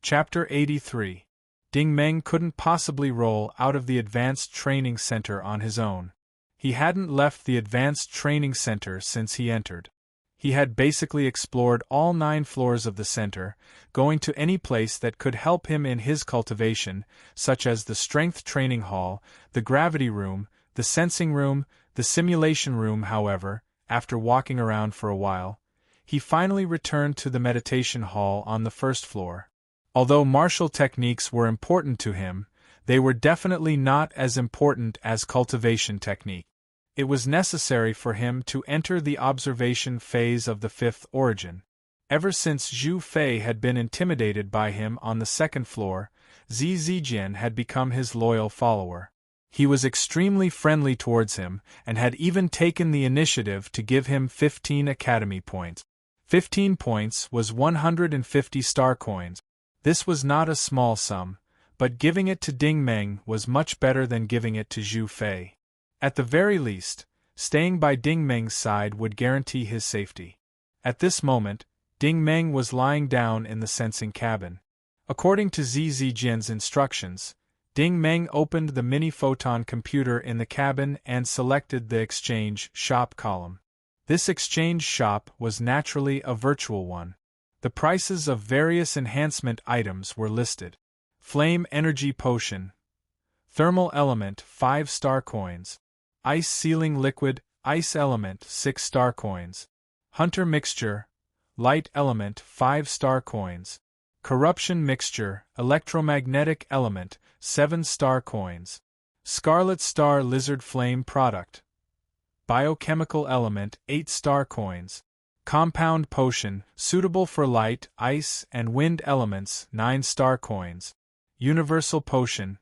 Chapter 83. Ding Meng couldn't possibly roll out of the Advanced Training Center on his own. He hadn't left the Advanced Training Center since he entered. He had basically explored all 9 floors of the center, going to any place that could help him in his cultivation, such as the Strength Training Hall, the Gravity Room, the Sensing Room, the Simulation Room. However, after walking around for a while, he finally returned to the Meditation Hall on the 1st floor. Although martial techniques were important to him, they were definitely not as important as cultivation technique. It was necessary for him to enter the observation phase of the 5th origin. Ever since Zhu Fei had been intimidated by him on the 2nd floor, Zi Zijian had become his loyal follower. He was extremely friendly towards him, and had even taken the initiative to give him 15 academy points. 15 points was 150 star coins. This was not a small sum, but giving it to Ding Meng was much better than giving it to Zhu Fei. At the very least, staying by Ding Meng's side would guarantee his safety. At this moment, Ding Meng was lying down in the sensing cabin. According to Zi Zijian's instructions, Ding Meng opened the mini-photon computer in the cabin and selected the exchange shop column. This exchange shop was naturally a virtual one. The prices of various enhancement items were listed. Flame Energy Potion, Thermal Element 5 star coins, Ice Sealing Liquid, Ice Element 6 star coins, Hunter Mixture, Light Element 5 star coins, Corruption Mixture, Electromagnetic Element 7 star coins, Scarlet Star Lizard Flame Product, Biochemical Element 8 star coins, Compound Potion, suitable for light, ice, and wind elements 9 star coins, Universal Potion,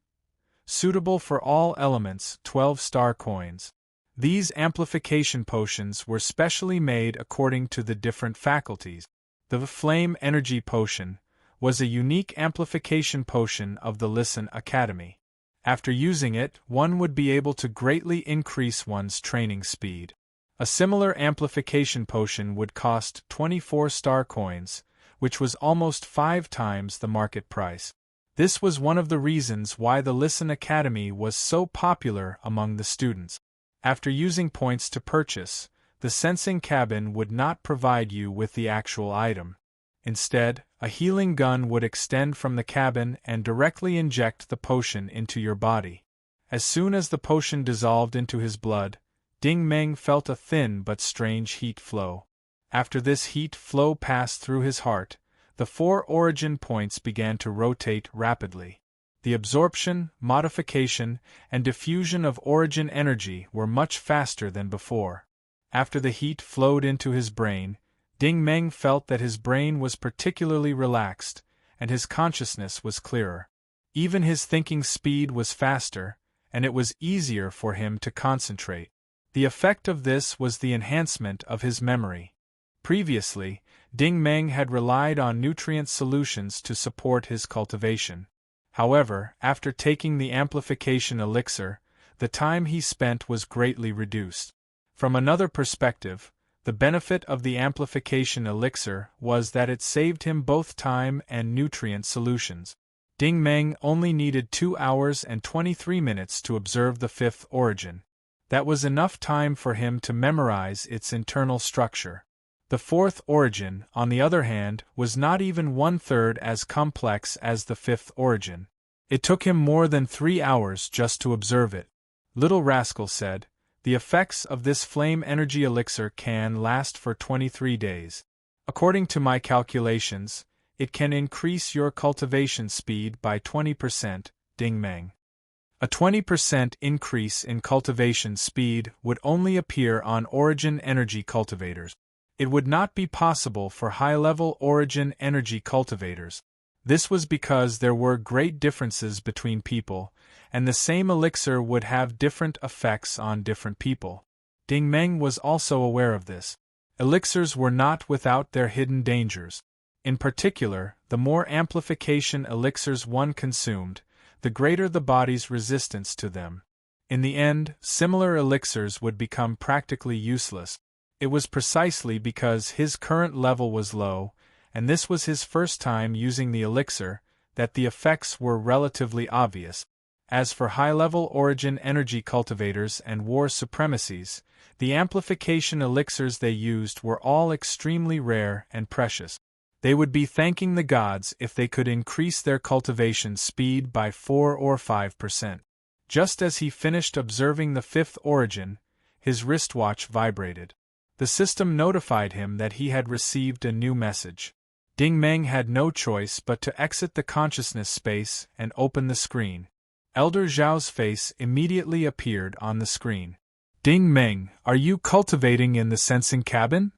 suitable for all elements 12 star coins. These amplification potions were specially made according to the different faculties. The Flame Energy Potion was a unique amplification potion of the Listen Academy. After using it, one would be able to greatly increase one's training speed. A similar amplification potion would cost 24 star coins, which was almost 5 times the market price. This was one of the reasons why the Listen Academy was so popular among the students. After using points to purchase, the sensing cabin would not provide you with the actual item. Instead, a healing gun would extend from the cabin and directly inject the potion into your body. As soon as the potion dissolved into his blood, Ding Meng felt a thin but strange heat flow. After this heat flow passed through his heart, the 4 origin points began to rotate rapidly. The absorption, modification, and diffusion of origin energy were much faster than before. After the heat flowed into his brain, Ding Meng felt that his brain was particularly relaxed, and his consciousness was clearer. Even his thinking speed was faster, and it was easier for him to concentrate. The effect of this was the enhancement of his memory. Previously, Ding Meng had relied on nutrient solutions to support his cultivation. However, after taking the amplification elixir, the time he spent was greatly reduced. From another perspective, the benefit of the amplification elixir was that it saved him both time and nutrient solutions. Ding Meng only needed 2 hours and 23 minutes to observe the 5th origin. That was enough time for him to memorize its internal structure. The 4th origin, on the other hand, was not even 1/3 as complex as the 5th origin. It took him more than 3 hours just to observe it. Little Rascal said, "The effects of this flame energy elixir can last for 23 days. According to my calculations, it can increase your cultivation speed by 20%, Ding Meng." A 20% increase in cultivation speed would only appear on origin energy cultivators. It would not be possible for high-level origin energy cultivators. This was because there were great differences between people, and the same elixir would have different effects on different people. Ding Meng was also aware of this. Elixirs were not without their hidden dangers. In particular, the more amplification elixirs one consumed, the greater the body's resistance to them. In the end, similar elixirs would become practically useless. It was precisely because his current level was low, and this was his first time using the elixir, that the effects were relatively obvious. As for high-level origin energy cultivators and war supremacies, the amplification elixirs they used were all extremely rare and precious. They would be thanking the gods if they could increase their cultivation speed by 4 or 5%. Just as he finished observing the fifth origin, his wristwatch vibrated. The system notified him that he had received a new message. Ding Meng had no choice but to exit the consciousness space and open the screen. Elder Zhao's face immediately appeared on the screen. Ding Meng, are you cultivating in the sensing cabin?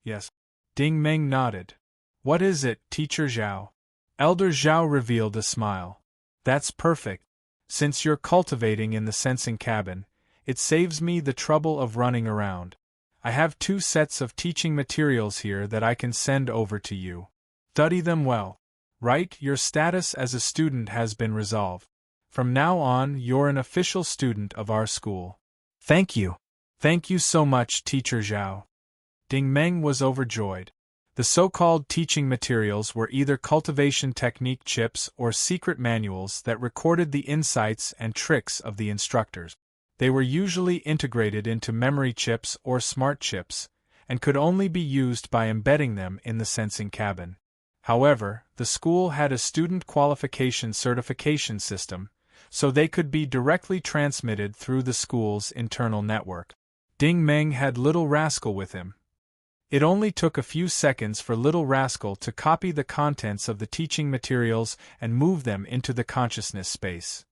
Yes. Ding Meng nodded. What is it, Teacher Zhao? Elder Zhao revealed a smile. That's perfect. Since you're cultivating in the sensing cabin, it saves me the trouble of running around. I have 2 sets of teaching materials here that I can send over to you. Study them well. Right, your status as a student has been resolved. From now on, you're an official student of our school. Thank you. Thank you so much, Teacher Zhao. Ding Meng was overjoyed. The so-called teaching materials were either cultivation technique chips or secret manuals that recorded the insights and tricks of the instructors. They were usually integrated into memory chips or smart chips, and could only be used by embedding them in the sensing cabin. However, the school had a student qualification certification system, so they could be directly transmitted through the school's internal network. Ding Meng had Little Rascal with him. It only took a few seconds for Little Rascal to copy the contents of the teaching materials and move them into the consciousness space.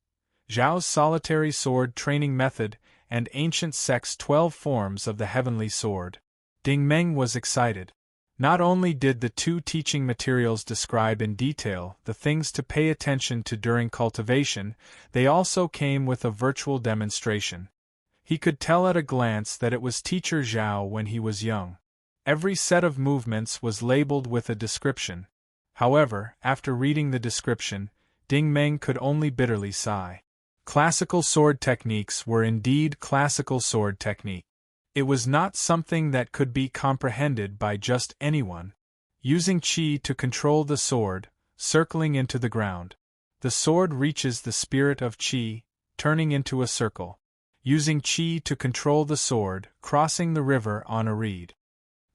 Zhao's solitary sword training method and ancient sect's 12 forms of the heavenly sword. Ding Meng was excited. Not only did the 2 teaching materials describe in detail the things to pay attention to during cultivation, they also came with a virtual demonstration. He could tell at a glance that it was Teacher Zhao when he was young. Every set of movements was labeled with a description. However, after reading the description, Ding Meng could only bitterly sigh. Classical sword techniques were indeed classical sword technique. It was not something that could be comprehended by just anyone. Using qi to control the sword, circling into the ground. The sword reaches the spirit of qi, turning into a circle. Using qi to control the sword, crossing the river on a reed.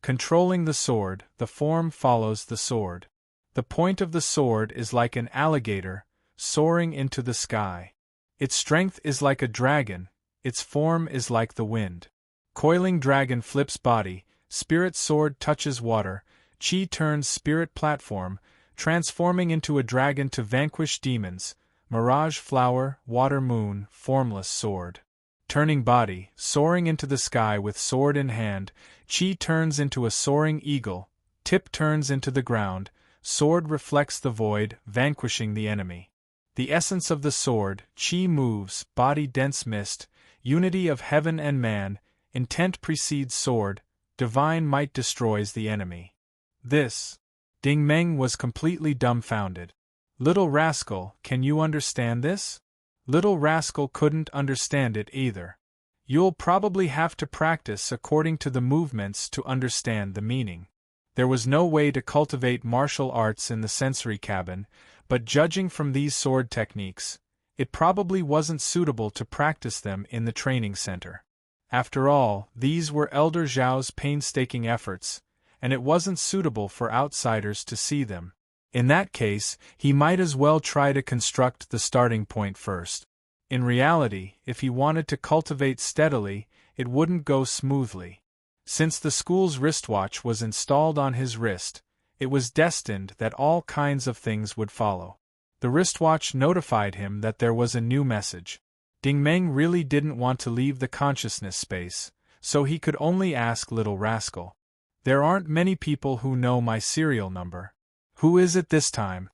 Controlling the sword, the form follows the sword. The point of the sword is like an alligator, soaring into the sky. Its strength is like a dragon, its form is like the wind. Coiling dragon flips body, spirit sword touches water, qi turns spirit platform, transforming into a dragon to vanquish demons, mirage flower, water moon, formless sword. Turning body, soaring into the sky with sword in hand, qi turns into a soaring eagle, tip turns into the ground, sword reflects the void, vanquishing the enemy. The essence of the sword, qi moves, body dense mist, unity of heaven and man, intent precedes sword, divine might destroys the enemy. This. Ding Meng was completely dumbfounded. Little Rascal, can you understand this? Little Rascal couldn't understand it either. You'll probably have to practice according to the movements to understand the meaning. There was no way to cultivate martial arts in the sensory cabin, but judging from these sword techniques, it probably wasn't suitable to practice them in the training center. After all, these were Elder Zhao's painstaking efforts, and it wasn't suitable for outsiders to see them. In that case, he might as well try to construct the starting point first. In reality, if he wanted to cultivate steadily, it wouldn't go smoothly. Since the school's wristwatch was installed on his wrist, it was destined that all kinds of things would follow. The wristwatch notified him that there was a new message. Ding Meng really didn't want to leave the consciousness space, so he could only ask Little Rascal. There aren't many people who know my serial number. Who is it this time?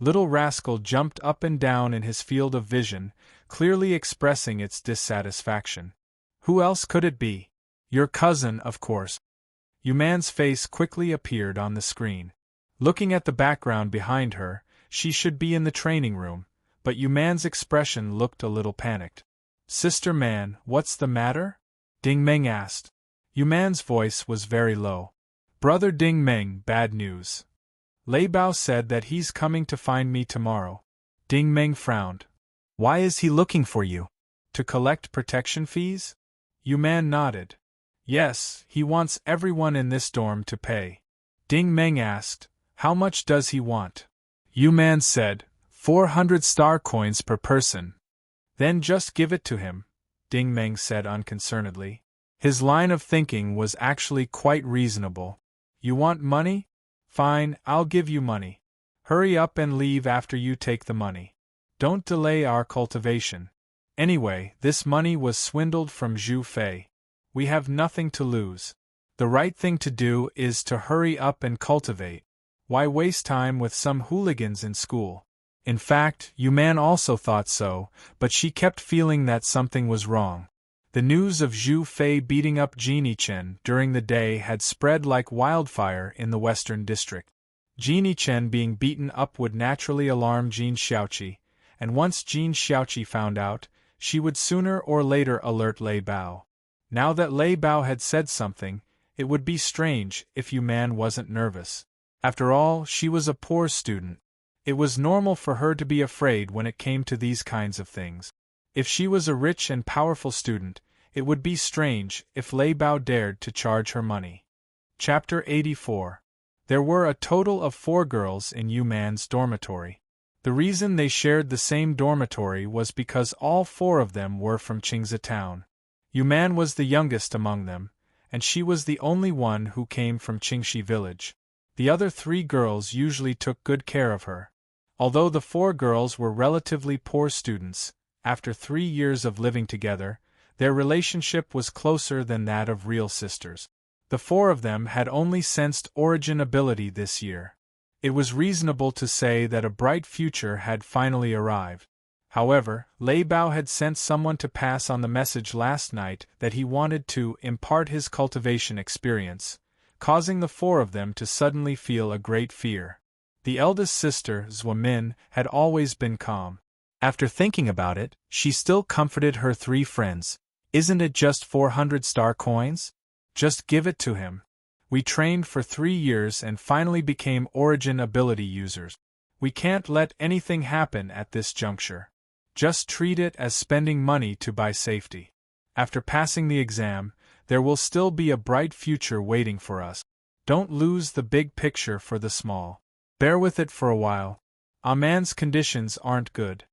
Little Rascal jumped up and down in his field of vision, clearly expressing its dissatisfaction. Who else could it be? Your cousin, of course. Yuman's face quickly appeared on the screen. Looking at the background behind her, she should be in the training room, but Yuman's expression looked a little panicked. Sister Man, what's the matter? Ding Meng asked. Yuman's voice was very low. Brother Ding Meng, bad news. Lei Bao said that he's coming to find me tomorrow. Ding Meng frowned. Why is he looking for you? To collect protection fees? Yu Man nodded. Yes, he wants everyone in this dorm to pay. Ding Meng asked, how much does he want? Yu Man said, 400 star coins per person. Then just give it to him, Ding Meng said unconcernedly. His line of thinking was actually quite reasonable. You want money? Fine, I'll give you money. Hurry up and leave after you take the money. Don't delay our cultivation. Anyway, this money was swindled from Zhu Fei. We have nothing to lose. The right thing to do is to hurry up and cultivate. Why waste time with some hooligans in school? In fact, Yu Man also thought so, but she kept feeling that something was wrong. The news of Zhu Fei beating up Jeannie Chen during the day had spread like wildfire in the Western District. Jeannie Chen being beaten up would naturally alarm Jin Xiaoqi, and once Jin Xiaoqi found out, she would sooner or later alert Lei Bao. Now that Lei Bao had said something, it would be strange if Yu Man wasn't nervous. After all, she was a poor student. It was normal for her to be afraid when it came to these kinds of things. If she was a rich and powerful student, it would be strange if Lei Bao dared to charge her money. Chapter 84. There were a total of 4 girls in Yu Man's dormitory. The reason they shared the same dormitory was because all 4 of them were from Qingzi town. Yu Man was the youngest among them, and she was the only one who came from Qingxi village. The other 3 girls usually took good care of her. Although the 4 girls were relatively poor students, after 3 years of living together, their relationship was closer than that of real sisters. The 4 of them had only sensed origin ability this year. It was reasonable to say that a bright future had finally arrived. However, Lei Bao had sent someone to pass on the message last night that he wanted to impart his cultivation experience, causing the 4 of them to suddenly feel a great fear. The eldest sister, Zhuo Min, had always been calm. After thinking about it, she still comforted her 3 friends. Isn't it just 400 star coins? Just give it to him. We trained for 3 years and finally became origin ability users. We can't let anything happen at this juncture. Just treat it as spending money to buy safety. After passing the exam, there will still be a bright future waiting for us. Don't lose the big picture for the small. Bear with it for a while. Aman's conditions aren't good.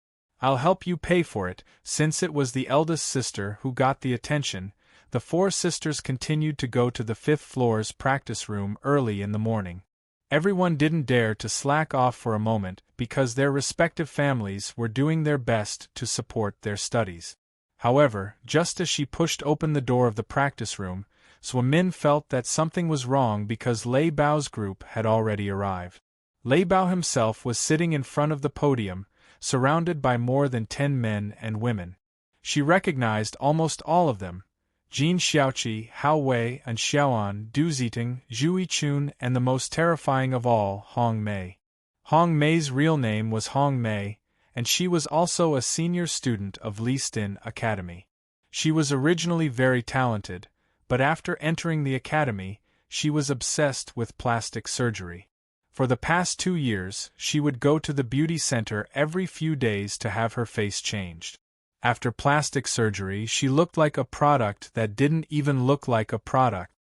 I'll help you pay for it, since it was the eldest sister who got the attention. The 4 sisters continued to go to the 5th floor's practice room early in the morning. Everyone didn't dare to slack off for a moment because their respective families were doing their best to support their studies. However, just as she pushed open the door of the practice room, Zhuo Min felt that something was wrong because Lei Bao's group had already arrived. Lei Bao himself was sitting in front of the podium, surrounded by more than 10 men and women. She recognized almost all of them: Jin Xiaoqi, Hao Wei, and Xiaoan, Du Ziting, Zhu Yichun, and the most terrifying of all, Hong Mei. Hong Mei's real name was Hong Mei, and she was also a senior student of Listin Academy. She was originally very talented, but after entering the academy, she was obsessed with plastic surgery. For the past 2 years, she would go to the beauty center every few days to have her face changed. After plastic surgery, she looked like a product that didn't even look like a product.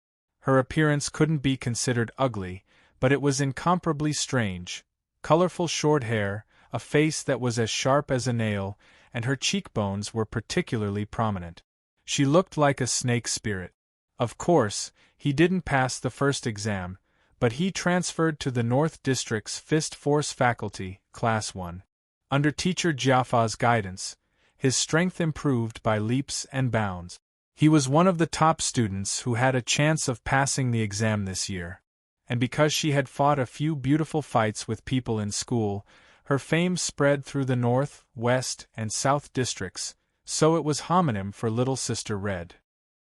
Her appearance couldn't be considered ugly, but it was incomparably strange. Colorful short hair, a face that was as sharp as a nail, and her cheekbones were particularly prominent. She looked like a snake spirit. Of course, he didn't pass the first exam, but he transferred to the North District's Fist Force faculty, Class 1. Under teacher Jiafa's guidance, his strength improved by leaps and bounds. He was one of the top students who had a chance of passing the exam this year. And because she had fought a few beautiful fights with people in school, her fame spread through the North, West, and South districts, so it was homonym for Little Sister Red.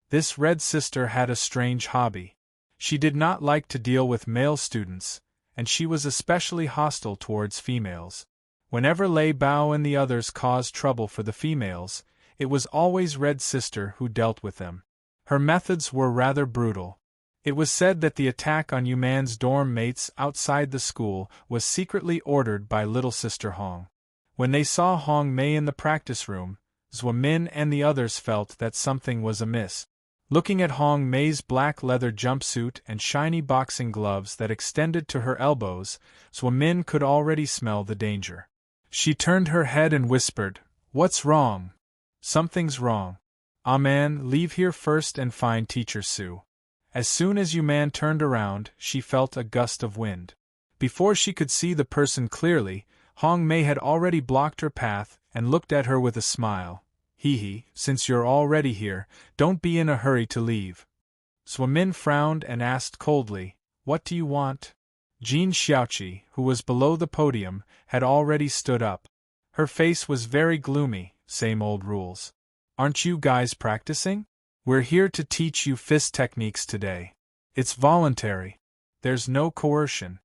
This Red Sister had a strange hobby. She did not like to deal with male students, and she was especially hostile towards females. Whenever Lei Bao and the others caused trouble for the females, it was always Red Sister who dealt with them. Her methods were rather brutal. It was said that the attack on Yuman's dorm mates outside the school was secretly ordered by little sister Hong. When they saw Hong Mei in the practice room, Zhou Min and the others felt that something was amiss. Looking at Hong Mei's black leather jumpsuit and shiny boxing gloves that extended to her elbows, Zhou Min could already smell the danger. She turned her head and whispered, "What's wrong?" "Something's wrong. Ah man, leave here first and find Teacher Su." As soon as Yuman turned around, she felt a gust of wind. Before she could see the person clearly, Hong Mei had already blocked her path and looked at her with a smile. "Hee, since you're already here, don't be in a hurry to leave." Zhou Min frowned and asked coldly, "What do you want?" Jean Xiaoqi, who was below the podium, had already stood up. Her face was very gloomy. "Same old rules. Aren't you guys practicing? We're here to teach you fist techniques today. It's voluntary. There's no coercion."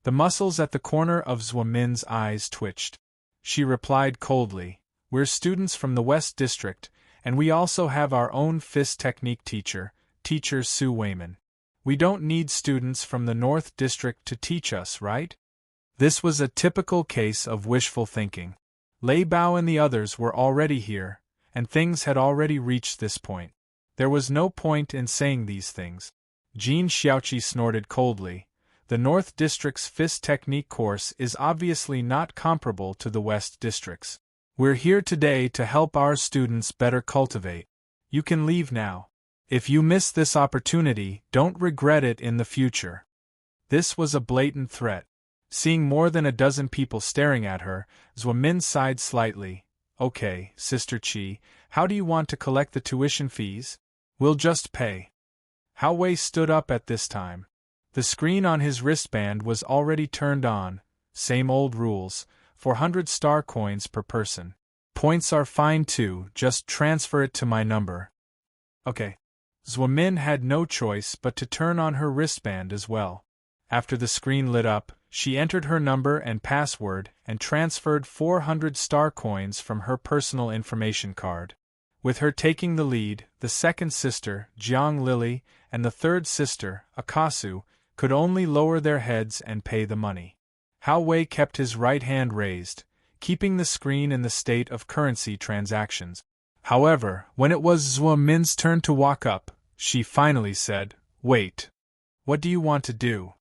The muscles at the corner of Zhou Min's eyes twitched. She replied coldly, "We're students from the West District, and we also have our own fist technique teacher, Teacher Su Weiman. We don't need students from the North District to teach us, right?" This was a typical case of wishful thinking. Lei Bao and the others were already here, and things had already reached this point. There was no point in saying these things. Jean Xiaoqi snorted coldly. The North District's fist technique course is obviously not comparable to the West District's. We're here today to help our students better cultivate. You can leave now. If you miss this opportunity, don't regret it in the future. This was a blatant threat. Seeing more than a dozen people staring at her, Zhou Min sighed slightly. "Okay, Sister Qi, how do you want to collect the tuition fees? We'll just pay." Hao Wei stood up at this time. The screen on his wristband was already turned on. "Same old rules, 400 star coins per person. Points are fine too, just transfer it to my number." "Okay." Zhou Min had no choice but to turn on her wristband as well. After the screen lit up, she entered her number and password and transferred 400 star coins from her personal information card. With her taking the lead, the second sister, Jiang Lily, and the third sister, Akasu, could only lower their heads and pay the money. Hao Wei kept his right hand raised, keeping the screen in the state of currency transactions. However, when it was Zhou Min's turn to walk up, she finally said, "Wait. What do you want to do?"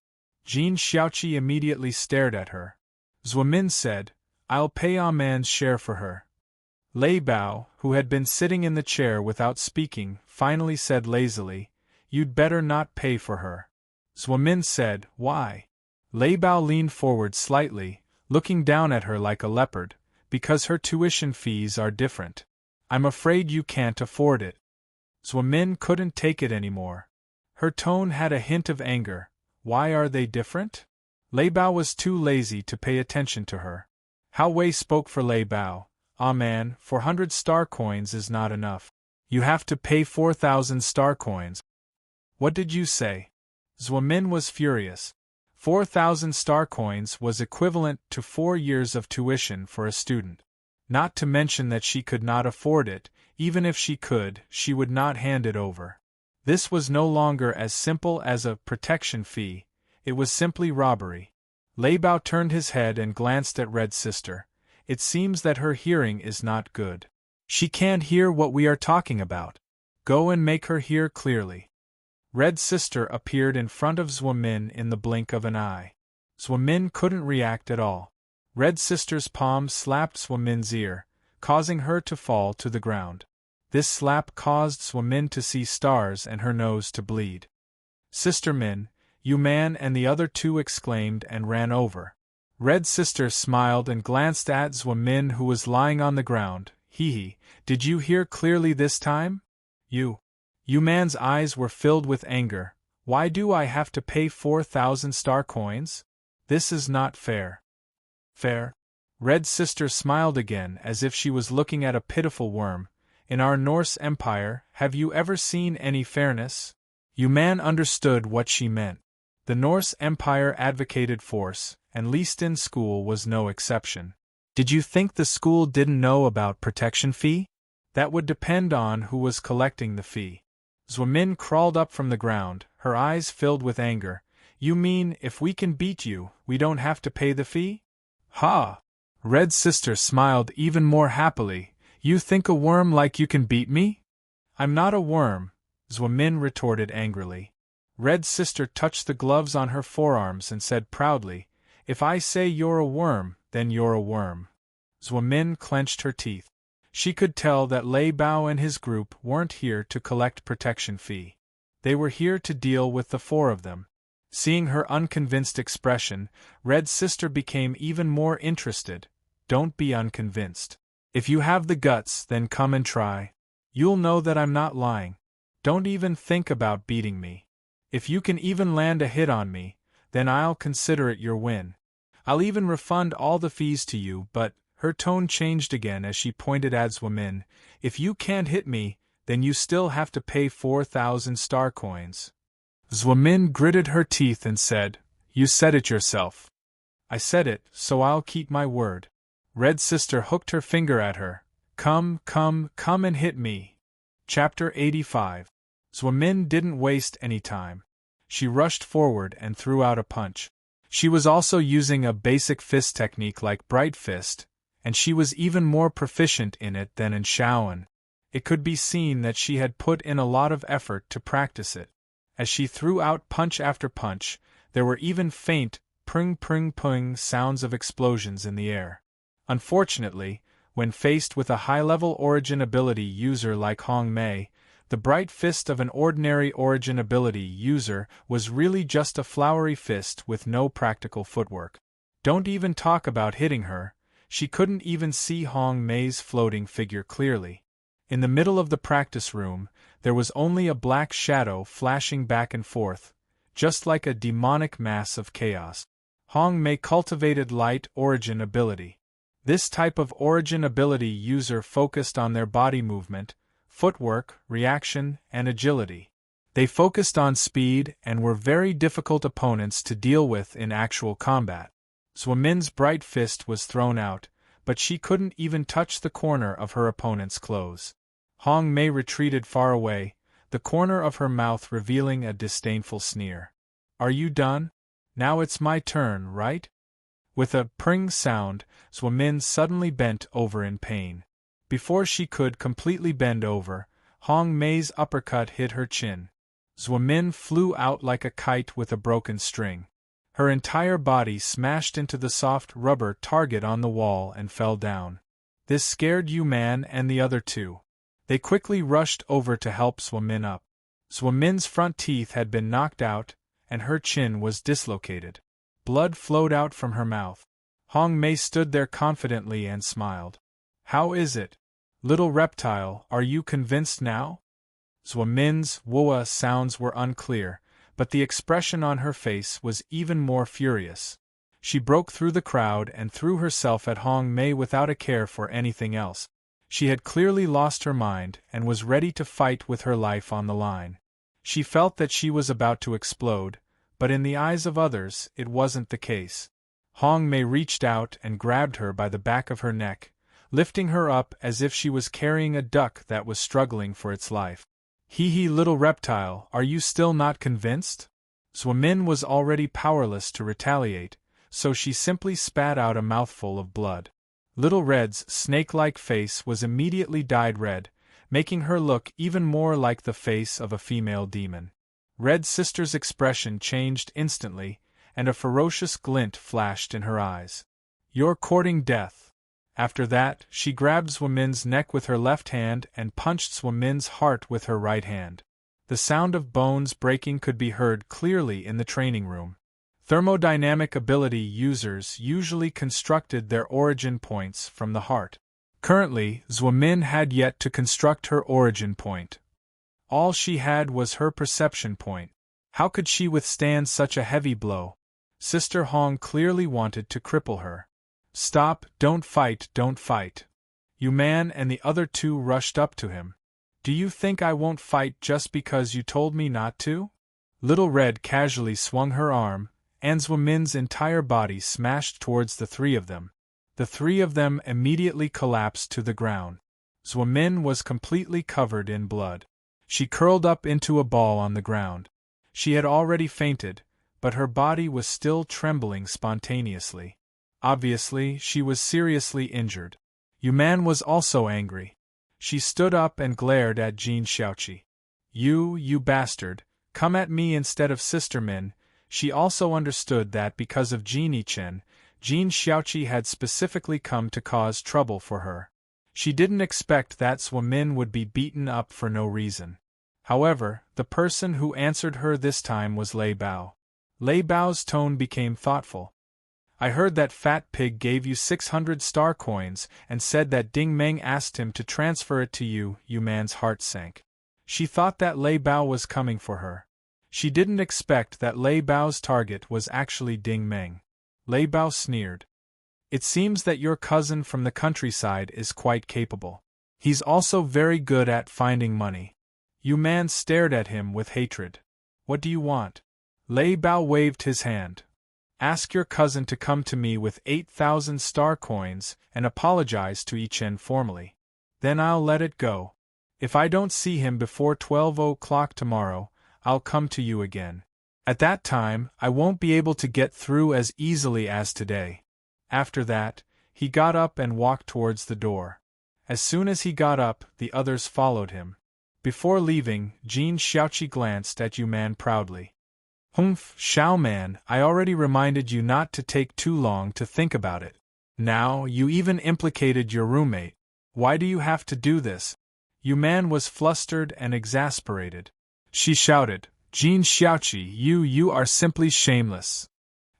Jean Xiaoqi immediately stared at her. Zhou Min said, "I'll pay Ah Man's share for her." Lei Bao, who had been sitting in the chair without speaking, finally said lazily, "You'd better not pay for her." Zhou Min said, "Why?" Lei Bao leaned forward slightly, looking down at her like a leopard, "Because her tuition fees are different. I'm afraid you can't afford it." Zhou Min couldn't take it anymore. Her tone had a hint of anger. "Why are they different?" Lei Bao was too lazy to pay attention to her. Hao Wei spoke for Lei Bao. "Ah man, 400 star coins is not enough. You have to pay 4,000 star coins." "What did you say?" Zhou Min was furious. 4,000 star coins was equivalent to 4 years of tuition for a student. Not to mention that she could not afford it. Even if she could, she would not hand it over. This was no longer as simple as a protection fee, it was simply robbery. Lei Bao turned his head and glanced at Red Sister. "It seems that her hearing is not good. She can't hear what we are talking about. Go and make her hear clearly." Red Sister appeared in front of Zhou Min in the blink of an eye. Zhou Min couldn't react at all. Red Sister's palm slapped Zhou Min's ear, causing her to fall to the ground. This slap caused Zhou Min to see stars and her nose to bleed. "Sister Min," Yu Man and the other two exclaimed and ran over. Red Sister smiled and glanced at Zhou Min, who was lying on the ground. "Hee, did you hear clearly this time?" Yu Man's eyes were filled with anger. "Why do I have to pay 4,000 star coins? This is not fair." "Fair?" Red Sister smiled again as if she was looking at a pitiful worm. "In our Norse Empire, have you ever seen any fairness?" Yu Man understood what she meant. The Norse Empire advocated force, and Leaston School was no exception. Did you think the school didn't know about protection fee? That would depend on who was collecting the fee. Zhou Min crawled up from the ground, her eyes filled with anger. You mean, if we can beat you, we don't have to pay the fee? Ha! Red's sister smiled even more happily. You think a worm like you can beat me? I'm not a worm, Zwamin retorted angrily. Red's sister touched the gloves on her forearms and said proudly, If I say you're a worm, then you're a worm. Zwamin clenched her teeth. She could tell that Lei Bao and his group weren't here to collect protection fee. They were here to deal with the four of them. Seeing her unconvinced expression, Red's sister became even more interested. Don't be unconvinced. If you have the guts, then come and try. You'll know that I'm not lying. Don't even think about beating me. If you can even land a hit on me, then I'll consider it your win. I'll even refund all the fees to you, but, her tone changed again as she pointed at Zwamin, if you can't hit me, then you still have to pay 4,000 star coins. Zwamin gritted her teeth and said, You said it yourself. I said it, so I'll keep my word. Red's sister hooked her finger at her. Come and hit me. Chapter 85. Zwamin didn't waste any time. She rushed forward and threw out a punch. She was also using a basic fist technique like Bright Fist, and she was even more proficient in it than in Shaoan. It could be seen that she had put in a lot of effort to practice it. As she threw out punch after punch, there were even faint, pring sounds of explosions in the air. Unfortunately, when faced with a high-level origin ability user like Hong Mei, the bright fist of an ordinary origin ability user was really just a flowery fist with no practical footwork. Don't even talk about hitting her, she couldn't even see Hong Mei's floating figure clearly. In the middle of the practice room, there was only a black shadow flashing back and forth, just like a demonic mass of chaos. Hong Mei cultivated light origin ability. This type of origin ability user focused on their body movement, footwork, reaction, and agility. They focused on speed and were very difficult opponents to deal with in actual combat. Zwamin's bright fist was thrown out, but she couldn't even touch the corner of her opponent's clothes. Hong Mei retreated far away, the corner of her mouth revealing a disdainful sneer. Are you done? Now it's my turn, right? With a pring sound, Zwamin suddenly bent over in pain. Before she could completely bend over, Hong Mei's uppercut hit her chin. Zwamin flew out like a kite with a broken string. Her entire body smashed into the soft rubber target on the wall and fell down. This scared Yu Man and the other two. They quickly rushed over to help Zwamin up. Zwamin's front teeth had been knocked out, and her chin was dislocated. Blood flowed out from her mouth. Hong Mei stood there confidently and smiled. How is it? Little reptile, are you convinced now? Zwamin's "wua" sounds were unclear, but the expression on her face was even more furious. She broke through the crowd and threw herself at Hong Mei without a care for anything else. She had clearly lost her mind and was ready to fight with her life on the line. She felt that she was about to explode, but in the eyes of others, it wasn't the case. Hong Mei reached out and grabbed her by the back of her neck, lifting her up as if she was carrying a duck that was struggling for its life. Hee little reptile, are you still not convinced? Zwamin was already powerless to retaliate, so she simply spat out a mouthful of blood. Little Red's snake-like face was immediately dyed red, making her look even more like the face of a female demon. Red's sister's expression changed instantly, and a ferocious glint flashed in her eyes. You're courting death. After that, she grabbed Zwamin's neck with her left hand and punched Zwamin's heart with her right hand. The sound of bones breaking could be heard clearly in the training room. Thermodynamic ability users usually constructed their origin points from the heart. Currently, Zwamin had yet to construct her origin point. All she had was her perception point. How could she withstand such a heavy blow? Sister Hong clearly wanted to cripple her. Stop, don't fight. Yu Man and the other two rushed up to him. Do you think I won't fight just because you told me not to? Little Red casually swung her arm, and Zwamin's entire body smashed towards the three of them. The three of them immediately collapsed to the ground. Zwamin was completely covered in blood. She curled up into a ball on the ground. She had already fainted, but her body was still trembling spontaneously. Obviously, she was seriously injured. Yuman was also angry. She stood up and glared at Jin Xiaoqi. You bastard, come at me instead of Sister Min." She also understood that because of Jin Yichen, Jin Xiaoqi had specifically come to cause trouble for her. She didn't expect that Swa Min would be beaten up for no reason. However, the person who answered her this time was Lei Bao. Lei Bao's tone became thoughtful. "I heard that fat pig gave you 600 star coins and said that Ding Meng asked him to transfer it to you." Yuman's heart sank. She thought that Lei Bao was coming for her. She didn't expect that Lei Bao's target was actually Ding Meng. Lei Bao sneered. "It seems that your cousin from the countryside is quite capable. He's also very good at finding money." Yuman stared at him with hatred. "What do you want?" Lei Bao waved his hand. "Ask your cousin to come to me with 8,000 star coins and apologize to Yichen formally. Then I'll let it go. If I don't see him before 12 o'clock tomorrow, I'll come to you again. At that time, I won't be able to get through as easily as today." After that, he got up and walked towards the door. As soon as he got up, the others followed him. Before leaving, Jin Xiaoqi glanced at Yuman proudly. "Humph, Xiaoman, I already reminded you not to take too long to think about it. Now, you even implicated your roommate. Why do you have to do this?" Yuman was flustered and exasperated. She shouted, "Jin Xiaoqi, you are simply shameless.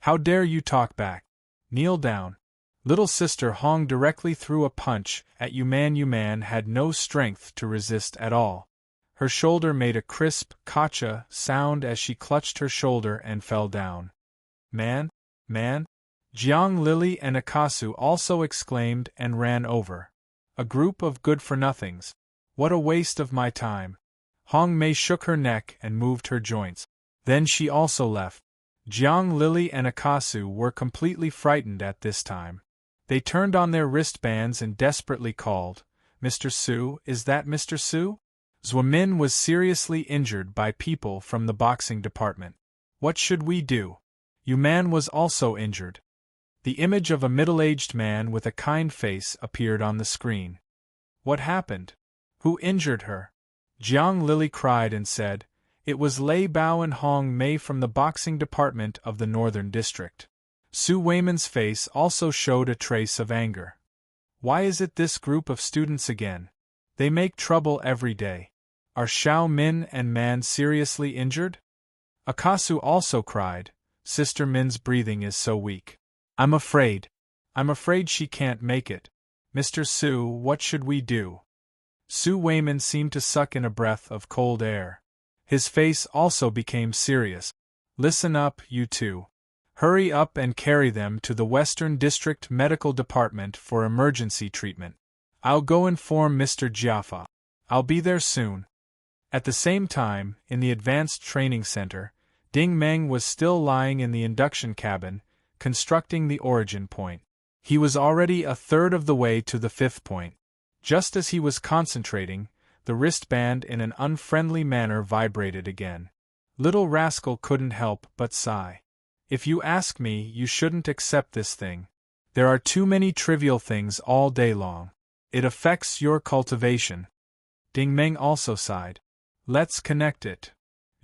How dare you talk back? Kneel down." Little sister Hong directly threw a punch at Yuman. Yuman had no strength to resist at all. Her shoulder made a crisp, kacha sound as she clutched her shoulder and fell down. Man! Jiang Lily and Akasu also exclaimed and ran over. A group of good-for-nothings. What a waste of my time. Hong Mei shook her neck and moved her joints. Then she also left. Jiang Lily and Akasu were completely frightened at this time. They turned on their wristbands and desperately called, "Mr. Su, is that Mr. Su?" Swa Min was seriously injured by people from the boxing department. "What should we do?" Yuman was also injured. The image of a middle-aged man with a kind face appeared on the screen. "What happened? Who injured her?" Jiang Lily cried and said, "It was Lei Bao and Hong Mei from the boxing department of the Northern District." Su Weiman's face also showed a trace of anger. "Why is it this group of students again? They make trouble every day. Are Xiao Min and Man seriously injured?" Akasu also cried, "Sister Min's breathing is so weak. I'm afraid she can't make it. Mr. Su, what should we do?" Su Weiman seemed to suck in a breath of cold air. His face also became serious. "Listen up, you two. Hurry up and carry them to the Western District Medical Department for emergency treatment. I'll go inform Mr. Jiafa. I'll be there soon." At the same time, in the Advanced Training Center, Ding Meng was still lying in the induction cabin, constructing the origin point. He was already a third of the way to the fifth point. Just as he was concentrating, the wristband in an unfriendly manner vibrated again. Little rascal couldn't help but sigh. "If you ask me, you shouldn't accept this thing. There are too many trivial things all day long. It affects your cultivation." Ding Meng also sighed. "Let's connect it."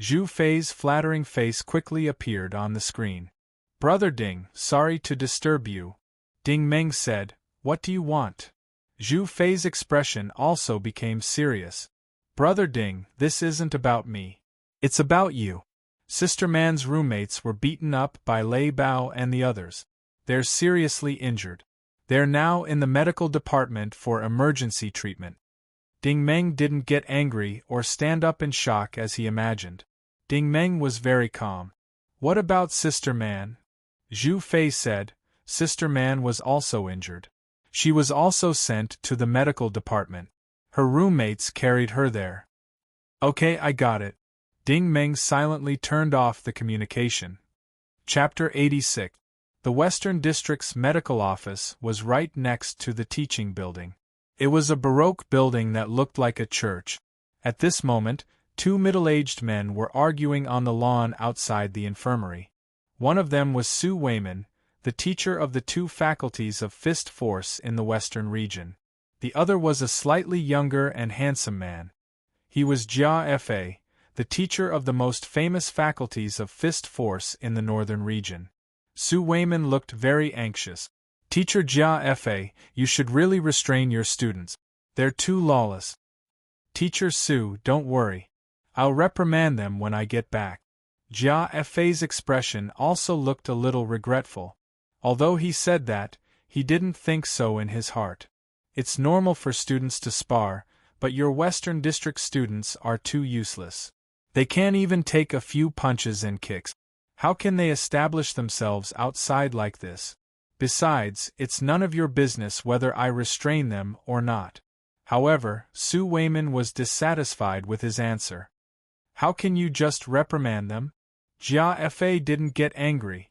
Zhu Fei's flattering face quickly appeared on the screen. "Brother Ding, sorry to disturb you." Ding Meng said, "What do you want?" Zhu Fei's expression also became serious. "Brother Ding, this isn't about me. It's about you. Sister Man's roommates were beaten up by Lei Bao and the others. They're seriously injured. They're now in the medical department for emergency treatment." Ding Meng didn't get angry or stand up in shock as he imagined. Ding Meng was very calm. "What about Sister Man?" Zhu Fei said. Sister Man was also injured. She was also sent to the medical department. Her roommates carried her there. "Okay, I got it." Ding Meng silently turned off the communication. Chapter 86. The Western District's medical office was right next to the teaching building. It was a Baroque building that looked like a church. At this moment, Two middle-aged men were arguing on the lawn outside the infirmary. One of them was Sue Wayman, the teacher of the two faculties of fist force in the Western region. The other was a slightly younger and handsome man. He was Jia Fa, the teacher of the most famous faculties of fist force in the Northern region. Sue Wayman looked very anxious. Teacher Jia Fa, you should really restrain your students. They're too lawless. Teacher Sue, don't worry. I'll reprimand them when I get back. Jia Fa's expression also looked a little regretful. Although he said that, he didn't think so in his heart. It's normal for students to spar, but your Western District students are too useless. They can't even take a few punches and kicks. How can they establish themselves outside like this? Besides, it's none of your business whether I restrain them or not. However, Sue Wayman was dissatisfied with his answer. How can you just reprimand them? Jia Fa didn't get angry.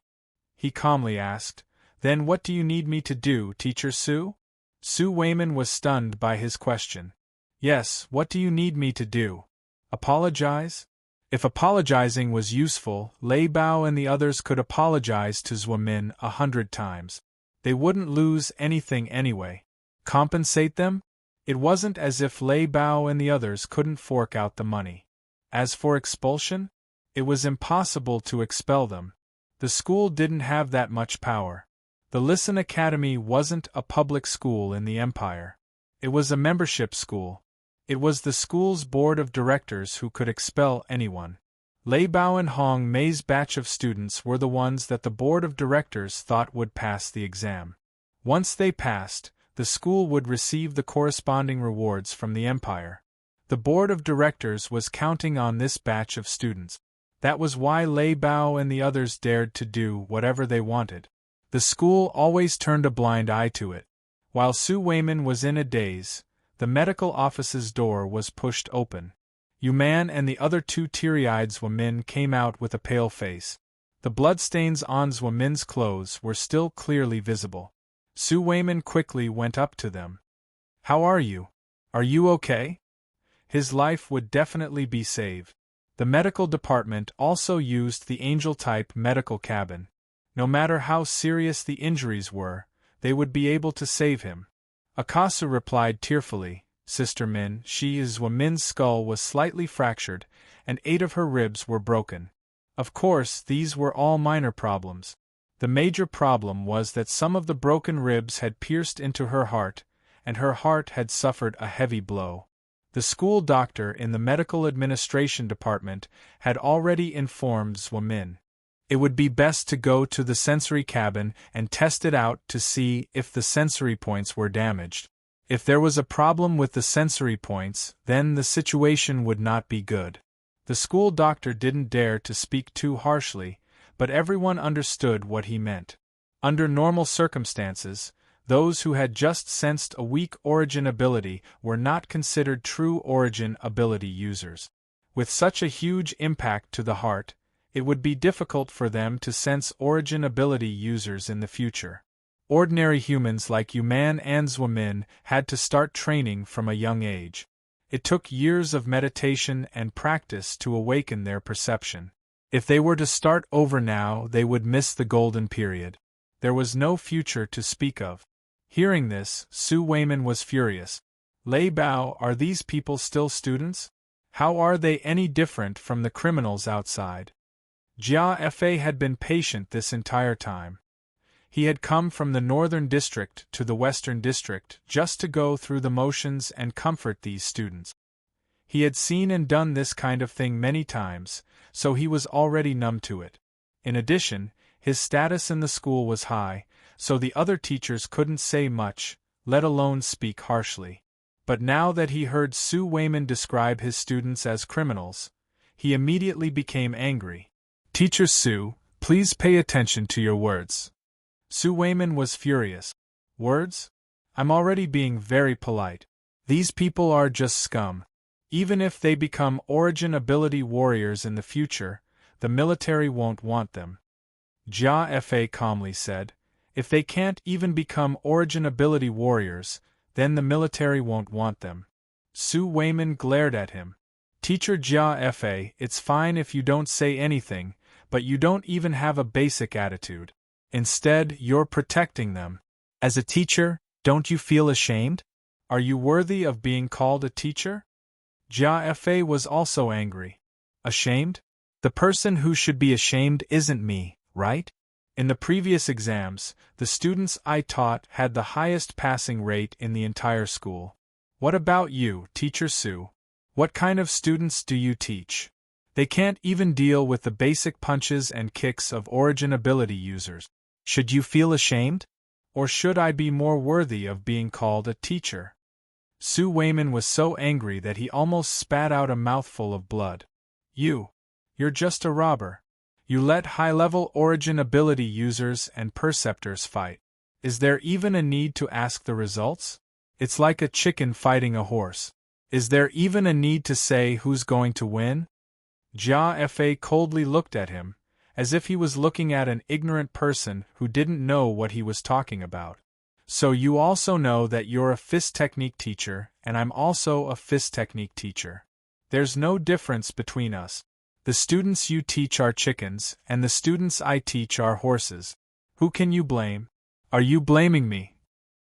He calmly asked, Then what do you need me to do, Teacher Sue? Sue Wayman was stunned by his question. Yes, what do you need me to do? Apologize? If apologizing was useful, Lei Bao and the others could apologize to Zhuo Min 100 times. They wouldn't lose anything anyway. Compensate them? It wasn't as if Lei Bao and the others couldn't fork out the money. As for expulsion, it was impossible to expel them. The school didn't have that much power. The Listen Academy wasn't a public school in the empire. It was a membership school. It was the school's board of directors who could expel anyone. Lei Bao and Hong Mei's batch of students were the ones that the board of directors thought would pass the exam. Once they passed, the school would receive the corresponding rewards from the empire. The board of directors was counting on this batch of students. That was why Lei Bao and the others dared to do whatever they wanted. The school always turned a blind eye to it. While Sue Wayman was in a daze, the medical office's door was pushed open. Yu Man and the other two teary-eyed Zhuo Min came out with a pale face. The bloodstains on Zhuo Min's clothes were still clearly visible. Sue Wayman quickly went up to them. How are you? Are you okay? His life would definitely be saved. The medical department also used the angel-type medical cabin. No matter how serious the injuries were, they would be able to save him. Akasu replied tearfully, Sister Min, Zhuo Min's skull was slightly fractured, and 8 of her ribs were broken. Of course, these were all minor problems. The major problem was that some of the broken ribs had pierced into her heart, and her heart had suffered a heavy blow. The school doctor in the medical administration department had already informed Zhuo Min. It would be best to go to the sensory cabin and test it out to see if the sensory points were damaged. If there was a problem with the sensory points, then the situation would not be good. The school doctor didn't dare to speak too harshly, but everyone understood what he meant. Under normal circumstances, those who had just sensed a weak origin ability were not considered true origin ability users. With such a huge impact to the heart, it would be difficult for them to sense origin ability users in the future. Ordinary humans like Yu Man and Zhuo Min had to start training from a young age. It took years of meditation and practice to awaken their perception. If they were to start over now, they would miss the golden period. There was no future to speak of. Hearing this, Sue Wayman was furious. Lei Bao, are these people still students? How are they any different from the criminals outside? Jia Fa had been patient this entire time. He had come from the Northern District to the Western District just to go through the motions and comfort these students. He had seen and done this kind of thing many times, so he was already numb to it. In addition, his status in the school was high, so the other teachers couldn't say much, let alone speak harshly. But now that he heard Sue Wayman describe his students as criminals, he immediately became angry. Teacher Sue, please pay attention to your words. Sue Wayman was furious. Words? I'm already being very polite. These people are just scum. Even if they become origin ability warriors in the future, the military won't want them. Jia Fa calmly said, if they can't even become origin ability warriors, then the military won't want them. Sue Wayman glared at him. Teacher Jia Fa, it's fine if you don't say anything, but you don't even have a basic attitude. Instead, you're protecting them. As a teacher, don't you feel ashamed? Are you worthy of being called a teacher? Jia Fa was also angry. Ashamed? The person who should be ashamed isn't me, right? In the previous exams, the students I taught had the highest passing rate in the entire school. What about you, Teacher Su? What kind of students do you teach? They can't even deal with the basic punches and kicks of origin ability users. Should you feel ashamed? Or should I be more worthy of being called a teacher? Su Weiman was so angry that he almost spat out a mouthful of blood. You're just a robber. You let high-level origin ability users and perceptors fight. Is there even a need to ask the results? It's like a chicken fighting a horse. Is there even a need to say who's going to win? Jia Fa coldly looked at him, as if he was looking at an ignorant person who didn't know what he was talking about. So you also know that you're a fist technique teacher, and I'm also a fist technique teacher. There's no difference between us. The students you teach are chickens, and the students I teach are horses. Who can you blame? Are you blaming me?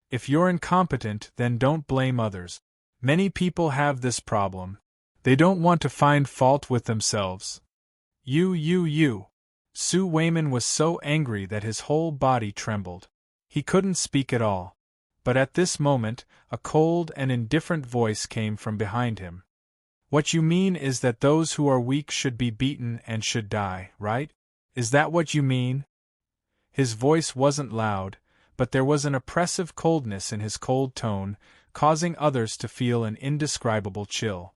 If you're incompetent, then don't blame others. Many people have this problem. They don't want to find fault with themselves. You. Su Weiman was so angry that his whole body trembled. He couldn't speak at all. But at this moment, a cold and indifferent voice came from behind him. What you mean is that those who are weak should be beaten and should die, right? Is that what you mean? His voice wasn't loud, but there was an oppressive coldness in his cold tone, causing others to feel an indescribable chill.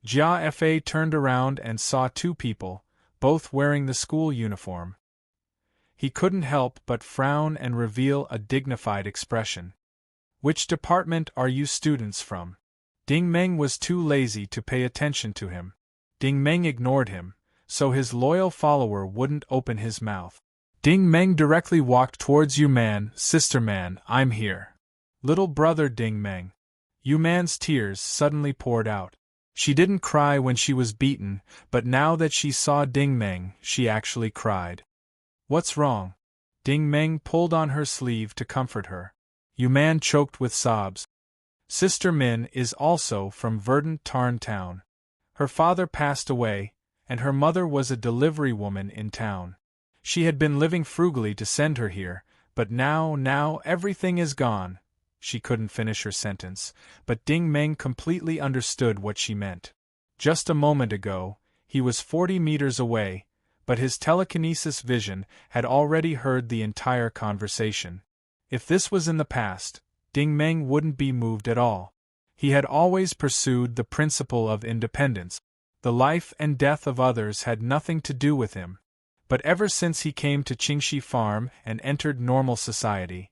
Jia Fa turned around and saw two people, both wearing the school uniform. He couldn't help but frown and reveal a dignified expression. Which department are you students from? Ding Meng was too lazy to pay attention to him. Ding Meng ignored him, so his loyal follower wouldn't open his mouth. Ding Meng directly walked towards Yu Man. Sister Man, I'm here. Little brother Ding Meng. Yu Man's tears suddenly poured out. She didn't cry when she was beaten, but now that she saw Ding Meng, she actually cried. What's wrong? Ding Meng pulled on her sleeve to comfort her. Yu Man choked with sobs. Sister Min is also from Verdant Tarn town. Her father passed away, and her mother was a delivery woman in town. She had been living frugally to send her here, but now everything is gone. She couldn't finish her sentence, but Ding Meng completely understood what she meant. Just a moment ago, he was 40 meters away, but his telekinesis vision had already heard the entire conversation. If this was in the past, Ding Meng wouldn't be moved at all. He had always pursued the principle of independence. The life and death of others had nothing to do with him. But ever since he came to Qingxi Farm and entered normal society,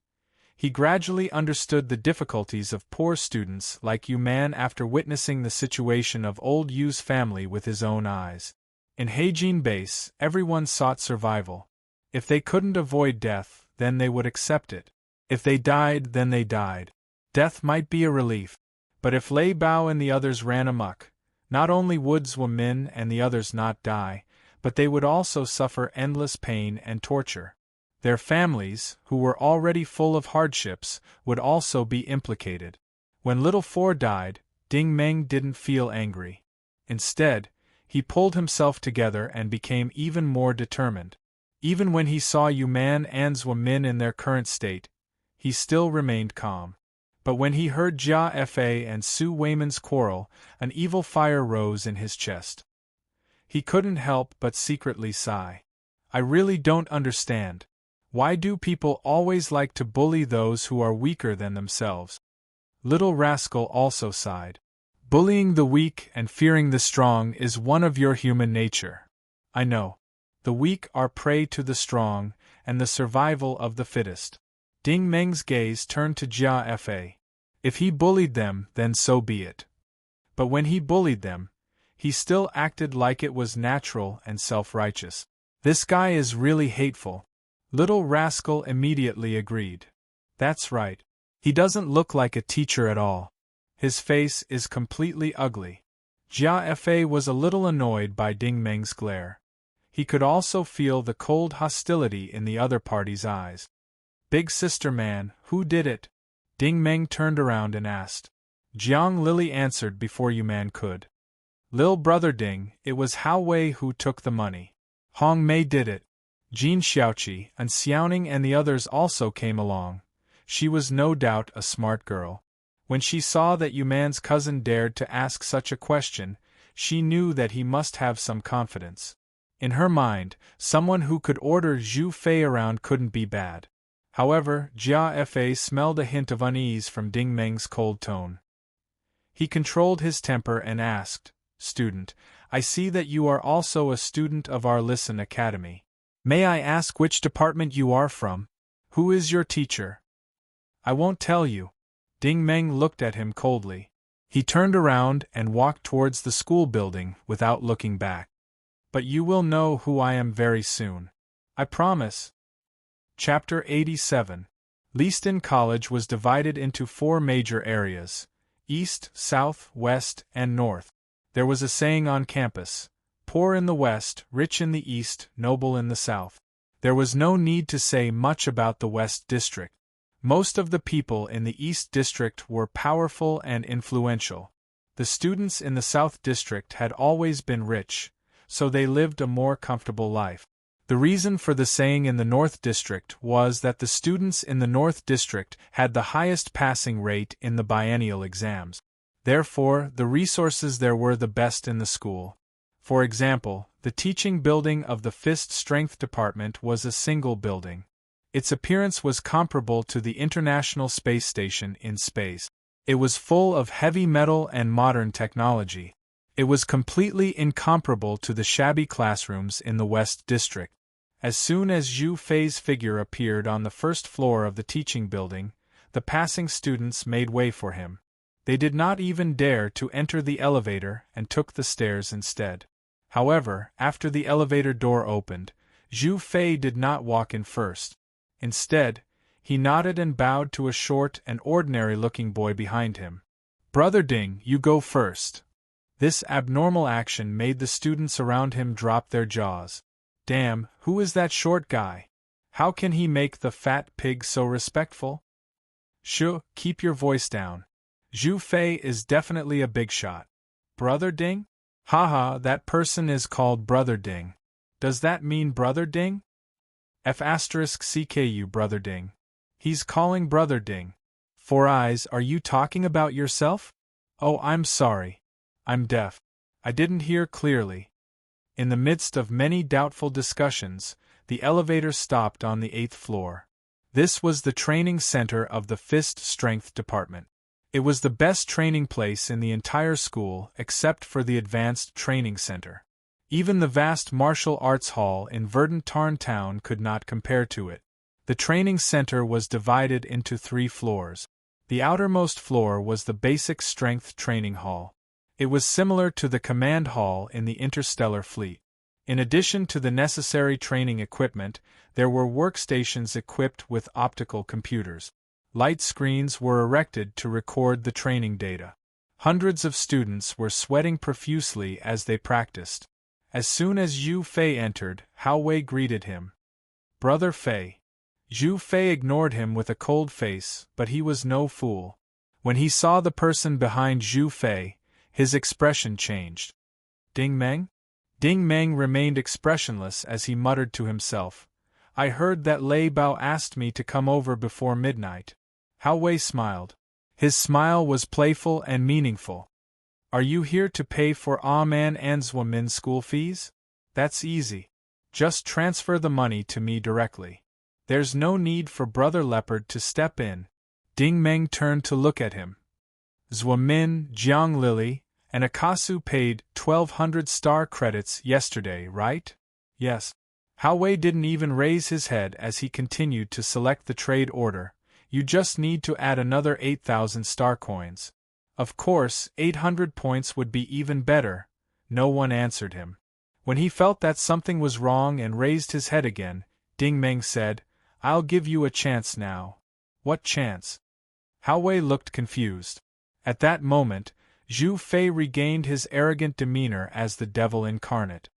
he gradually understood the difficulties of poor students like Yu Man after witnessing the situation of old Yu's family with his own eyes. In Heijin Base, everyone sought survival. If they couldn't avoid death, then they would accept it. If they died, then they died. Death might be a relief. But if Lei Bao and the others ran amok, not only would Zhou Min and the others not die, but they would also suffer endless pain and torture. Their families, who were already full of hardships, would also be implicated. When Little Four died, Ding Meng didn't feel angry. Instead, he pulled himself together and became even more determined. Even when he saw Yu Man and Zhou Min in their current state, he still remained calm. But when he heard Jia Fa and Su Weiman's quarrel, an evil fire rose in his chest. He couldn't help but secretly sigh. I really don't understand. Why do people always like to bully those who are weaker than themselves? Little Rascal also sighed. Bullying the weak and fearing the strong is one of your human nature. I know. The weak are prey to the strong, and the survival of the fittest. Ding Meng's gaze turned to Jia Fa. If he bullied them, then so be it. But when he bullied them, he still acted like it was natural and self-righteous. This guy is really hateful. Little Rascal immediately agreed. That's right. He doesn't look like a teacher at all. His face is completely ugly. Jia Fa was a little annoyed by Ding Meng's glare. He could also feel the cold hostility in the other party's eyes. Big sister man, who did it? Ding Meng turned around and asked. Jiang Lily answered before Yu Man could. Lil brother Ding, it was Hao Wei who took the money. Hong Mei did it. Jin Xiaoqi and Xiaoning and the others also came along. She was no doubt a smart girl. When she saw that Yu Man's cousin dared to ask such a question, she knew that he must have some confidence. In her mind, someone who could order Zhu Fei around couldn't be bad. However, Jia Fa smelled a hint of unease from Ding Meng's cold tone. He controlled his temper and asked, Student, I see that you are also a student of our Listen Academy. May I ask which department you are from? Who is your teacher? I won't tell you. Ding Meng looked at him coldly. He turned around and walked towards the school building without looking back. But you will know who I am very soon. I promise. Chapter 87. Leaston College was divided into 4 major areas: East, South, West, and North. There was a saying on campus: poor in the West, rich in the East, noble in the South. There was no need to say much about the West District. Most of the people in the East District were powerful and influential. The students in the South District had always been rich, so they lived a more comfortable life. The reason for the saying in the North District was that the students in the North District had the highest passing rate in the biennial exams. Therefore, the resources there were the best in the school. For example, the teaching building of the Fist Strength Department was a single building. Its appearance was comparable to the International Space Station in space. It was full of heavy metal and modern technology. It was completely incomparable to the shabby classrooms in the West District. As soon as Zhu Fei's figure appeared on the first floor of the teaching building, the passing students made way for him. They did not even dare to enter the elevator and took the stairs instead. However, after the elevator door opened, Zhu Fei did not walk in first. Instead, he nodded and bowed to a short and ordinary-looking boy behind him. Brother Ding, you go first. This abnormal action made the students around him drop their jaws. Damn, who is that short guy? How can he make the fat pig so respectful? Shoo, keep your voice down. Zhu Fei is definitely a big shot. Brother Ding? Haha, that person is called Brother Ding. Does that mean Brother Ding? F***CKU Brother Ding. He's calling Brother Ding. Four Eyes, are you talking about yourself? Oh, I'm sorry. I'm deaf. I didn't hear clearly. In the midst of many doubtful discussions, the elevator stopped on the 8th floor. This was the training center of the Fist Strength Department. It was the best training place in the entire school except for the Advanced Training Center. Even the vast martial arts hall in Verdant Tarn Town could not compare to it. The training center was divided into 3 floors. The outermost floor was the basic strength training hall. It was similar to the command hall in the interstellar fleet. In addition to the necessary training equipment, there were workstations equipped with optical computers. Light screens were erected to record the training data. Hundreds of students were sweating profusely as they practiced. As soon as Zhu Fei entered, Hao Wei greeted him. Brother Fei. Zhu Fei ignored him with a cold face, but he was no fool. When he saw the person behind Zhu Fei, his expression changed. Ding Meng? Ding Meng remained expressionless as he muttered to himself. I heard that Lei Bao asked me to come over before midnight. Hao Wei smiled. His smile was playful and meaningful. Are you here to pay for Man and Zwa Min's school fees? That's easy. Just transfer the money to me directly. There's no need for Brother Leopard to step in. Ding Meng turned to look at him. Zwa Min, Jiang Lily, and Akasu paid 1,200 star credits yesterday, right? Yes. Hao Wei didn't even raise his head as he continued to select the trade order. You just need to add another 8,000 star coins. Of course, 800 points would be even better. No one answered him. When he felt that something was wrong and raised his head again, Ding Meng said, I'll give you a chance now. What chance? Hao Wei looked confused. At that moment, Zhu Fei regained his arrogant demeanor as the devil incarnate.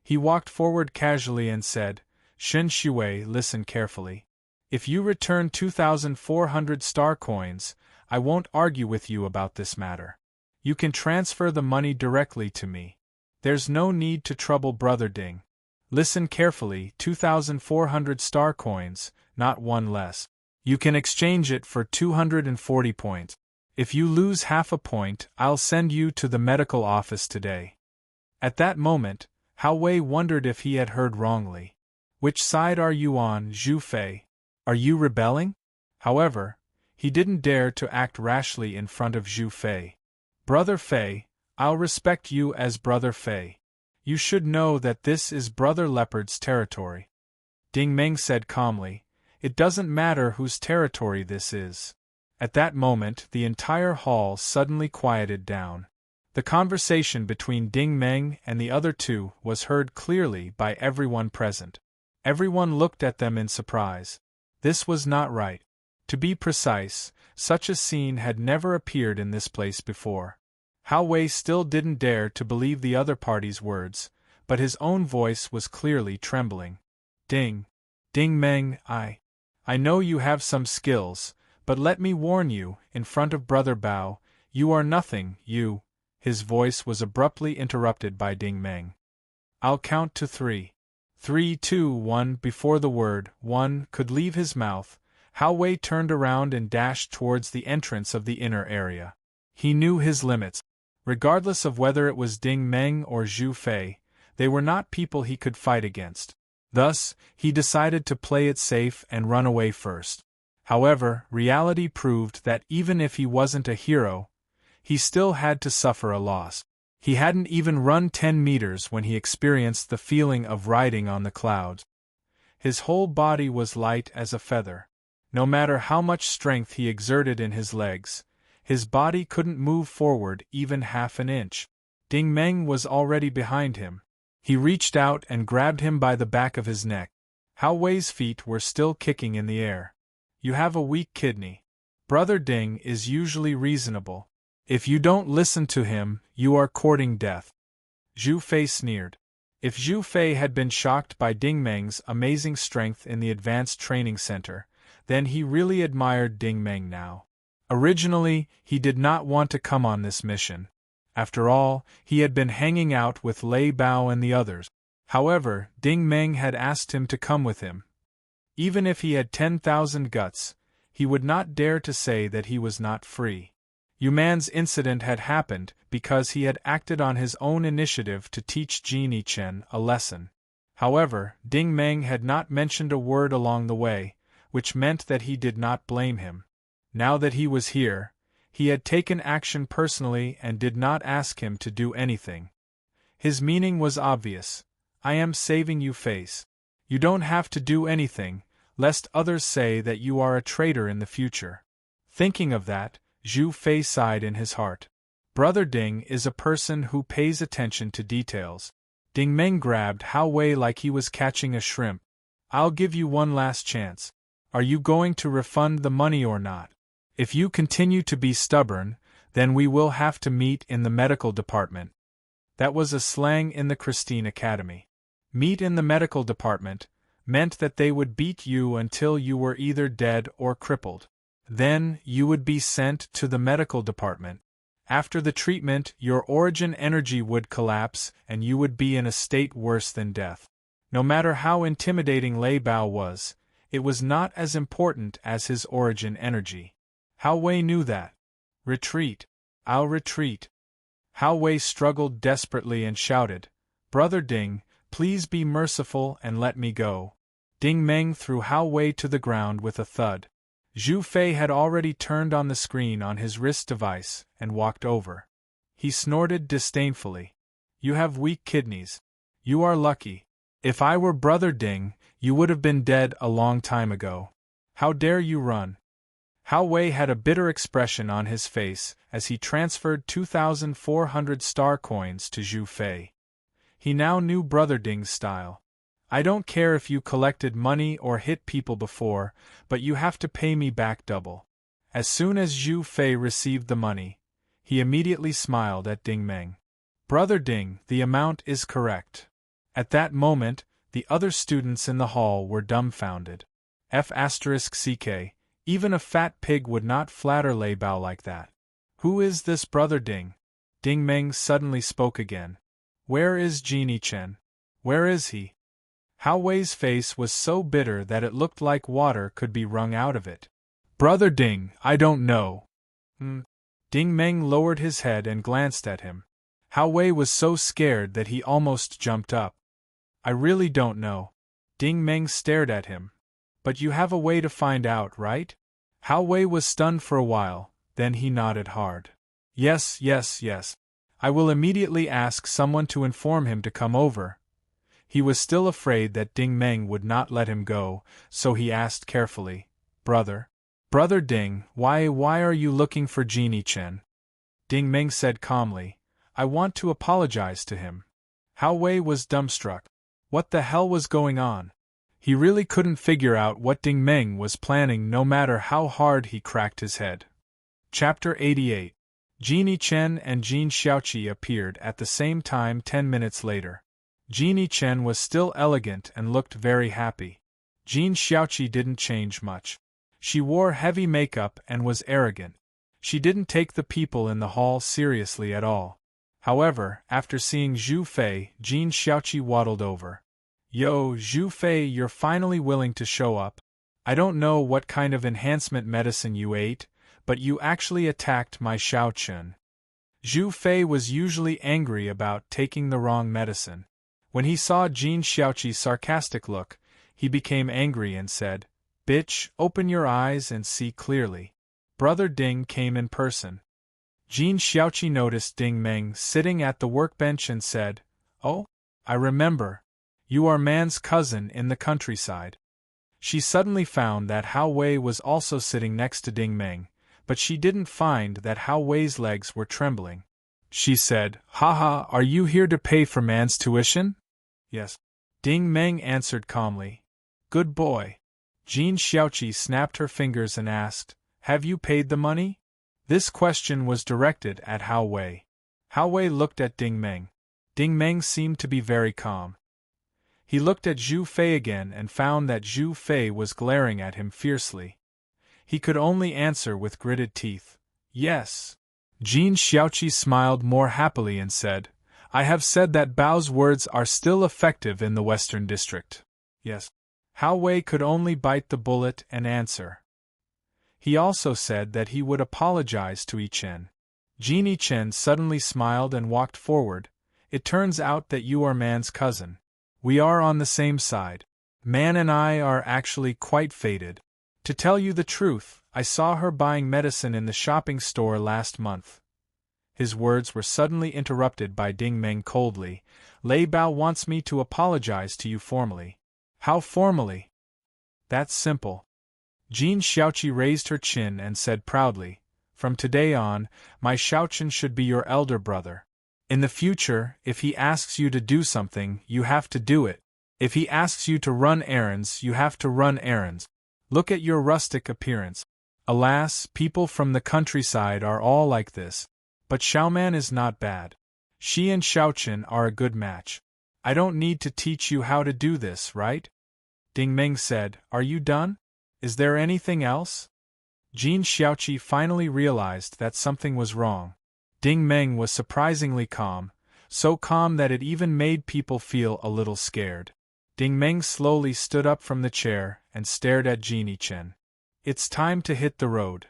He walked forward casually and said, Shen Shui, listen carefully. If you return 2,400 star coins, I won't argue with you about this matter. You can transfer the money directly to me. There's no need to trouble Brother Ding. Listen carefully, 2,400 star coins, not one less. You can exchange it for 240 points. If you lose half a point, I'll send you to the medical office today. At that moment, Hao Wei wondered if he had heard wrongly. Which side are you on, Zhu Fei? Are you rebelling? However, he didn't dare to act rashly in front of Zhu Fei. Brother Fei, I'll respect you as Brother Fei. You should know that this is Brother Leopard's territory. Ding Meng said calmly, It doesn't matter whose territory this is. At that moment, the entire hall suddenly quieted down. The conversation between Ding Meng and the other two was heard clearly by everyone present. Everyone looked at them in surprise. This was not right. To be precise, such a scene had never appeared in this place before. Hao Wei still didn't dare to believe the other party's words, but his own voice was clearly trembling. Ding Meng, I know you have some skills, but let me warn you, in front of Brother Bao, you are nothing, you. His voice was abruptly interrupted by Ding Meng. I'll count to 3. 3, 2, 1. Before the word 1 could leave his mouth, Hao Wei turned around and dashed towards the entrance of the inner area. He knew his limits. Regardless of whether it was Ding Meng or Zhu Fei, they were not people he could fight against. Thus, he decided to play it safe and run away first. However, reality proved that even if he wasn't a hero, he still had to suffer a loss. He hadn't even run 10 meters when he experienced the feeling of riding on the clouds. His whole body was light as a feather. No matter how much strength he exerted in his legs, his body couldn't move forward even half an inch. Ding Meng was already behind him. He reached out and grabbed him by the back of his neck. Hao Wei's feet were still kicking in the air. You have a weak kidney. Brother Ding is usually reasonable. If you don't listen to him, you are courting death. Zhu Fei sneered. If Zhu Fei had been shocked by Ding Meng's amazing strength in the advanced training center, then he really admired Ding Meng now. Originally, he did not want to come on this mission. After all, he had been hanging out with Lei Bao and the others. However, Ding Meng had asked him to come with him. Even if he had 10,000 guts, he would not dare to say that he was not free. Yuman's incident had happened because he had acted on his own initiative to teach Jin Chen a lesson. However, Ding Meng had not mentioned a word along the way, which meant that he did not blame him. Now that he was here, he had taken action personally and did not ask him to do anything. His meaning was obvious. I am saving you face. You don't have to do anything, lest others say that you are a traitor in the future. Thinking of that, Zhu Fei sighed in his heart. Brother Ding is a person who pays attention to details. Ding Meng grabbed Hao Wei like he was catching a shrimp. I'll give you one last chance. Are you going to refund the money or not? If you continue to be stubborn, then we will have to meet in the medical department. That was a slang in the Christine Academy. Meet in the medical department meant that they would beat you until you were either dead or crippled. Then, you would be sent to the medical department. After the treatment, your origin energy would collapse and you would be in a state worse than death. No matter how intimidating Lei Bao was, it was not as important as his origin energy. Hao Wei knew that. Retreat. I'll retreat. Hao Wei struggled desperately and shouted, Brother Ding, please be merciful and let me go. Ding Meng threw Hao Wei to the ground with a thud. Zhu Fei had already turned on the screen on his wrist device and walked over. He snorted disdainfully. You have weak kidneys. You are lucky. If I were Brother Ding, you would have been dead a long time ago. How dare you run? Hao Wei had a bitter expression on his face as he transferred 2,400 star coins to Zhu Fei. He now knew Brother Ding's style. I don't care if you collected money or hit people before, but you have to pay me back double. As soon as Zhu Fei received the money, He immediately smiled at Ding Meng. Brother Ding, the amount is correct. At that moment, the other students in the hall were dumbfounded. F*ck, even a fat pig would not flatter Lei Bao like that. Who is this Brother Ding? Ding Meng suddenly spoke again. Where is Genie Chen? Where is he? Hao Wei's face was so bitter that it looked like water could be wrung out of it. Brother Ding, I don't know. Ding Meng lowered his head and glanced at him. Hao Wei was so scared that he almost jumped up. I really don't know. Ding Meng stared at him. But you have a way to find out, right? Hao Wei was stunned for a while, then he nodded hard. Yes. I will immediately ask someone to inform him to come over. He was still afraid that Ding Meng would not let him go, so he asked carefully, Brother Ding, why are you looking for Genie Chen? Ding Meng said calmly, I want to apologize to him. Hao Wei was dumbstruck. What the hell was going on? He really couldn't figure out what Ding Meng was planning no matter how hard he cracked his head. Chapter 88. Genie Chen and Jin Xiaoqi appeared at the same time 10 minutes later. Genie Chen was still elegant and looked very happy. Jin Xiaoqi didn't change much. She wore heavy makeup and was arrogant. She didn't take the people in the hall seriously at all. However, after seeing Zhu Fei, Jin Xiaoqi waddled over. Yo, Zhu Fei, you're finally willing to show up. I don't know what kind of enhancement medicine you ate, but you actually attacked my Xiao Chun. Zhu Fei was usually angry about taking the wrong medicine. When he saw Jin Xiaoqi's sarcastic look, he became angry and said, Bitch, open your eyes and see clearly. Brother Ding came in person. Jin Xiaoqi noticed Ding Meng sitting at the workbench and said, Oh, I remember. You are Man's cousin in the countryside. She suddenly found that Hao Wei was also sitting next to Ding Meng, but she didn't find that Hao Wei's legs were trembling. She said, Haha, are you here to pay for Man's tuition? Yes. Ding Meng answered calmly. Good boy. Jin Xiaoqi snapped her fingers and asked, Have you paid the money? This question was directed at Hao Wei. Hao Wei looked at Ding Meng. Ding Meng seemed to be very calm. He looked at Zhu Fei again and found that Zhu Fei was glaring at him fiercely. He could only answer with gritted teeth, Yes. Jin Xiaoqi smiled more happily and said, I have said that Bao's words are still effective in the Western District. Yes. Hao Wei could only bite the bullet and answer. He also said that he would apologize to Yi Chen. Genie Chen suddenly smiled and walked forward. It turns out that you are Man's cousin. We are on the same side. Man and I are actually quite fated. To tell you the truth, I saw her buying medicine in the shopping store last month. His words were suddenly interrupted by Ding Meng coldly. Lei Bao wants me to apologize to you formally. How formally? That's simple. Jin Xiaoqi raised her chin and said proudly, From today on, my Xiaoqun should be your elder brother. In the future, if he asks you to do something, you have to do it. If he asks you to run errands, you have to run errands. Look at your rustic appearance. Alas, people from the countryside are all like this. But Xiaoman is not bad. She and Xiaoqun are a good match. I don't need to teach you how to do this, right? Ding Meng said, Are you done? Is there anything else? Jin Xiaoqi finally realized that something was wrong. Ding Meng was surprisingly calm, so calm that it even made people feel a little scared. Ding Meng slowly stood up from the chair and stared at Genie Chen. It's time to hit the road.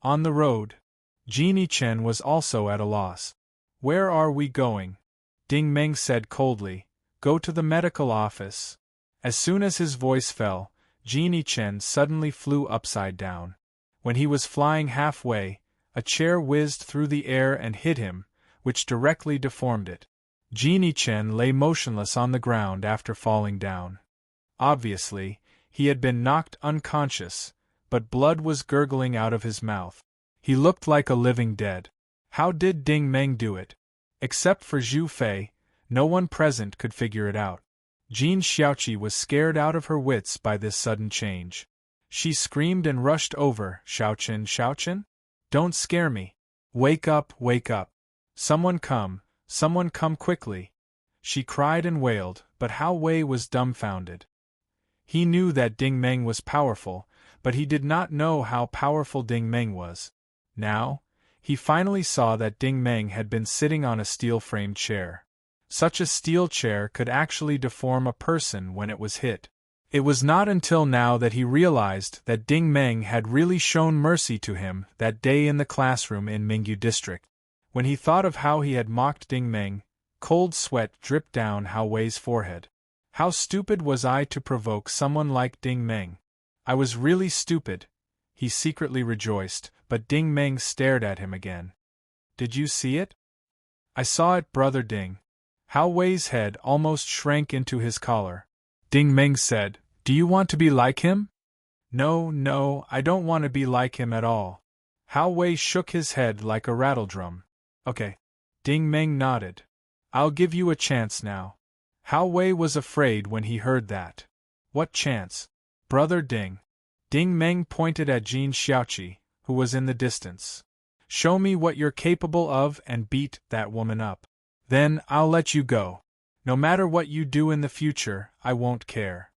On the road. Genie Chen was also at a loss. Where are we going? Ding Meng said coldly, Go to the medical office. As soon as his voice fell, Genie Chen suddenly flew upside down. When he was flying halfway, a chair whizzed through the air and hit him, which directly deformed it. Genie Chen lay motionless on the ground after falling down. Obviously, he had been knocked unconscious, but blood was gurgling out of his mouth. He looked like a living dead. How did Ding Meng do it? Except for Zhu Fei, no one present could figure it out. Jin Xiaoqi was scared out of her wits by this sudden change. She screamed and rushed over, Xiaoqun, Xiaoqun? Don't scare me. Wake up, wake up. Someone come quickly. She cried and wailed, but Hao Wei was dumbfounded. He knew that Ding Meng was powerful, but he did not know how powerful Ding Meng was. Now, he finally saw that Ding Meng had been sitting on a steel-framed chair. Such a steel chair could actually deform a person when it was hit. It was not until now that he realized that Ding Meng had really shown mercy to him that day in the classroom in Mingyu District. When he thought of how he had mocked Ding Meng, cold sweat dripped down Hao Wei's forehead. How stupid was I to provoke someone like Ding Meng? I was really stupid, he secretly rejoiced, but Ding Meng stared at him again. Did you see it? I saw it, brother Ding. Hao Wei's head almost shrank into his collar. Ding Meng said, Do you want to be like him? No, I don't want to be like him at all. Hao Wei shook his head like a rattledrum. Okay. Ding Meng nodded. I'll give you a chance now. Hao Wei was afraid when he heard that. What chance? Brother Ding. Ding Meng pointed at Jin Xiaoqi, who was in the distance. Show me what you're capable of and beat that woman up. Then I'll let you go. No matter what you do in the future, I won't care.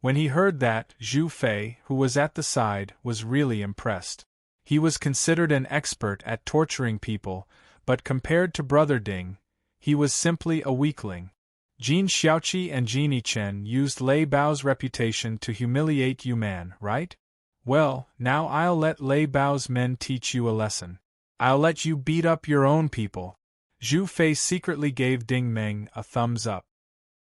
When he heard that, Zhu Fei, who was at the side, was really impressed. He was considered an expert at torturing people, but compared to Brother Ding, he was simply a weakling. Jin Xiaoqi and Jin Yichen used Lei Bao's reputation to humiliate you man, right? Well, now I'll let Lei Bao's men teach you a lesson. I'll let you beat up your own people. Zhu Fei secretly gave Ding Meng a thumbs up.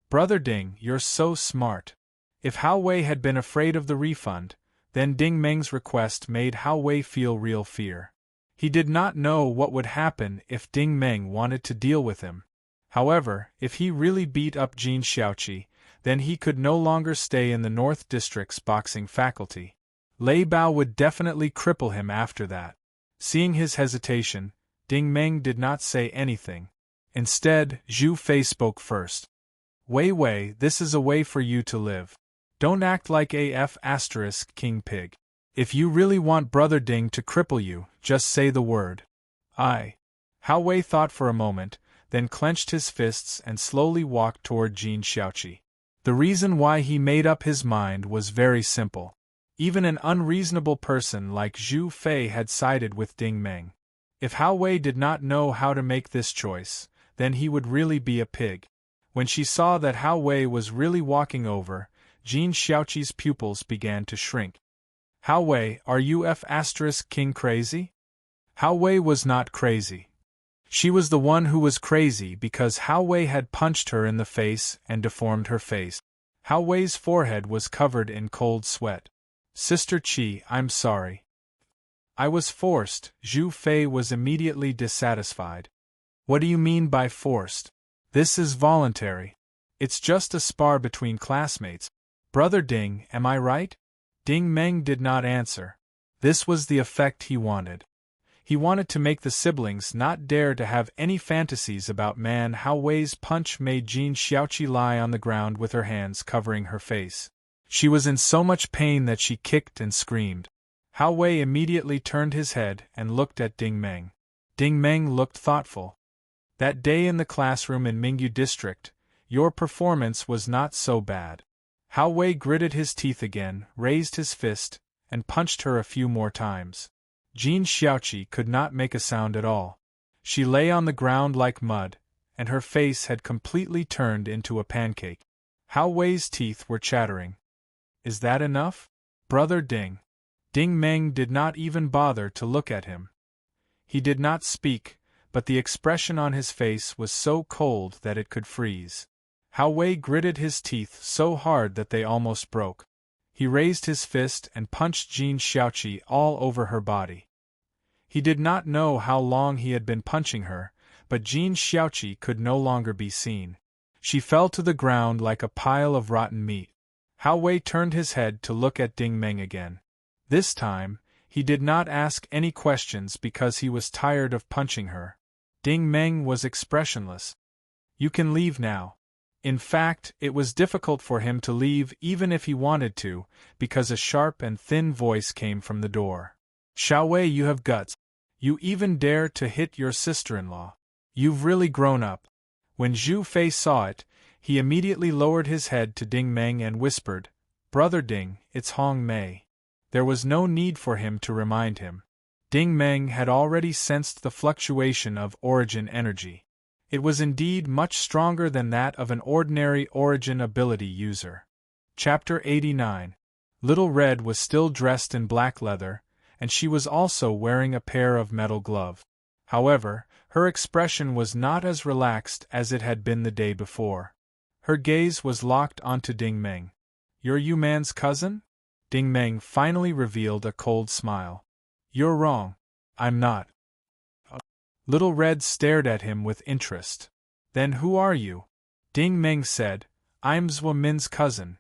Brother Ding, you're so smart. If Hao Wei had been afraid of the refund, then Ding Meng's request made Hao Wei feel real fear. He did not know what would happen if Ding Meng wanted to deal with him. However, if he really beat up Jin Xiaoqi, then he could no longer stay in the North District's boxing faculty. Lei Bao would definitely cripple him after that. Seeing his hesitation, Ding Meng did not say anything. Instead, Zhu Fei spoke first. Wei, this is a way for you to live. Don't act like AF** King Pig. If you really want Brother Ding to cripple you, just say the word. Hao Wei thought for a moment, then clenched his fists and slowly walked toward Jin Xiaoqi. The reason why he made up his mind was very simple. Even an unreasonable person like Zhu Fei had sided with Ding Meng. If Hao Wei did not know how to make this choice, then he would really be a pig. When she saw that Hao Wei was really walking over, Jin Xiaoqi's pupils began to shrink. Hao Wei, are you King crazy? Hao Wei was not crazy. She was the one who was crazy because Hao Wei had punched her in the face and deformed her face. Hao Wei's forehead was covered in cold sweat. Sister Qi, I'm sorry. I was forced. Zhu Fei was immediately dissatisfied. What do you mean by forced? This is voluntary. It's just a spar between classmates. Brother Ding, am I right? Ding Meng did not answer. This was the effect he wanted. He wanted to make the siblings not dare to have any fantasies about man. Hao Wei's punch made Jin Xiaoqi lie on the ground with her hands covering her face. She was in so much pain that she kicked and screamed. Hao Wei immediately turned his head and looked at Ding Meng. Ding Meng looked thoughtful. That day in the classroom in Mingyu District, your performance was not so bad. Hao Wei gritted his teeth again, raised his fist, and punched her a few more times. Jin Xiaoqi could not make a sound at all. She lay on the ground like mud, and her face had completely turned into a pancake. Hao Wei's teeth were chattering. Is that enough? Brother Ding. Ding Meng did not even bother to look at him. He did not speak, but the expression on his face was so cold that it could freeze. Hao Wei gritted his teeth so hard that they almost broke. He raised his fist and punched Jin Xiaoqi all over her body. He did not know how long he had been punching her, but Jin Xiaoqi could no longer be seen. She fell to the ground like a pile of rotten meat. Hao Wei turned his head to look at Ding Meng again. This time, he did not ask any questions because he was tired of punching her. Ding Meng was expressionless. You can leave now. In fact, it was difficult for him to leave even if he wanted to, because a sharp and thin voice came from the door. Xiao Wei, you have guts. You even dare to hit your sister-in-law. You've really grown up. When Zhu Fei saw it, he immediately lowered his head to Ding Meng and whispered, "Brother Ding, it's Hong Mei." There was no need for him to remind him. Ding Meng had already sensed the fluctuation of origin energy. It was indeed much stronger than that of an ordinary origin ability user. Chapter 89. Little Red was still dressed in black leather, and she was also wearing a pair of metal gloves. However, her expression was not as relaxed as it had been the day before. Her gaze was locked onto Ding Meng. "You're Yu Man's cousin?" Ding Meng finally revealed a cold smile. "You're wrong. I'm not." Little Red stared at him with interest. "Then who are you?" Ding Meng said, "I'm Zhou Min's cousin."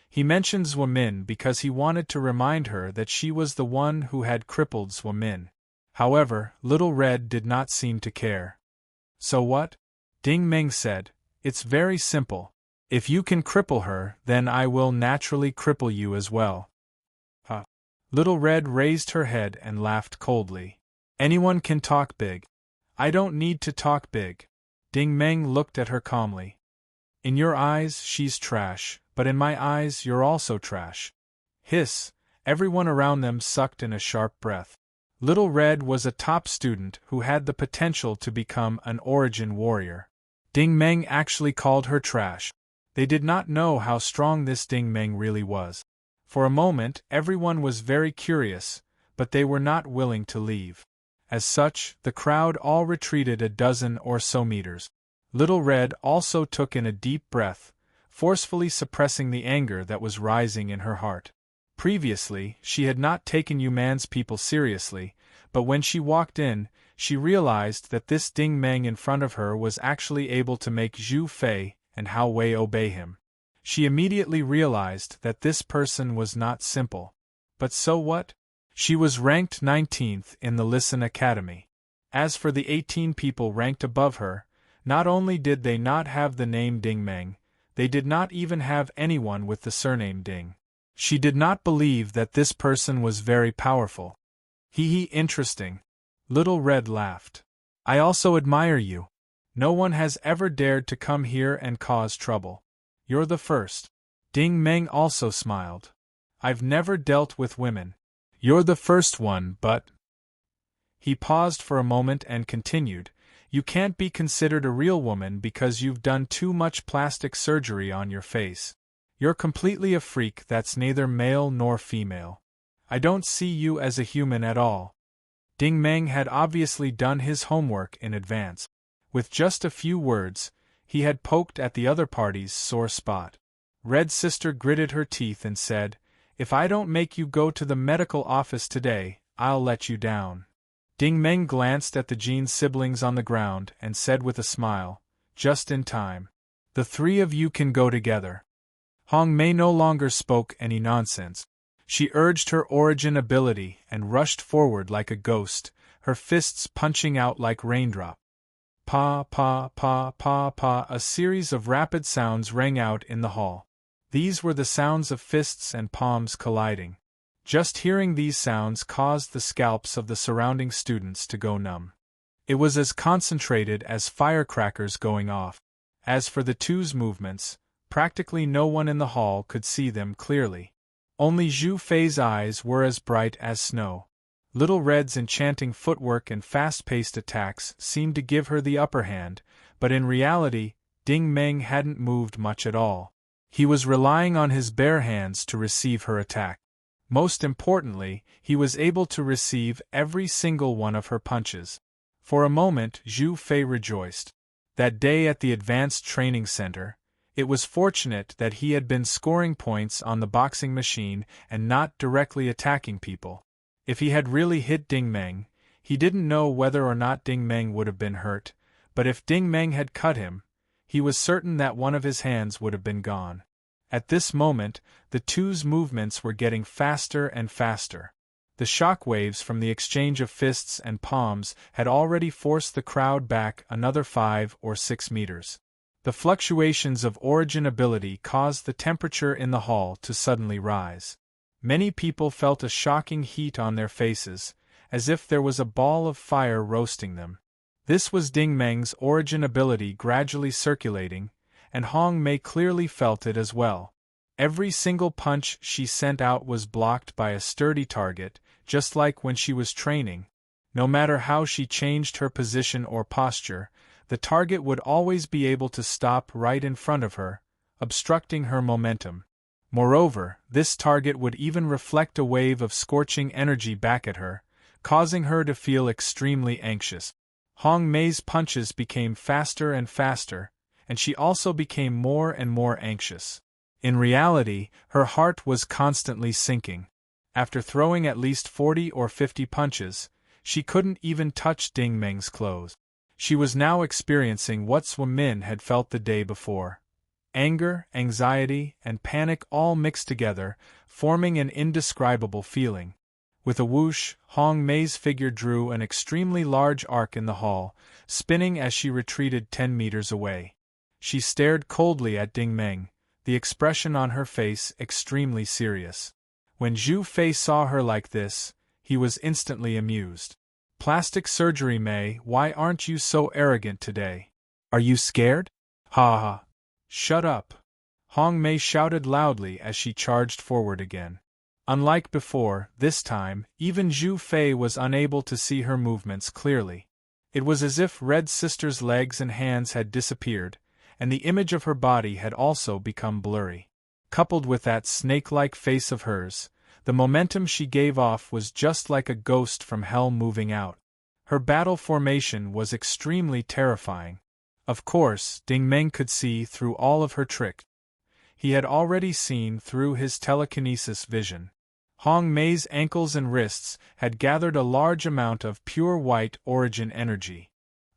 He mentioned Zhou Min because he wanted to remind her that she was the one who had crippled Zhou Min. However, Little Red did not seem to care. "So what?" Ding Meng said, "It's very simple. If you can cripple her, then I will naturally cripple you as well." Little Red raised her head and laughed coldly. "Anyone can talk big. I don't need to talk big." Ding Meng looked at her calmly. "In your eyes, she's trash, but in my eyes, you're also trash." Hiss! Everyone around them sucked in a sharp breath. Little Red was a top student who had the potential to become an origin warrior. Ding Meng actually called her trash. They did not know how strong this Ding Meng really was. For a moment, everyone was very curious, but they were not willing to leave. As such, the crowd all retreated a dozen or so meters. Little Red also took in a deep breath, forcefully suppressing the anger that was rising in her heart. Previously, she had not taken Yu Man's people seriously, but when she walked in, she realized that this Ding Meng in front of her was actually able to make Zhu Fei and Hao Wei obey him. She immediately realized that this person was not simple. But so what? She was ranked 19th in the Listen Academy. As for the 18 people ranked above her, not only did they not have the name Ding Meng, they did not even have anyone with the surname Ding. She did not believe that this person was very powerful. Hee, interesting. Little Red laughed. "I also admire you. No one has ever dared to come here and cause trouble. You're the first." Ding Meng also smiled. "I've never dealt with women. You're the first one, but..." He paused for a moment and continued, "You can't be considered a real woman because you've done too much plastic surgery on your face. You're completely a freak that's neither male nor female. I don't see you as a human at all." Ding Meng had obviously done his homework in advance. With just a few words, he had poked at the other party's sore spot. Red Sister gritted her teeth and said, "If I don't make you go to the medical office today, I'll let you down." Ding Meng glanced at the Jean siblings on the ground and said with a smile, "Just in time. The three of you can go together." Hong Mei no longer spoke any nonsense. She urged her origin ability and rushed forward like a ghost, her fists punching out like raindrops. Pa, pa, pa, pa, pa. A series of rapid sounds rang out in the hall. These were the sounds of fists and palms colliding. Just hearing these sounds caused the scalps of the surrounding students to go numb. It was as concentrated as firecrackers going off. As for the two's movements, practically no one in the hall could see them clearly. Only Zhu Fei's eyes were as bright as snow. Little Red's enchanting footwork and fast-paced attacks seemed to give her the upper hand, but in reality, Ding Meng hadn't moved much at all. He was relying on his bare hands to receive her attack. Most importantly, he was able to receive every single one of her punches. For a moment, Zhu Fei rejoiced. That day at the Advanced Training Center, it was fortunate that he had been scoring points on the boxing machine and not directly attacking people. If he had really hit Ding Meng, he didn't know whether or not Ding Meng would have been hurt, but if Ding Meng had cut him, he was certain that one of his hands would have been gone. At this moment, the two's movements were getting faster and faster. The shock waves from the exchange of fists and palms had already forced the crowd back another 5 or 6 meters. The fluctuations of origin ability caused the temperature in the hall to suddenly rise. Many people felt a shocking heat on their faces, as if there was a ball of fire roasting them. This was Ding Meng's origin ability gradually circulating, and Hong Mei clearly felt it as well. Every single punch she sent out was blocked by a sturdy target, just like when she was training. No matter how she changed her position or posture, the target would always be able to stop right in front of her, obstructing her momentum. Moreover, this target would even reflect a wave of scorching energy back at her, causing her to feel extremely anxious. Hong Mei's punches became faster and faster, and she also became more and more anxious. In reality, her heart was constantly sinking. After throwing at least 40 or 50 punches, she couldn't even touch Ding Meng's clothes. She was now experiencing what Swa Min had felt the day before. Anger, anxiety, and panic all mixed together, forming an indescribable feeling. With a whoosh, Hong Mei's figure drew an extremely large arc in the hall, spinning as she retreated 10 meters away. She stared coldly at Ding Meng, the expression on her face extremely serious. When Zhu Fei saw her like this, he was instantly amused. "Plastic surgery, Mei, why aren't you so arrogant today? Are you scared? Ha ha. Shut up." Hong Mei shouted loudly as she charged forward again. Unlike before, this time, even Zhu Fei was unable to see her movements clearly. It was as if Red Sister's legs and hands had disappeared, and the image of her body had also become blurry. Coupled with that snake-like face of hers, the momentum she gave off was just like a ghost from hell moving out. Her battle formation was extremely terrifying. Of course, Ding Meng could see through all of her tricks. He had already seen through his telekinesis vision. Hong Mei's ankles and wrists had gathered a large amount of pure white origin energy.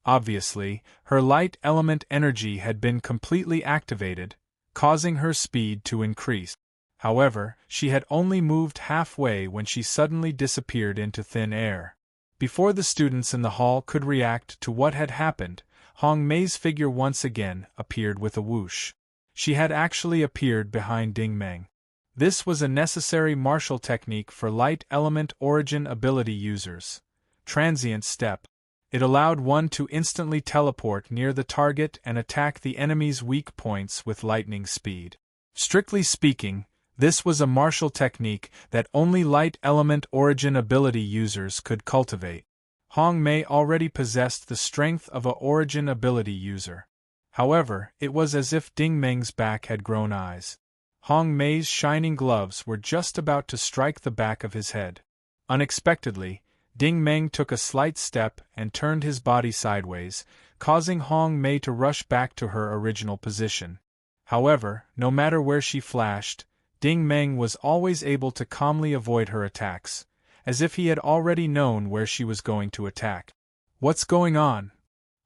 Obviously, her light element energy had been completely activated, causing her speed to increase. However, she had only moved halfway when she suddenly disappeared into thin air. Before the students in the hall could react to what had happened, Hong Mei's figure once again appeared with a whoosh. She had actually appeared behind Ding Meng. This was a necessary martial technique for light element origin ability users. Transient step. It allowed one to instantly teleport near the target and attack the enemy's weak points with lightning speed. Strictly speaking, this was a martial technique that only light element origin ability users could cultivate. Hong Mei already possessed the strength of a origin ability user. However, it was as if Ding Meng's back had grown eyes. Hong Mei's shining gloves were just about to strike the back of his head. Unexpectedly, Ding Meng took a slight step and turned his body sideways, causing Hong Mei to rush back to her original position. However, no matter where she flashed, Ding Meng was always able to calmly avoid her attacks, as if he had already known where she was going to attack. What's going on?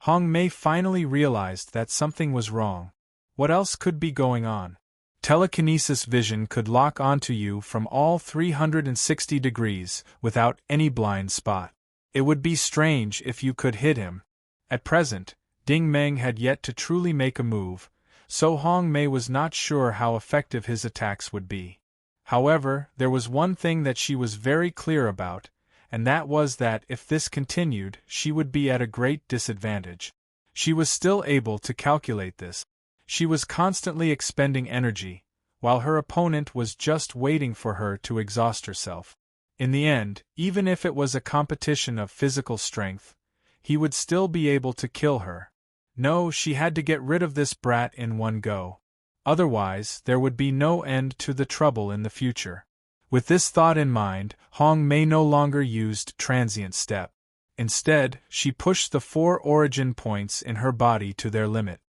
Hong Mei finally realized that something was wrong. What else could be going on? Telekinesis vision could lock onto you from all 360 degrees without any blind spot. It would be strange if you could hit him. At present, Ding Meng had yet to truly make a move, so Hong Mei was not sure how effective his attacks would be. However, there was one thing that she was very clear about, and that was that if this continued, she would be at a great disadvantage. She was still able to calculate this. She was constantly expending energy, while her opponent was just waiting for her to exhaust herself. In the end, even if it was a competition of physical strength, he would still be able to kill her. No, she had to get rid of this brat in one go. Otherwise, there would be no end to the trouble in the future. With this thought in mind, Hong Mei no longer used transient step. Instead, she pushed the 4 origin points in her body to their limit.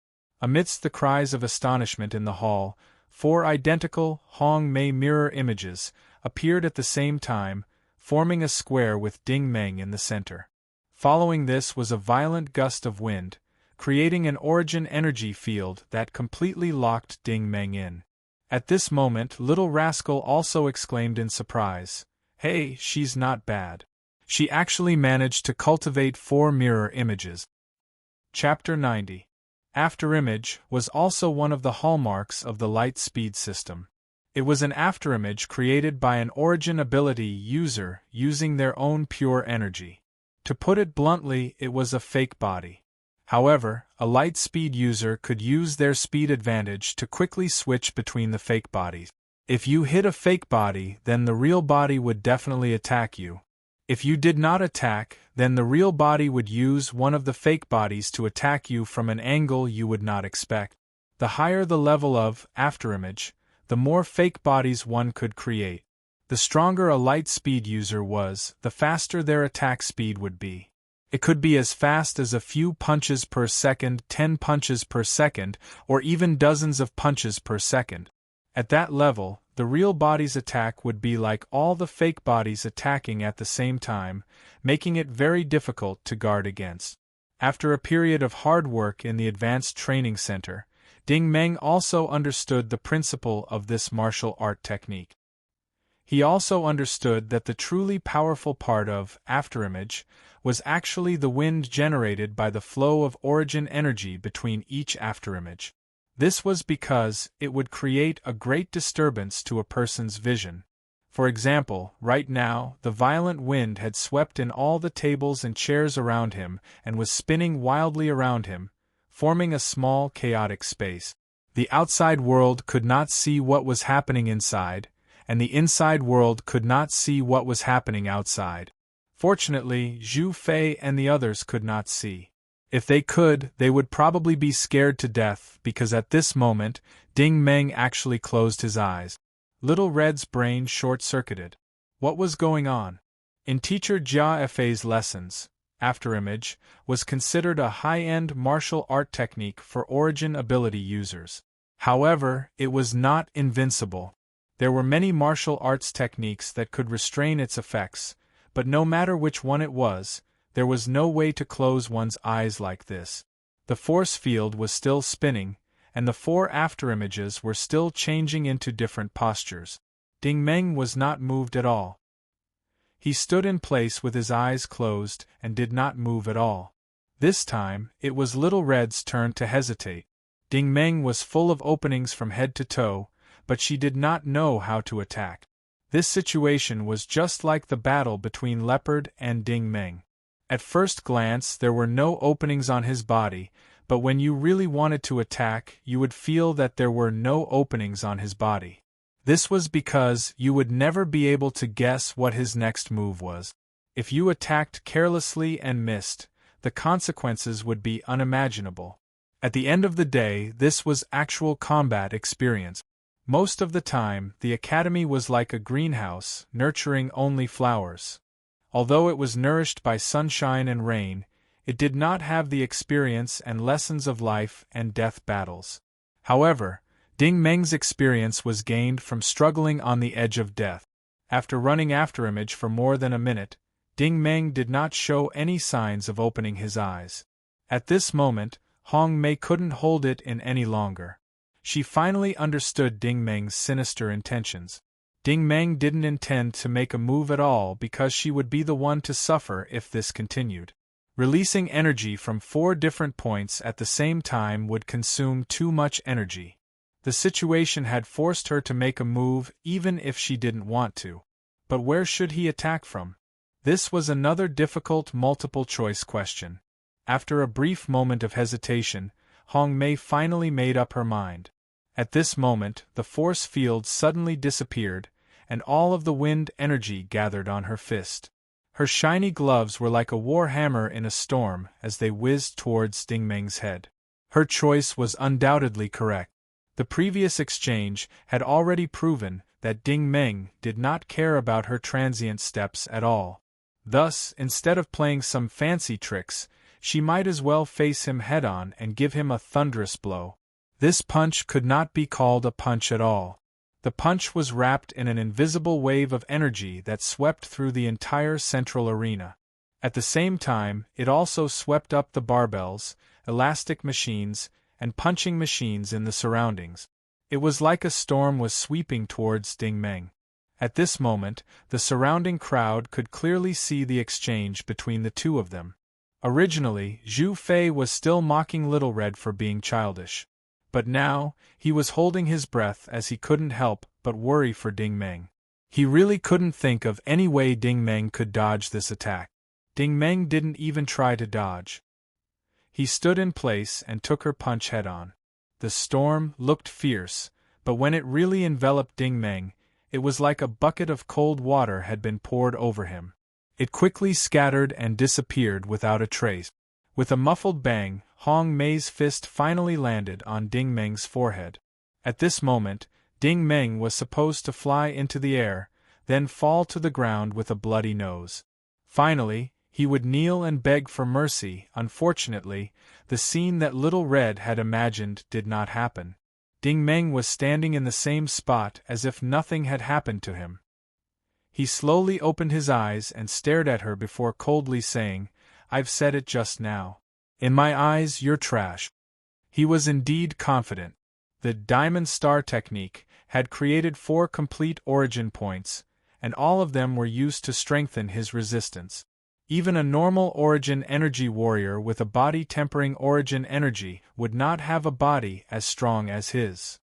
Amidst the cries of astonishment in the hall, 4 identical Hong Mei mirror images appeared at the same time, forming a square with Ding Meng in the center. Following this was a violent gust of wind, creating an origin energy field that completely locked Ding Meng in. At this moment, Little Rascal also exclaimed in surprise, "Hey, she's not bad. She actually managed to cultivate 4 mirror images." Chapter 90. Afterimage was also one of the hallmarks of the light speed system. It was an afterimage created by an origin ability user using their own pure energy. To put it bluntly, it was a fake body. However, a light speed user could use their speed advantage to quickly switch between the fake bodies. If you hit a fake body, then the real body would definitely attack you. If you did not attack, then the real body would use one of the fake bodies to attack you from an angle you would not expect. The higher the level of afterimage, the more fake bodies one could create. The stronger a light speed user was, the faster their attack speed would be. It could be as fast as a few punches per second, 10 punches per second, or even dozens of punches per second. At that level, the real body's attack would be like all the fake bodies attacking at the same time, making it very difficult to guard against. After a period of hard work in the Advanced Training Center, Ding Meng also understood the principle of this martial art technique. He also understood that the truly powerful part of afterimage was actually the wind generated by the flow of origin energy between each afterimage. This was because it would create a great disturbance to a person's vision. For example, right now, the violent wind had swept in all the tables and chairs around him and was spinning wildly around him, forming a small, chaotic space. The outside world could not see what was happening inside, and the inside world could not see what was happening outside. Fortunately, Zhu Fei and the others could not see. If they could, they would probably be scared to death because at this moment, Ding Meng actually closed his eyes. Little Red's brain short-circuited. What was going on? In teacher Jia Fei's lessons, afterimage was considered a high-end martial art technique for origin ability users. However, it was not invincible. There were many martial arts techniques that could restrain its effects, but no matter which one it was, there was no way to close one's eyes like this. The force field was still spinning, and the 4 afterimages were still changing into different postures. Ding Meng was not moved at all. He stood in place with his eyes closed and did not move at all. This time, it was Little Red's turn to hesitate. Ding Meng was full of openings from head to toe, but she did not know how to attack. This situation was just like the battle between Leopard and Ding Meng. At first glance, there were no openings on his body, but when you really wanted to attack, you would feel that there were no openings on his body. This was because you would never be able to guess what his next move was. If you attacked carelessly and missed, the consequences would be unimaginable. At the end of the day, this was actual combat experience. Most of the time, the academy was like a greenhouse, nurturing only flowers. Although it was nourished by sunshine and rain, it did not have the experience and lessons of life and death battles. However, Ding Meng's experience was gained from struggling on the edge of death. After running afterimage for more than a minute, Ding Meng did not show any signs of opening his eyes. At this moment, Hong Mei couldn't hold it in any longer. She finally understood Ding Meng's sinister intentions. Ding Meng didn't intend to make a move at all because she would be the one to suffer if this continued. Releasing energy from 4 different points at the same time would consume too much energy. The situation had forced her to make a move even if she didn't want to. But where should he attack from? This was another difficult multiple-choice question. After a brief moment of hesitation, Hong Mei finally made up her mind. At this moment, the force field suddenly disappeared, and all of the wind energy gathered on her fist. Her shiny gloves were like a war hammer in a storm as they whizzed towards Ding Meng's head. Her choice was undoubtedly correct. The previous exchange had already proven that Ding Meng did not care about her transient steps at all. Thus, instead of playing some fancy tricks, she might as well face him head-on and give him a thunderous blow. This punch could not be called a punch at all. The punch was wrapped in an invisible wave of energy that swept through the entire central arena. At the same time, it also swept up the barbells, elastic machines, and punching machines in the surroundings. It was like a storm was sweeping towards Ding Meng. At this moment, the surrounding crowd could clearly see the exchange between the two of them. Originally, Zhu Fei was still mocking Little Red for being childish. But now, he was holding his breath as he couldn't help but worry for Ding Meng. He really couldn't think of any way Ding Meng could dodge this attack. Ding Meng didn't even try to dodge. He stood in place and took her punch head-on. The storm looked fierce, but when it really enveloped Ding Meng, it was like a bucket of cold water had been poured over him. It quickly scattered and disappeared without a trace. With a muffled bang, Hong Mei's fist finally landed on Ding Meng's forehead. At this moment, Ding Meng was supposed to fly into the air, then fall to the ground with a bloody nose. Finally, he would kneel and beg for mercy. Unfortunately, the scene that Little Red had imagined did not happen. Ding Meng was standing in the same spot as if nothing had happened to him. He slowly opened his eyes and stared at her before coldly saying, "I've said it just now. In my eyes, you're trash." He was indeed confident. The Diamond Star technique had created 4 complete origin points, and all of them were used to strengthen his resistance. Even a normal origin energy warrior with a body tempering origin energy would not have a body as strong as his.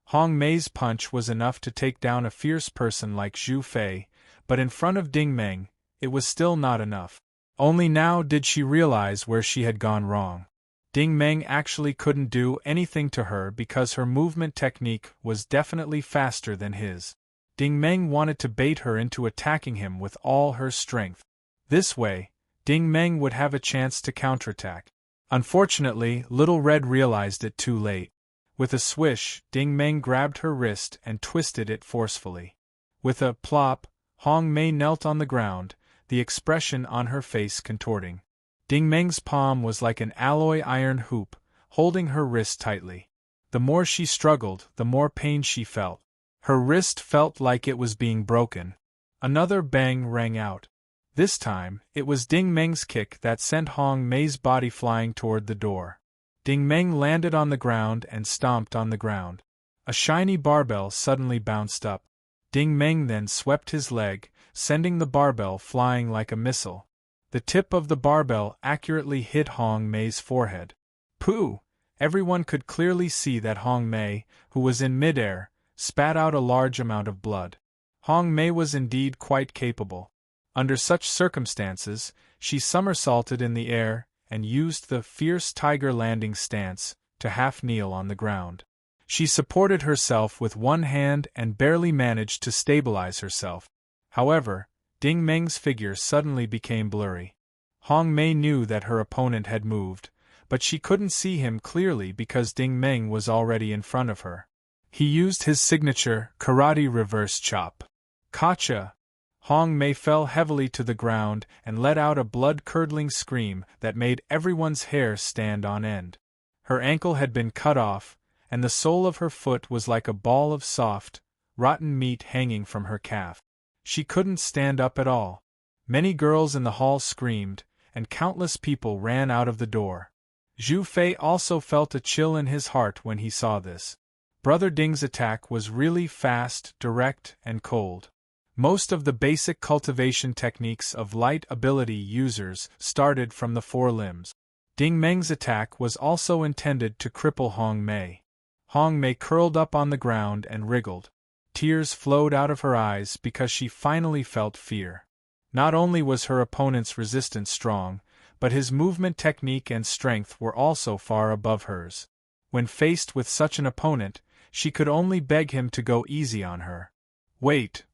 Hong Mei's punch was enough to take down a fierce person like Zhu Fei, but in front of Ding Meng, it was still not enough. Only now did she realize where she had gone wrong. Ding Meng actually couldn't do anything to her because her movement technique was definitely faster than his. Ding Meng wanted to bait her into attacking him with all her strength. This way, Ding Meng would have a chance to counterattack. Unfortunately, Little Red realized it too late. With a swish, Ding Meng grabbed her wrist and twisted it forcefully. With a plop, Hong Mei knelt on the ground, the expression on her face contorting. Ding Meng's palm was like an alloy iron hoop, holding her wrist tightly. The more she struggled, the more pain she felt. Her wrist felt like it was being broken. Another bang rang out. This time, it was Ding Meng's kick that sent Hong Mei's body flying toward the door. Ding Meng landed on the ground and stomped on the ground. A shiny barbell suddenly bounced up. Ding Meng then swept his leg, sending the barbell flying like a missile. The tip of the barbell accurately hit Hong Mei's forehead. Pooh! Everyone could clearly see that Hong Mei, who was in midair, spat out a large amount of blood. Hong Mei was indeed quite capable. Under such circumstances, she somersaulted in the air and used the fierce tiger landing stance to half-kneel on the ground. She supported herself with one hand and barely managed to stabilize herself. However, Ding Meng's figure suddenly became blurry. Hong Mei knew that her opponent had moved, but she couldn't see him clearly because Ding Meng was already in front of her. He used his signature karate reverse chop. Gotcha! Hong Mei fell heavily to the ground and let out a blood-curdling scream that made everyone's hair stand on end. Her ankle had been cut off, and the sole of her foot was like a ball of soft, rotten meat hanging from her calf. She couldn't stand up at all. Many girls in the hall screamed, and countless people ran out of the door. Zhu Fei also felt a chill in his heart when he saw this. Brother Ding's attack was really fast, direct, and cold. Most of the basic cultivation techniques of light ability users started from the forelimbs. Ding Meng's attack was also intended to cripple Hong Mei. Hong Mei curled up on the ground and wriggled. Tears flowed out of her eyes because she finally felt fear. Not only was her opponent's resistance strong, but his movement technique and strength were also far above hers. When faced with such an opponent, she could only beg him to go easy on her. Wait!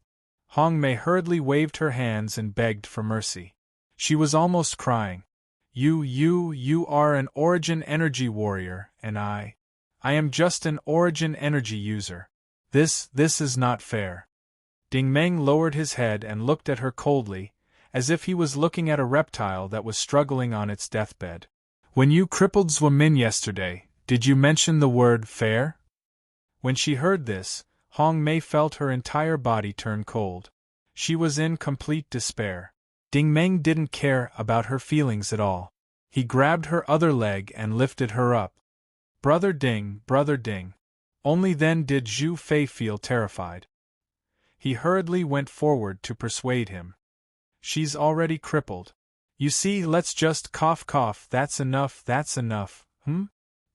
Hong Mei hurriedly waved her hands and begged for mercy. She was almost crying. You are an origin energy warrior, and I am just an origin energy user. This is not fair. Ding Meng lowered his head and looked at her coldly, as if he was looking at a reptile that was struggling on its deathbed. When you crippled Zhuo Min yesterday, did you mention the word fair? When she heard this, Hong Mei felt her entire body turn cold. She was in complete despair. Ding Meng didn't care about her feelings at all. He grabbed her other leg and lifted her up. Brother Ding. Only then did Zhu Fei feel terrified. He hurriedly went forward to persuade him. She's already crippled. You see, let's just cough, that's enough.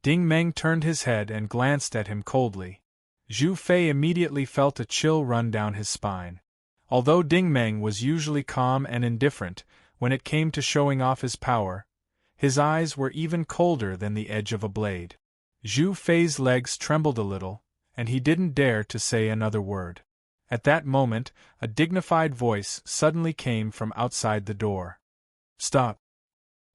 Ding Meng turned his head and glanced at him coldly. Zhu Fei immediately felt a chill run down his spine. Although Ding Meng was usually calm and indifferent when it came to showing off his power, his eyes were even colder than the edge of a blade. Zhu Fei's legs trembled a little, and he didn't dare to say another word. At that moment, a dignified voice suddenly came from outside the door. Stop!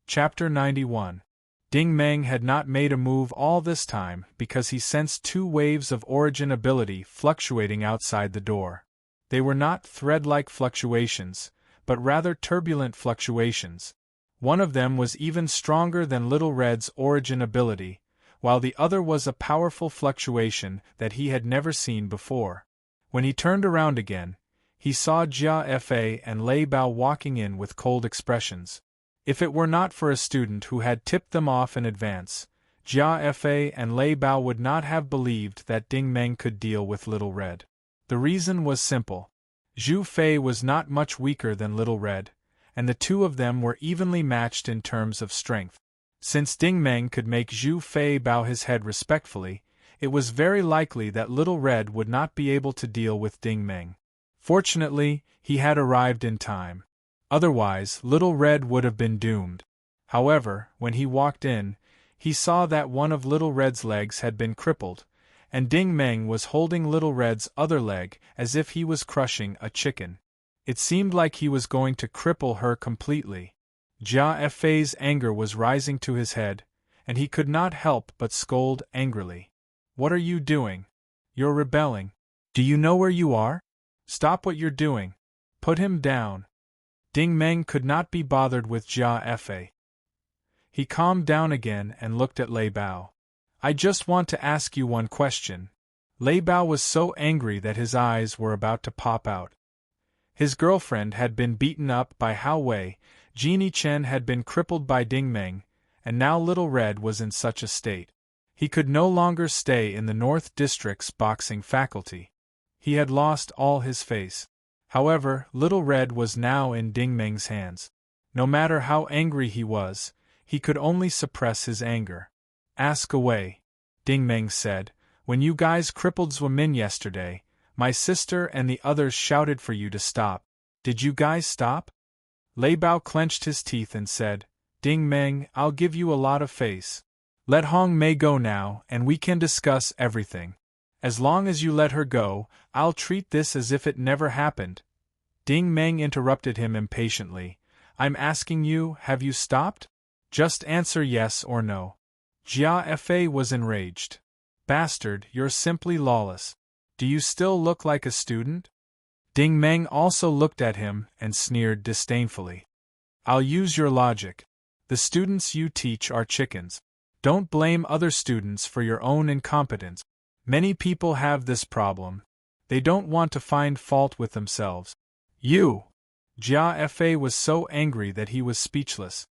Chapter 91. Ding Meng had not made a move all this time because he sensed two waves of origin ability fluctuating outside the door. They were not thread-like fluctuations, but rather turbulent fluctuations. One of them was even stronger than Little Red's origin ability, while the other was a powerful fluctuation that he had never seen before. When he turned around again, he saw Jia Fa and Lei Bao walking in with cold expressions. If it were not for a student who had tipped them off in advance, Jia Fa and Lei Bao would not have believed that Ding Meng could deal with Little Red. The reason was simple. Zhu Fei was not much weaker than Little Red, and the two of them were evenly matched in terms of strength. Since Ding Meng could make Zhu Fei bow his head respectfully, it was very likely that Little Red would not be able to deal with Ding Meng. Fortunately, he had arrived in time. Otherwise, Little Red would have been doomed. However, when he walked in, he saw that one of Little Red's legs had been crippled, and Ding Meng was holding Little Red's other leg as if he was crushing a chicken. It seemed like he was going to cripple her completely. Jia Fei's anger was rising to his head, and he could not help but scold angrily. What are you doing? You're rebelling. Do you know where you are? Stop what you're doing. Put him down. Ding Meng could not be bothered with Jia Fei. He calmed down again and looked at Lei Bao. I just want to ask you one question. Lei Bao was so angry that his eyes were about to pop out. His girlfriend had been beaten up by Hao Wei, Jeannie Chen had been crippled by Ding Meng, and now Little Red was in such a state. He could no longer stay in the North District's boxing faculty. He had lost all his face. However, Little Red was now in Ding Meng's hands. No matter how angry he was, he could only suppress his anger. Ask away, Ding Meng said. When you guys crippled Zhuamin yesterday, my sister and the others shouted for you to stop. Did you guys stop? Lei Bao clenched his teeth and said, Ding Meng, I'll give you a lot of face. Let Hong Mei go now and we can discuss everything. As long as you let her go, I'll treat this as if it never happened. Ding Meng interrupted him impatiently. I'm asking you, have you stopped? Just answer yes or no. Jia Fa was enraged. Bastard, you're simply lawless. Do you still look like a student? Ding Meng also looked at him and sneered disdainfully. I'll use your logic. The students you teach are chickens. Don't blame other students for your own incompetence. Many people have this problem. They don't want to find fault with themselves. You! Jia Fa was so angry that he was speechless.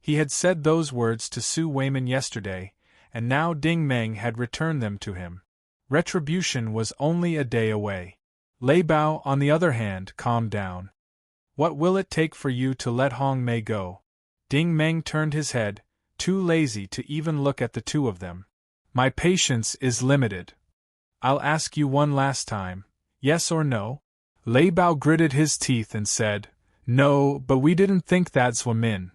He had said those words to Su Weiman yesterday, and now Ding Meng had returned them to him. Retribution was only a day away. Lei Bao, on the other hand, calmed down. What will it take for you to let Hong Mei go? Ding Meng turned his head, too lazy to even look at the two of them. My patience is limited. I'll ask you one last time, yes or no? Lei Bao gritted his teeth and said, No, but we didn't think that Zhuamin.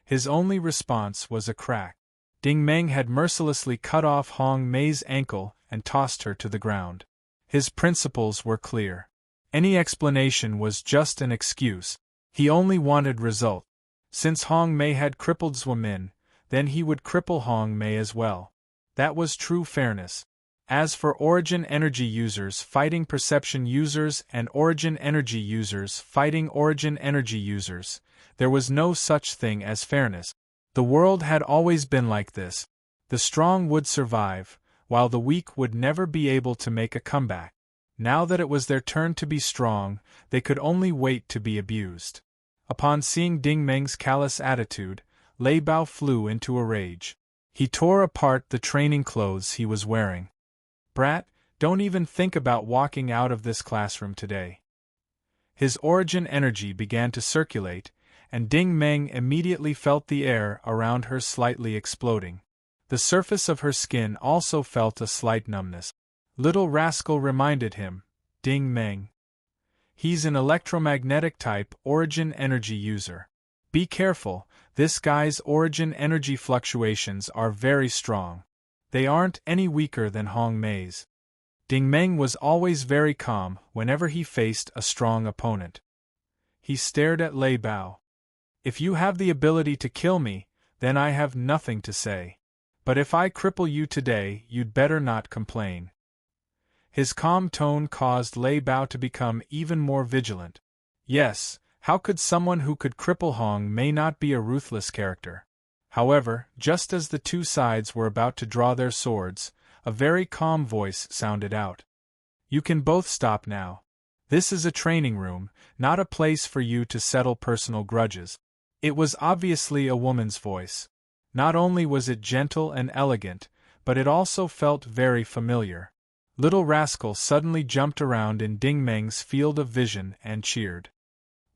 His only response was a crack. Ding Meng had mercilessly cut off Hong Mei's ankle and tossed her to the ground. His principles were clear. Any explanation was just an excuse. He only wanted result. Since Hong Mei had crippled Zhuamin, then he would cripple Hong Mei as well. That was true fairness. As for Origin Energy users fighting Perception users and Origin Energy users fighting Origin Energy users, there was no such thing as fairness. The world had always been like this. The strong would survive, while the weak would never be able to make a comeback. Now that it was their turn to be strong, they could only wait to be abused. Upon seeing Ding Meng's callous attitude, Lei Bao flew into a rage. He tore apart the training clothes he was wearing. Brat, don't even think about walking out of this classroom today. His origin energy began to circulate, and Ding Meng immediately felt the air around her slightly exploding. The surface of her skin also felt a slight numbness. Little rascal reminded him. Ding Meng. He's an electromagnetic type origin energy user. Be careful, this guy's origin energy fluctuations are very strong. They aren't any weaker than Hong Mei's. Ding Meng was always very calm whenever he faced a strong opponent. He stared at Lei Bao. If you have the ability to kill me, then I have nothing to say. But if I cripple you today, you'd better not complain. His calm tone caused Lei Bao to become even more vigilant. Yes, how could someone who could cripple Hong Mei not be a ruthless character? However, just as the two sides were about to draw their swords, a very calm voice sounded out. You can both stop now. This is a training room, not a place for you to settle personal grudges. It was obviously a woman's voice. Not only was it gentle and elegant, but it also felt very familiar. Little rascal suddenly jumped around in Ding Meng's field of vision and cheered.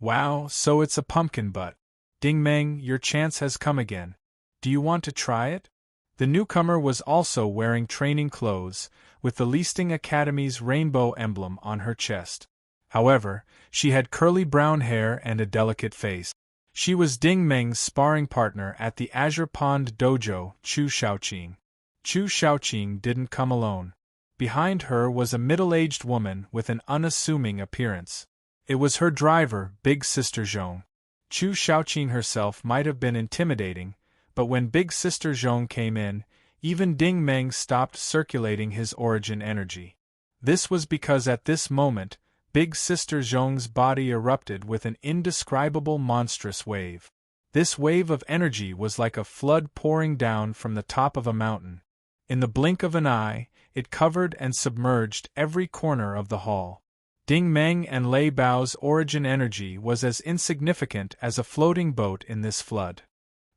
Wow, so it's a pumpkin butt. Ding Meng, your chance has come again. Do you want to try it? The newcomer was also wearing training clothes, with the Listing Academy's rainbow emblem on her chest. However, she had curly brown hair and a delicate face. She was Ding Meng's sparring partner at the Azure Pond Dojo, Chu Shaoqing. Chu Shaoqing didn't come alone. Behind her was a middle-aged woman with an unassuming appearance. It was her driver, Big Sister Zhong. Chu Shaoqing herself might have been intimidating, but when Big Sister Zhong came in, even Ding Meng stopped circulating his origin energy. This was because at this moment, Big Sister Zhong's body erupted with an indescribable monstrous wave. This wave of energy was like a flood pouring down from the top of a mountain. In the blink of an eye, it covered and submerged every corner of the hall. Ding Meng and Lei Bao's origin energy was as insignificant as a floating boat in this flood.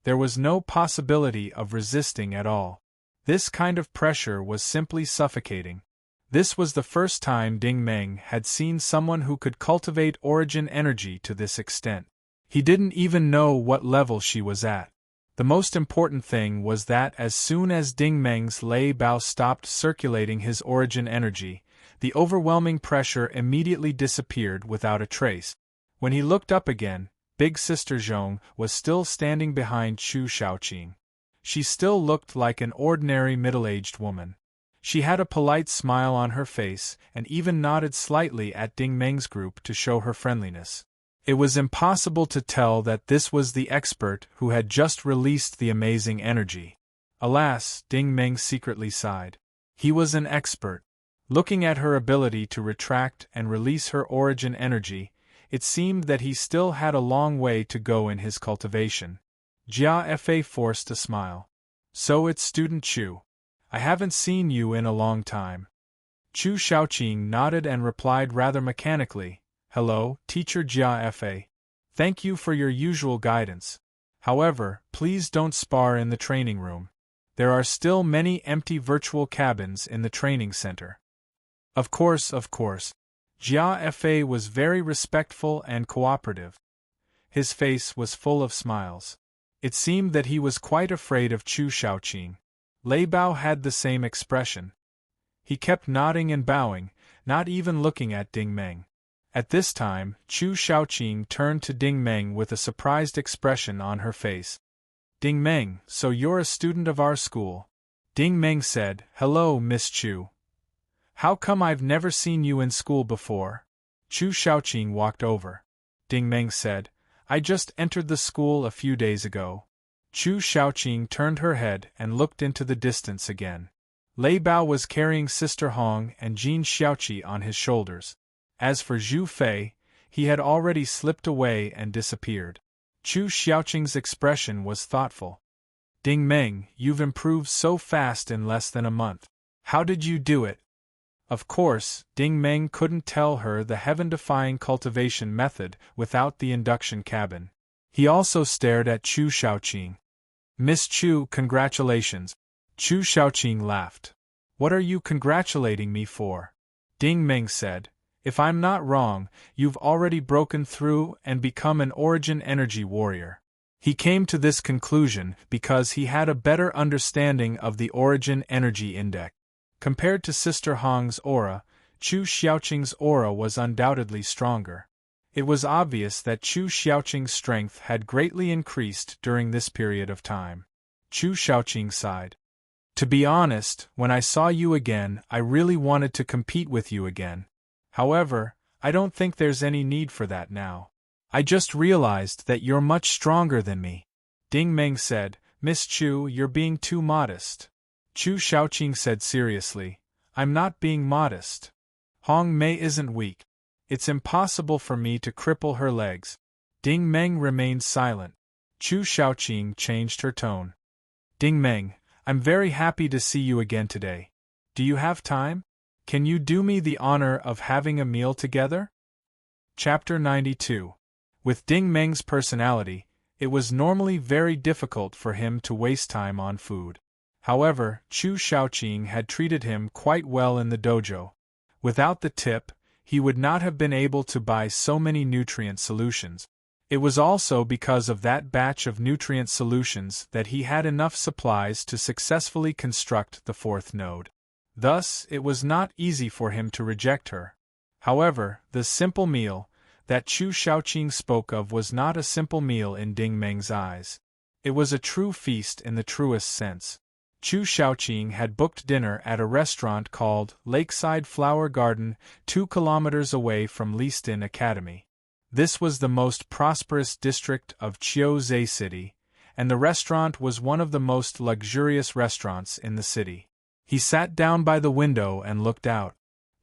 There was no possibility of resisting at all. This kind of pressure was simply suffocating. This was the first time Ding Meng had seen someone who could cultivate origin energy to this extent. He didn't even know what level she was at. The most important thing was that as soon as Ding Meng's Lei Bao stopped circulating his origin energy, the overwhelming pressure immediately disappeared without a trace. When he looked up again, Big Sister Zhong was still standing behind Chu Shaoqing. She still looked like an ordinary middle-aged woman. She had a polite smile on her face and even nodded slightly at Ding Meng's group to show her friendliness. It was impossible to tell that this was the expert who had just released the amazing energy. Alas, Ding Meng secretly sighed. He was an expert. Looking at her ability to retract and release her origin energy, it seemed that he still had a long way to go in his cultivation. Jia Fa forced a smile. So it's Student Chu. I haven't seen you in a long time. Chu Shaoqing nodded and replied rather mechanically, Hello, Teacher Jia Fa. Thank you for your usual guidance. However, please don't spar in the training room. There are still many empty virtual cabins in the training center. Of course. Jia Fa was very respectful and cooperative. His face was full of smiles. It seemed that he was quite afraid of Chu Shaoqing. Lei Bao had the same expression. He kept nodding and bowing, not even looking at Ding Meng. At this time, Chu Shaoqing turned to Ding Meng with a surprised expression on her face. Ding Meng, so you're a student of our school. Ding Meng said, Hello, Miss Chu. How come I've never seen you in school before? Chu Shaoqing walked over. Ding Meng said, I just entered the school a few days ago. Chu Shaoqing turned her head and looked into the distance again. Lei Bao was carrying Sister Hong and Jin Xiaoqi on his shoulders. As for Zhu Fei, he had already slipped away and disappeared. Chu Xiaoqing's expression was thoughtful. Ding Meng, you've improved so fast in less than a month. How did you do it? Of course, Ding Meng couldn't tell her the heaven-defying cultivation method without the induction cabin. He also stared at Chu Shaoqing. Miss Chu, congratulations. Chu Shaoqing laughed. What are you congratulating me for? Ding Meng said, If I'm not wrong, you've already broken through and become an origin energy warrior. He came to this conclusion because he had a better understanding of the origin energy index. Compared to Sister Hong's aura, Chu Xiaoqing's aura was undoubtedly stronger. It was obvious that Chu Xiaoqing's strength had greatly increased during this period of time. Chu Xiaoqing sighed. To be honest, when I saw you again, I really wanted to compete with you again. However, I don't think there's any need for that now. I just realized that you're much stronger than me. Ding Meng said, Miss Chu, you're being too modest. Chu Xiaoqing said seriously, I'm not being modest. Hong Mei isn't weak. It's impossible for me to cripple her legs. Ding Meng remained silent. Chu Xiaoqing changed her tone. Ding Meng, I'm very happy to see you again today. Do you have time? Can you do me the honor of having a meal together? Chapter 92. With Ding Meng's personality, it was normally very difficult for him to waste time on food. However, Chu Xiaoqing had treated him quite well in the dojo. Without the tip, he would not have been able to buy so many nutrient solutions. It was also because of that batch of nutrient solutions that he had enough supplies to successfully construct the fourth node. Thus, it was not easy for him to reject her. However, the simple meal that Chu Xiaoqing spoke of was not a simple meal in Ding Meng's eyes. It was a true feast in the truest sense. Chu Xiaoqing had booked dinner at a restaurant called Lakeside Flower Garden, 2 kilometers away from Listin Academy. This was the most prosperous district of Chiaozhe City, and the restaurant was one of the most luxurious restaurants in the city. He sat down by the window and looked out.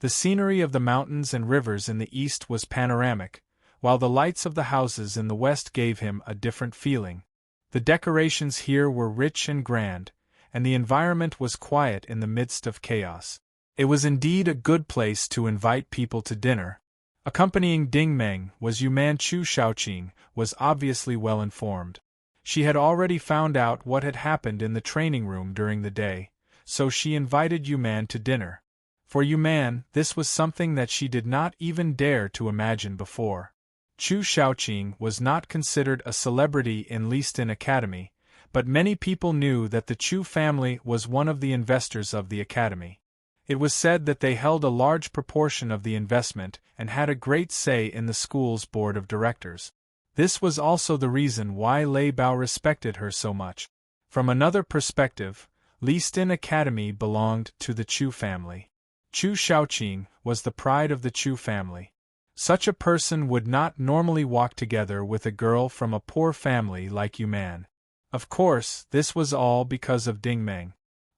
The scenery of the mountains and rivers in the east was panoramic, while the lights of the houses in the west gave him a different feeling. The decorations here were rich and grand, and the environment was quiet in the midst of chaos. It was indeed a good place to invite people to dinner. Accompanying Ding Meng was Yuman. Chu Xiaoqing was obviously well informed. She had already found out what had happened in the training room during the day, so she invited Yuman to dinner. For Yuman, this was something that she did not even dare to imagine before. Chu Xiaoqing was not considered a celebrity in Listin Academy, but many people knew that the Chu family was one of the investors of the academy. It was said that they held a large proportion of the investment and had a great say in the school's board of directors. This was also the reason why Lei Bao respected her so much. From another perspective, Listin Academy belonged to the Chu family. Chu Xiaoqing was the pride of the Chu family. Such a person would not normally walk together with a girl from a poor family like Yuman. Of course, this was all because of Ding Meng.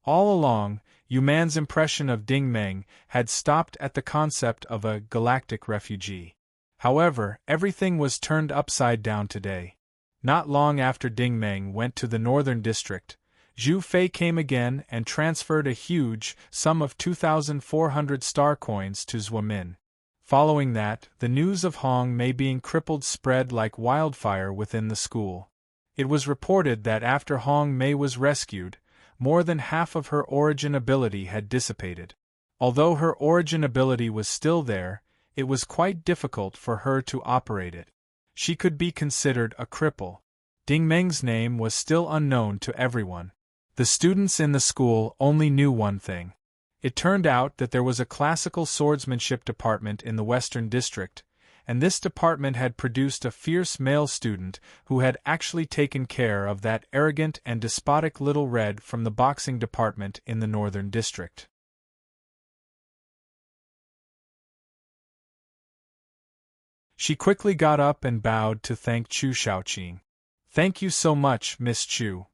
All along, Yuman's impression of Ding Meng had stopped at the concept of a galactic refugee. However, everything was turned upside down today. Not long after Ding Meng went to the northern district, Zhu Fei came again and transferred a huge sum of 2,400 star coins to Zhuamin. Following that, the news of Hong Mei being crippled spread like wildfire within the school. It was reported that after Hong Mei was rescued, more than half of her origin ability had dissipated. Although her origin ability was still there, it was quite difficult for her to operate it. She could be considered a cripple. Ding Meng's name was still unknown to everyone. The students in the school only knew one thing. It turned out that there was a classical swordsmanship department in the Western District, and this department had produced a fierce male student who had actually taken care of that arrogant and despotic little red from the boxing department in the Northern District. She quickly got up and bowed to thank Chu Xiaoqing. "Thank you so much, Miss Chu."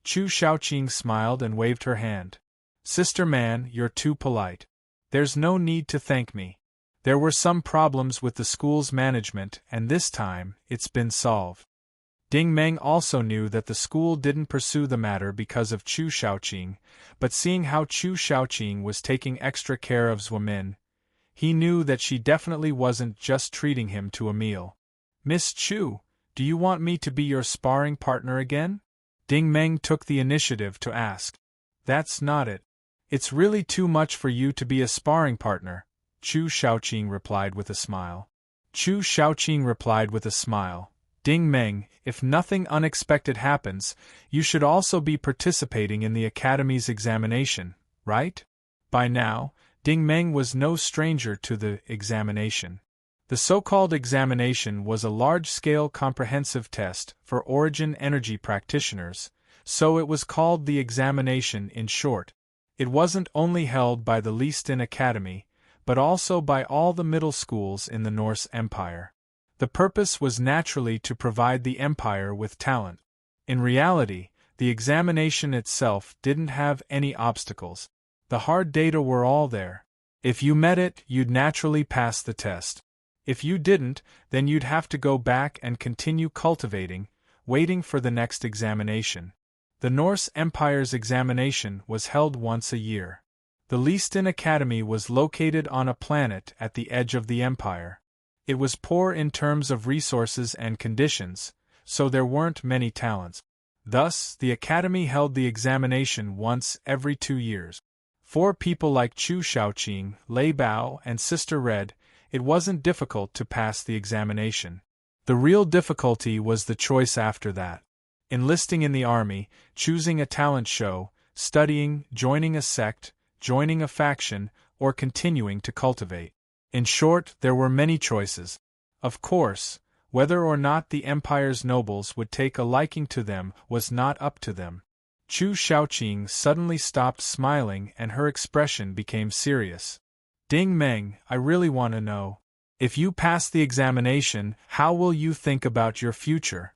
Chu Xiaoqing smiled and waved her hand. "Sister Man, you're too polite. There's no need to thank me. There were some problems with the school's management, and this time, it's been solved." Ding Meng also knew that the school didn't pursue the matter because of Chu Xiaoqing, but seeing how Chu Xiaoqing was taking extra care of Zhuamin, he knew that she definitely wasn't just treating him to a meal. "Miss Chu, do you want me to be your sparring partner again?" Ding Meng took the initiative to ask. "That's not it. It's really too much for you to be a sparring partner," Chu Xiaoqing replied with a smile. Chu Xiaoqing replied with a smile. "Ding Meng, if nothing unexpected happens, you should also be participating in the academy's examination, right?" By now, Ding Meng was no stranger to the examination. The so-called examination was a large-scale comprehensive test for origin energy practitioners, so it was called the examination in short. It wasn't only held by the Leiston Academy, but also by all the middle schools in the Norse Empire. The purpose was naturally to provide the empire with talent. In reality, the examination itself didn't have any obstacles. The hard data were all there. If you met it, you'd naturally pass the test. If you didn't, then you'd have to go back and continue cultivating, waiting for the next examination. The Norse Empire's examination was held once a year. The Leiston Academy was located on a planet at the edge of the empire. It was poor in terms of resources and conditions, so there weren't many talents. Thus, the Academy held the examination once every 2 years. For people like Chu Shaoqing, Lei Bao, and Sister Red, it wasn't difficult to pass the examination. The real difficulty was the choice after that. Enlisting in the army, choosing a talent show, studying, joining a sect, joining a faction, or continuing to cultivate. In short, there were many choices. Of course, whether or not the empire's nobles would take a liking to them was not up to them. Chu Shaoqing suddenly stopped smiling and her expression became serious. Ding Meng, I really want to know. If you pass the examination, how will you think about your future?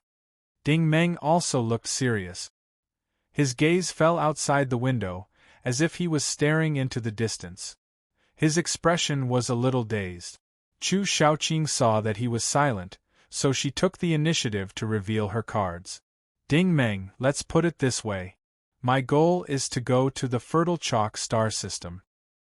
Ding Meng also looked serious. His gaze fell outside the window, as if he was staring into the distance. His expression was a little dazed. Chu Shaoqing saw that he was silent, so she took the initiative to reveal her cards. Ding Meng, let's put it this way. My goal is to go to the Fertile Chalk star system.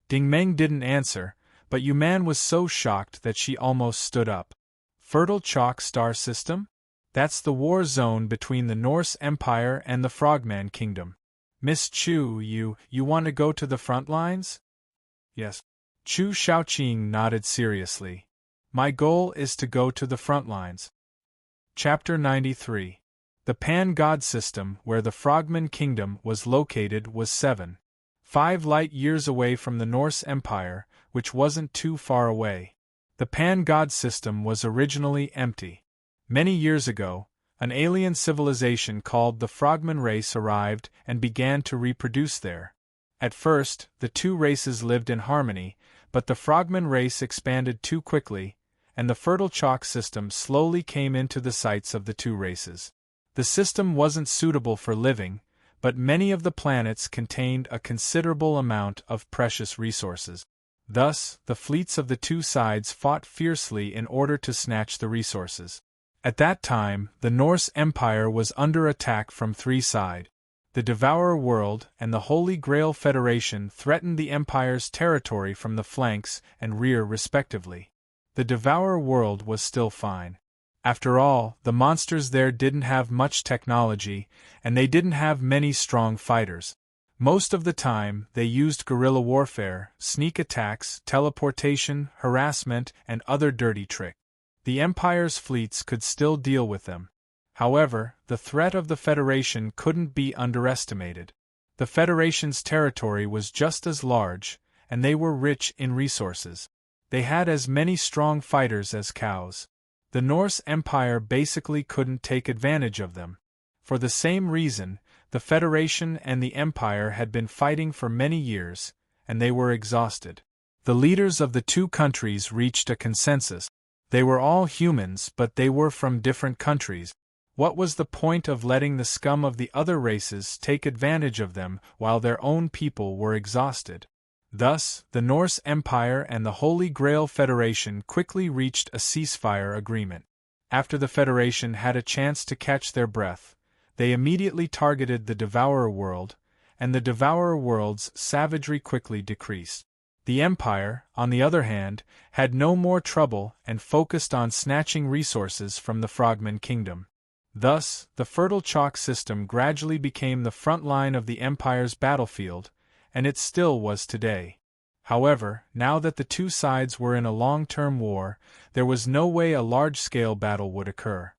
Ding Meng didn't answer, but Yuman was so shocked that she almost stood up. Fertile Chalk star system? That's the war zone between the Norse Empire and the Frogman Kingdom. Miss Chu, you want to go to the front lines? Yes. Chu Shaoqing nodded seriously. My goal is to go to the front lines. Chapter 93. The Pan-God system where the Frogman Kingdom was located was 5 light-years away from the Norse Empire, which wasn't too far away. The Pan-God system was originally empty. Many years ago, an alien civilization called the Frogman race arrived and began to reproduce there. At first, the two races lived in harmony, but the Frogman race expanded too quickly, and the Fertile Chalk system slowly came into the sights of the two races. The system wasn't suitable for living, but many of the planets contained a considerable amount of precious resources. Thus, the fleets of the two sides fought fiercely in order to snatch the resources. At that time, the Norse Empire was under attack from 3 sides. The Devourer World and the Holy Grail Federation threatened the Empire's territory from the flanks and rear respectively. The Devourer World was still fine. After all, the monsters there didn't have much technology, and they didn't have many strong fighters. Most of the time, they used guerrilla warfare, sneak attacks, teleportation, harassment, and other dirty tricks. The Empire's fleets could still deal with them. However, the threat of the Federation couldn't be underestimated. The Federation's territory was just as large, and they were rich in resources. They had as many strong fighters as cows. The Norse Empire basically couldn't take advantage of them. For the same reason, the Federation and the Empire had been fighting for many years, and they were exhausted. The leaders of the two countries reached a consensus. They were all humans, but they were from different countries. What was the point of letting the scum of the other races take advantage of them while their own people were exhausted? Thus, the Norse Empire and the Holy Grail Federation quickly reached a ceasefire agreement. After the Federation had a chance to catch their breath, they immediately targeted the Devourer World, and the Devourer World's savagery quickly decreased. The Empire, on the other hand, had no more trouble and focused on snatching resources from the Frogman Kingdom. Thus, the Fertile Chalk system gradually became the front line of the Empire's battlefield, and it still was today. However, now that the two sides were in a long-term war, there was no way a large-scale battle would occur.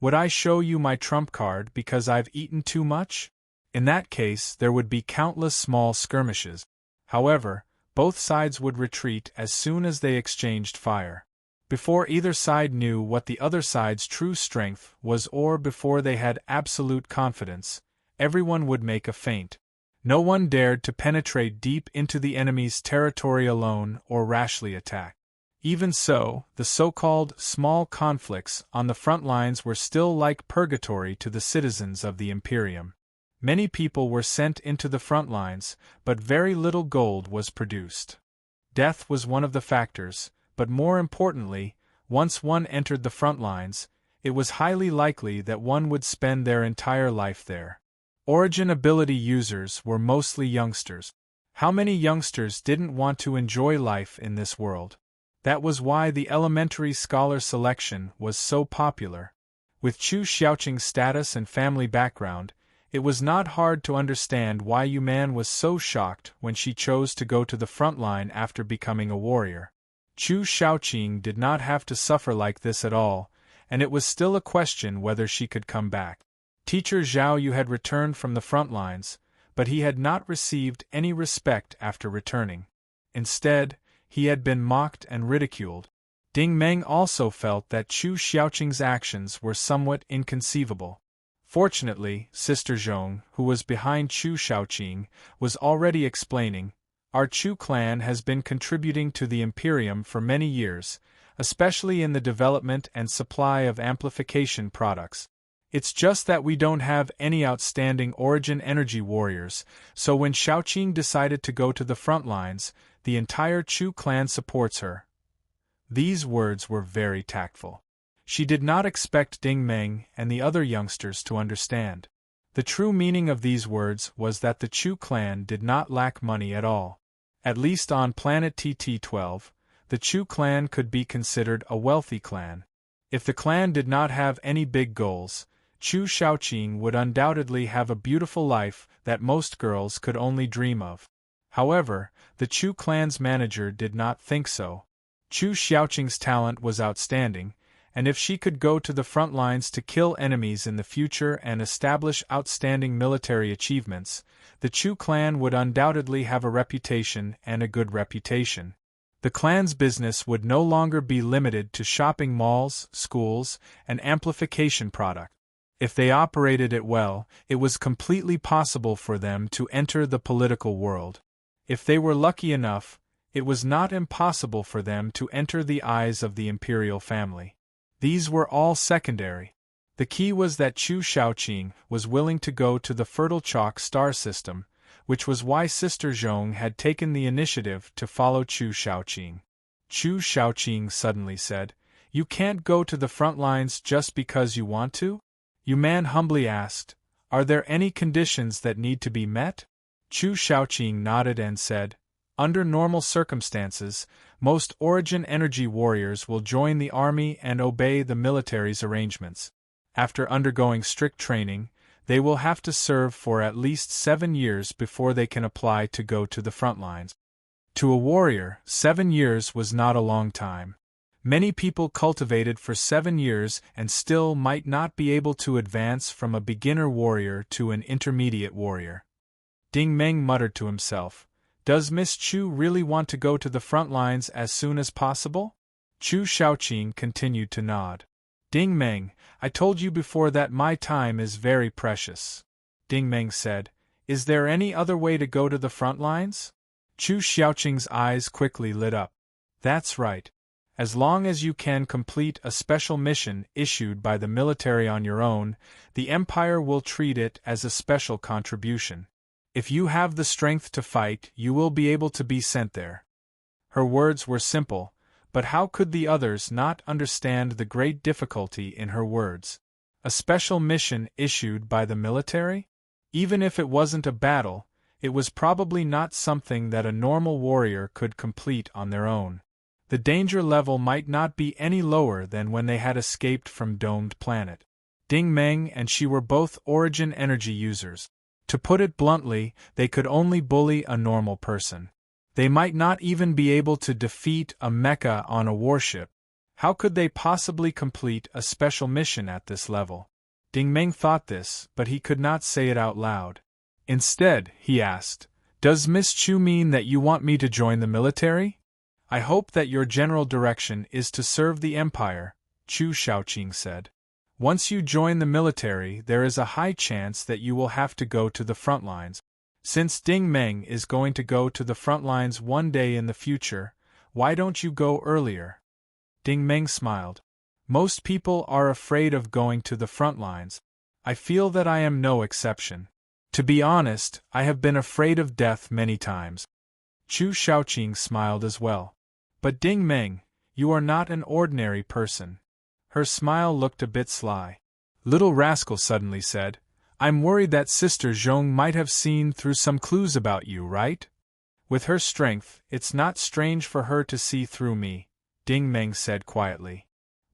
Would I show you my trump card because I've eaten too much? In that case, there would be countless small skirmishes. However, both sides would retreat as soon as they exchanged fire. Before either side knew what the other side's true strength was, or before they had absolute confidence, everyone would make a feint. No one dared to penetrate deep into the enemy's territory alone or rashly attack. Even so, the so-called small conflicts on the front lines were still like purgatory to the citizens of the Imperium. Many people were sent into the front lines, but very little gold was produced. Death was one of the factors, but more importantly, once one entered the front lines, it was highly likely that one would spend their entire life there. Origin ability users were mostly youngsters. How many youngsters didn't want to enjoy life in this world? That was why the elementary scholar selection was so popular. With Chu Xiaoqing's status and family background, it was not hard to understand why Yuman was so shocked when she chose to go to the front line after becoming a warrior. Chu Xiaoqing did not have to suffer like this at all, and it was still a question whether she could come back. Teacher Zhao Yu had returned from the front lines, but he had not received any respect after returning. Instead, he had been mocked and ridiculed. Ding Meng also felt that Chu Xiaoqing's actions were somewhat inconceivable. Fortunately, Sister Zhong, who was behind Chu Xiaoqing, was already explaining, "Our Chu clan has been contributing to the Imperium for many years, especially in the development and supply of amplification products. It's just that we don't have any outstanding origin energy warriors, so when Xiaoqing decided to go to the front lines, the entire Chu clan supports her." These words were very tactful. She did not expect Ding Meng and the other youngsters to understand. The true meaning of these words was that the Chu clan did not lack money at all. At least on planet TT-12, the Chu clan could be considered a wealthy clan. If the clan did not have any big goals, Chu Xiaoqing would undoubtedly have a beautiful life that most girls could only dream of. However, the Chu clan's manager did not think so. Chu Xiaoqing's talent was outstanding, and if she could go to the front lines to kill enemies in the future and establish outstanding military achievements, the Chu clan would undoubtedly have a reputation and a good reputation. The clan's business would no longer be limited to shopping malls, schools, and amplification products. If they operated it well, it was completely possible for them to enter the political world. If they were lucky enough, it was not impossible for them to enter the eyes of the imperial family. These were all secondary. The key was that Chu Xiaoqing was willing to go to the Fertile Chalk star system, which was why Sister Zhong had taken the initiative to follow Chu Xiaoqing. Chu Xiaoqing suddenly said, "You can't go to the front lines just because you want to?" Yuman humbly asked, "Are there any conditions that need to be met?" Chu Xiaoqing nodded and said, "Under normal circumstances, most origin energy warriors will join the army and obey the military's arrangements. After undergoing strict training, they will have to serve for at least 7 years before they can apply to go to the front lines." To a warrior, 7 years was not a long time. Many people cultivated for 7 years and still might not be able to advance from a beginner warrior to an intermediate warrior. Ding Meng muttered to himself, "Does Miss Chu really want to go to the front lines as soon as possible?" Chu Xiaoqing continued to nod. "Ding Meng, I told you before that my time is very precious." Ding Meng said, "Is there any other way to go to the front lines?" Chu Xiaoqing's eyes quickly lit up. "That's right. As long as you can complete a special mission issued by the military on your own, the Empire will treat it as a special contribution. If you have the strength to fight, you will be able to be sent there." Her words were simple, but how could the others not understand the great difficulty in her words? A special mission issued by the military? Even if it wasn't a battle, it was probably not something that a normal warrior could complete on their own. The danger level might not be any lower than when they had escaped from Domed Planet. Ding Meng and she were both origin energy users. To put it bluntly, they could only bully a normal person. They might not even be able to defeat a mecha on a warship. How could they possibly complete a special mission at this level? Ding Meng thought this, but he could not say it out loud. Instead, he asked, Does Miss Chu mean that you want me to join the military? I hope that your general direction is to serve the Empire, Chu Shaoqing said. Once you join the military, there is a high chance that you will have to go to the front lines. Since Ding Meng is going to go to the front lines one day in the future, why don't you go earlier? Ding Meng smiled. Most people are afraid of going to the front lines. I feel that I am no exception. To be honest, I have been afraid of death many times. Chu Shaoqing smiled as well. But Ding Meng, you are not an ordinary person. Her smile looked a bit sly. Little rascal suddenly said, I'm worried that Sister Zhong might have seen through some clues about you, right? With her strength, it's not strange for her to see through me, Ding Meng said quietly.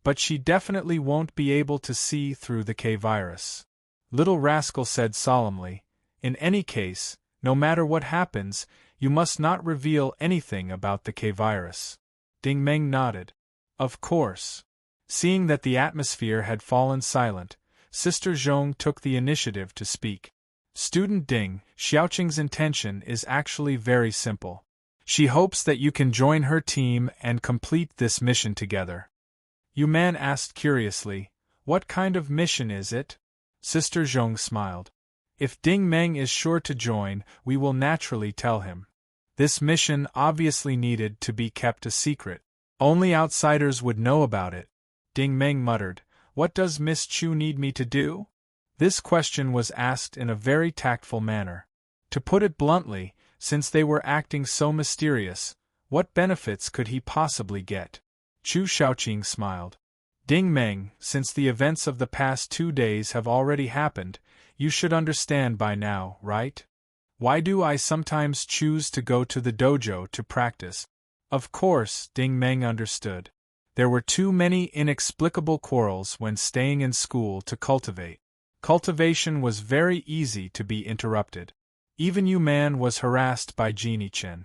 But she definitely won't be able to see through the K-virus. Little rascal said solemnly, in any case, no matter what happens, you must not reveal anything about the K-virus. Ding Meng nodded. Of course. Seeing that the atmosphere had fallen silent, Sister Zhong took the initiative to speak. Student Ding, Xiaoqing's intention is actually very simple. She hopes that you can join her team and complete this mission together. Yu Man asked curiously, what kind of mission is it? Sister Zhong smiled. If Ding Meng is sure to join, we will naturally tell him. This mission obviously needed to be kept a secret. Only outsiders would know about it. Ding Meng muttered, what does Miss Chu need me to do? This question was asked in a very tactful manner. To put it bluntly, since they were acting so mysterious, what benefits could he possibly get? Chu Shaoqing smiled. Ding Meng, since the events of the past 2 days have already happened, you should understand by now, right? Why do I sometimes choose to go to the dojo to practice? Of course, Ding Meng understood. There were too many inexplicable quarrels when staying in school to cultivate. Cultivation was very easy to be interrupted. Even Yu Man was harassed by Jeannie Chen.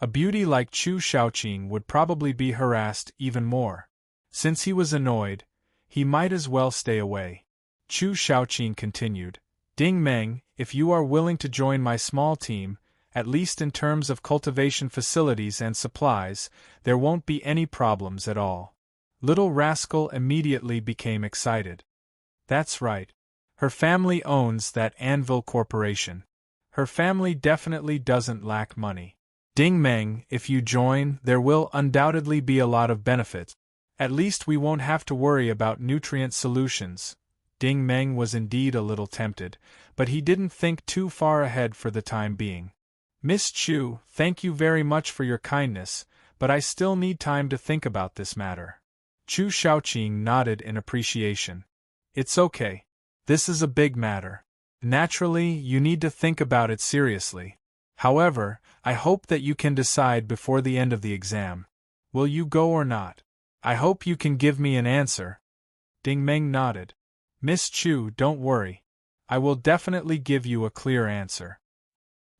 A beauty like Chu Shaoqing would probably be harassed even more. Since he was annoyed, he might as well stay away. Chu Shaoqing continued, Ding Meng, if you are willing to join my small team, at least in terms of cultivation facilities and supplies, there won't be any problems at all. Little rascal immediately became excited. That's right. Her family owns that Anvil Corporation. Her family definitely doesn't lack money. Ding Meng, if you join, there will undoubtedly be a lot of benefits. At least we won't have to worry about nutrient solutions. Ding Meng was indeed a little tempted, but he didn't think too far ahead for the time being. Miss Chu, thank you very much for your kindness, but I still need time to think about this matter. Chu Shaoqing nodded in appreciation. It's okay. This is a big matter. Naturally, you need to think about it seriously. However, I hope that you can decide before the end of the exam. Will you go or not? I hope you can give me an answer. Ding Meng nodded. Miss Chu, don't worry. I will definitely give you a clear answer.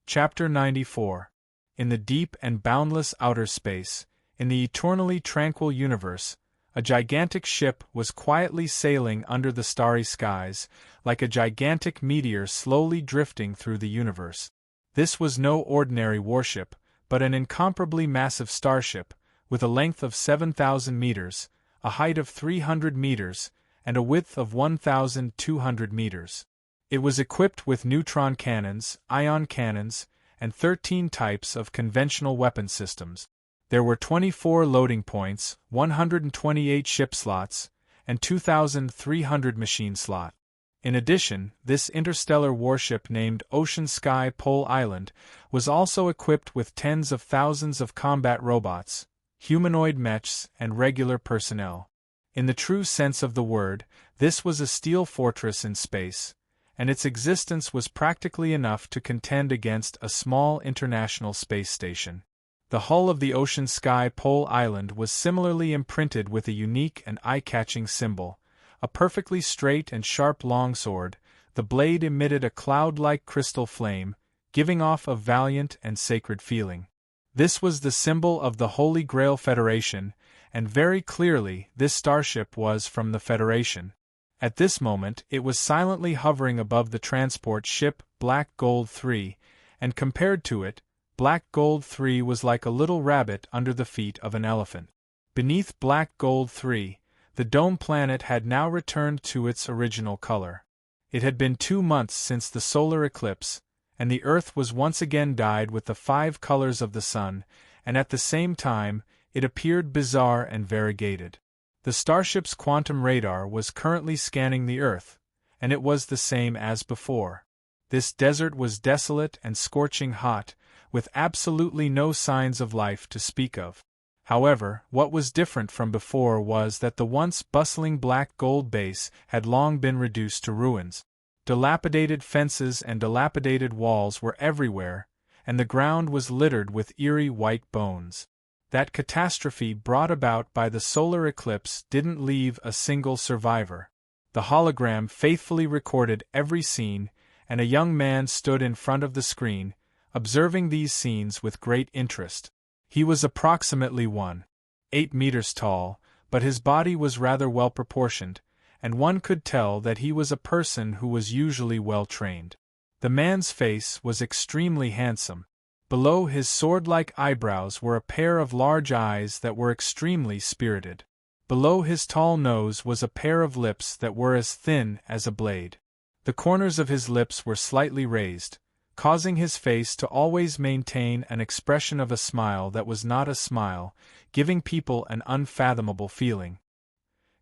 Chapter 94. In the deep and boundless outer space, in the eternally tranquil universe, a gigantic ship was quietly sailing under the starry skies, like a gigantic meteor slowly drifting through the universe. This was no ordinary warship, but an incomparably massive starship, with a length of 7,000 meters, a height of 300 meters, and a width of 1,200 meters. It was equipped with neutron cannons, ion cannons, and 13 types of conventional weapon systems. There were 24 loading points, 128 ship slots, and 2,300 machine slots. In addition, this interstellar warship named Ocean Sky Pole Island was also equipped with tens of thousands of combat robots, humanoid mechs, and regular personnel. In the true sense of the word, this was a steel fortress in space, and its existence was practically enough to contend against a small international space station. The hull of the Ocean Sky Pole Island was similarly imprinted with a unique and eye-catching symbol, a perfectly straight and sharp longsword. The blade emitted a cloud-like crystal flame, giving off a valiant and sacred feeling. This was the symbol of the Holy Grail Federation, and very clearly this starship was from the Federation. At this moment it was silently hovering above the transport ship Black Gold 3, and compared to it, Black Gold 3 was like a little rabbit under the feet of an elephant. Beneath Black Gold 3, the dome planet had now returned to its original color. It had been 2 months since the solar eclipse, and the Earth was once again dyed with the 5 colors of the sun, and at the same time, it appeared bizarre and variegated. The starship's quantum radar was currently scanning the Earth, and it was the same as before. This desert was desolate and scorching hot, with absolutely no signs of life to speak of. However, what was different from before was that the once bustling Black Gold base had long been reduced to ruins. Dilapidated fences and dilapidated walls were everywhere, and the ground was littered with eerie white bones. That catastrophe brought about by the solar eclipse didn't leave a single survivor. The hologram faithfully recorded every scene, and a young man stood in front of the screen, observing these scenes with great interest. He was approximately 1.8 meters tall, but his body was rather well proportioned, and one could tell that he was a person who was usually well trained. The man's face was extremely handsome. Below his sword-like eyebrows were a pair of large eyes that were extremely spirited. Below his tall nose was a pair of lips that were as thin as a blade. The corners of his lips were slightly raised, causing his face to always maintain an expression of a smile that was not a smile, giving people an unfathomable feeling.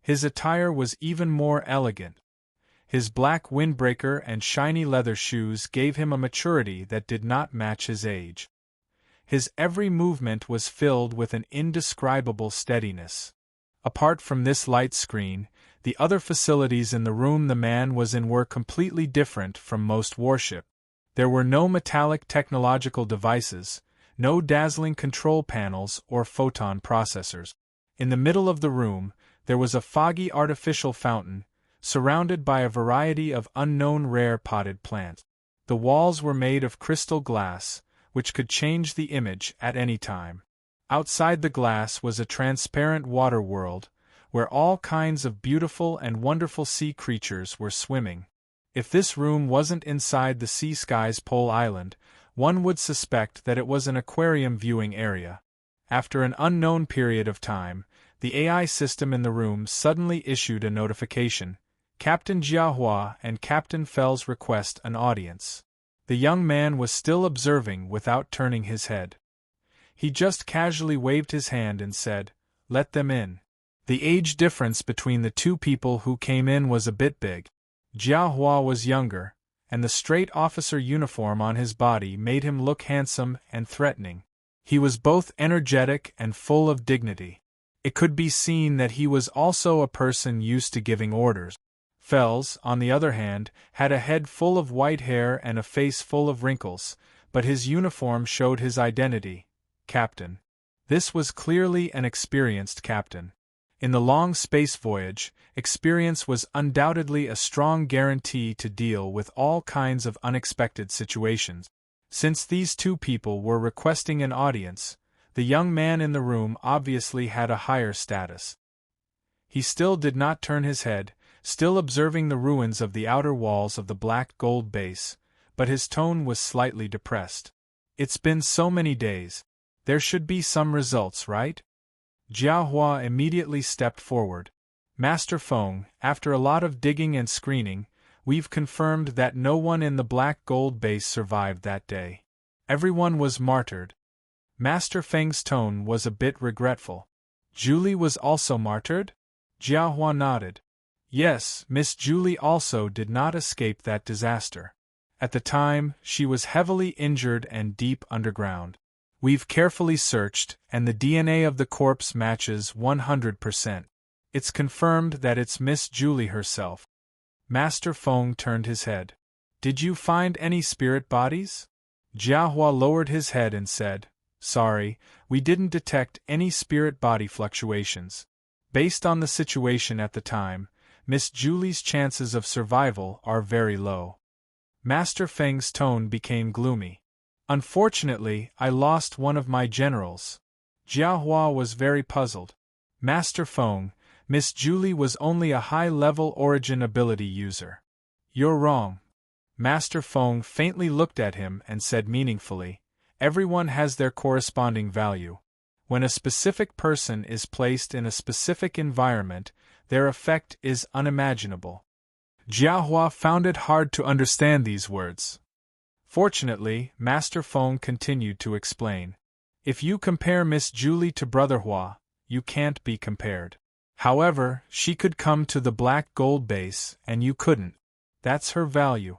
His attire was even more elegant. His black windbreaker and shiny leather shoes gave him a maturity that did not match his age. His every movement was filled with an indescribable steadiness. Apart from this light screen, the other facilities in the room the man was in were completely different from most warships. There were no metallic technological devices, no dazzling control panels or photon processors. In the middle of the room, there was a foggy artificial fountain, surrounded by a variety of unknown rare potted plants. The walls were made of crystal glass, which could change the image at any time. Outside the glass was a transparent water world, where all kinds of beautiful and wonderful sea creatures were swimming. If this room wasn't inside the Sea Sky's Pole Island, one would suspect that it was an aquarium viewing area. After an unknown period of time, the AI system in the room suddenly issued a notification. Captain Jiahua and Captain Fell's request an audience. The young man was still observing without turning his head. He just casually waved his hand and said, "Let them in." The age difference between the two people who came in was a bit big. Jiahua was younger, and the straight officer uniform on his body made him look handsome and threatening. He was both energetic and full of dignity. It could be seen that he was also a person used to giving orders. Fells, on the other hand, had a head full of white hair and a face full of wrinkles, but his uniform showed his identity: Captain. This was clearly an experienced captain. In the long space voyage, experience was undoubtedly a strong guarantee to deal with all kinds of unexpected situations. Since these two people were requesting an audience, the young man in the room obviously had a higher status. He still did not turn his head, still observing the ruins of the outer walls of the Black Gold base, but his tone was slightly depressed. "It's been so many days. There should be some results, right?" Jiahua immediately stepped forward. "Master Feng, after a lot of digging and screening, we've confirmed that no one in the Black Gold base survived that day. Everyone was martyred." Master Feng's tone was a bit regretful. "Julie was also martyred?" Jiahua nodded. "Yes, Miss Julie also did not escape that disaster. At the time, she was heavily injured and deep underground. We've carefully searched, and the DNA of the corpse matches 100%. It's confirmed that it's Miss Julie herself." Master Feng turned his head. "Did you find any spirit bodies?" Jiahua lowered his head and said, "Sorry, we didn't detect any spirit body fluctuations. Based on the situation at the time, Miss Julie's chances of survival are very low." Master Feng's tone became gloomy. "Unfortunately, I lost one of my generals." Jiahua was very puzzled. "Master Feng, Miss Julie was only a high-level origin ability user." "You're wrong." Master Feng faintly looked at him and said meaningfully, Everyone has their corresponding value. When a specific person is placed in a specific environment, their effect is unimaginable. Jiahua found it hard to understand these words. Fortunately, Master Feng continued to explain. If you compare Miss Julie to Brother Hua, you can't be compared. However, she could come to the black gold base and you couldn't. That's her value.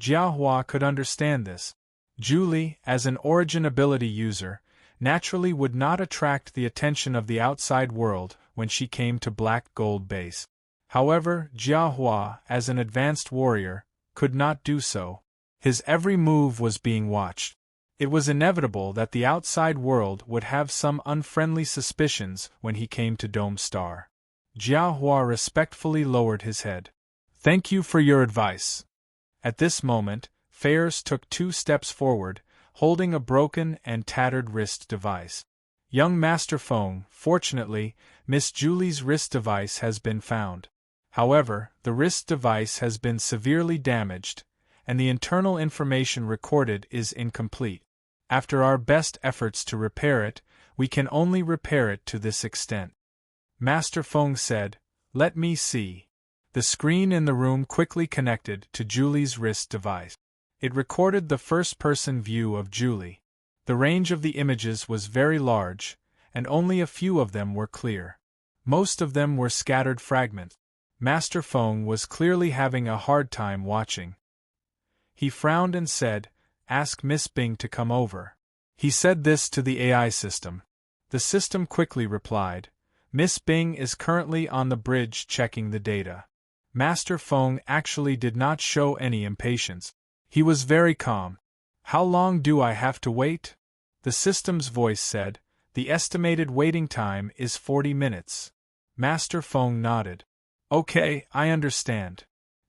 Jiahua could understand this. Julie, as an origin ability user, naturally would not attract the attention of the outside world when she came to black gold base. However, Jiahua, as an advanced warrior, could not do so. His every move was being watched. It was inevitable that the outside world would have some unfriendly suspicions when he came to Dome Star. Jiahua respectfully lowered his head. Thank you for your advice. At this moment, Fairs took 2 steps forward, holding a broken and tattered wrist device. Young Master Feng, fortunately, Miss Julie's wrist device has been found. However, the wrist device has been severely damaged, and the internal information recorded is incomplete. After our best efforts to repair it, we can only repair it to this extent. Master Feng said, "Let me see." The screen in the room quickly connected to Julie's wrist device. It recorded the first-person view of Julie. The range of the images was very large, and only a few of them were clear. Most of them were scattered fragments. Master Feng was clearly having a hard time watching. He frowned and said, "Ask Miss Bing to come over." He said this to the AI system. The system quickly replied, "Miss Bing is currently on the bridge checking the data." Master Feng actually did not show any impatience. He was very calm. "How long do I have to wait?" The system's voice said, "The estimated waiting time is 40 minutes. Master Feng nodded. "Okay, I understand."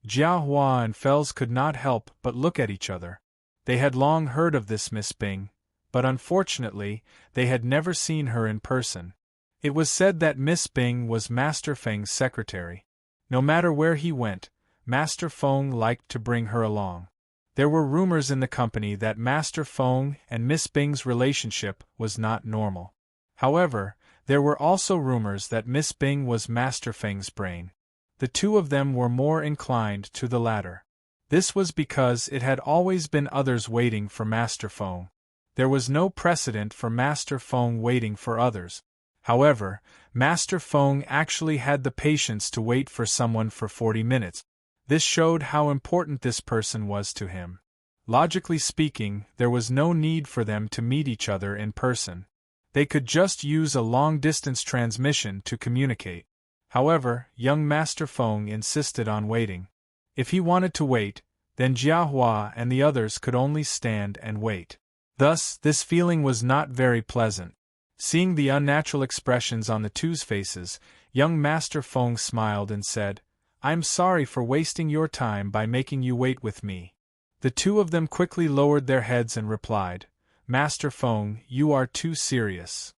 Jiahua and Fels could not help but look at each other. They had long heard of this Miss Bing, but unfortunately, they had never seen her in person. It was said that Miss Bing was Master Feng's secretary. No matter where he went, Master Feng liked to bring her along. There were rumors in the company that Master Feng and Miss Bing's relationship was not normal. However, there were also rumors that Miss Bing was Master Feng's brain. The two of them were more inclined to the latter. This was because it had always been others waiting for Master Feng. There was no precedent for Master Feng waiting for others. However, Master Feng actually had the patience to wait for someone for 40 minutes. This showed how important this person was to him. Logically speaking, there was no need for them to meet each other in person. They could just use a long-distance transmission to communicate. However, young Master Feng insisted on waiting. If he wanted to wait, then Jiahua and the others could only stand and wait. Thus, this feeling was not very pleasant. Seeing the unnatural expressions on the two's faces, young Master Feng smiled and said, "I'm sorry for wasting your time by making you wait with me." The two of them quickly lowered their heads and replied, "Master Feng, you are too serious."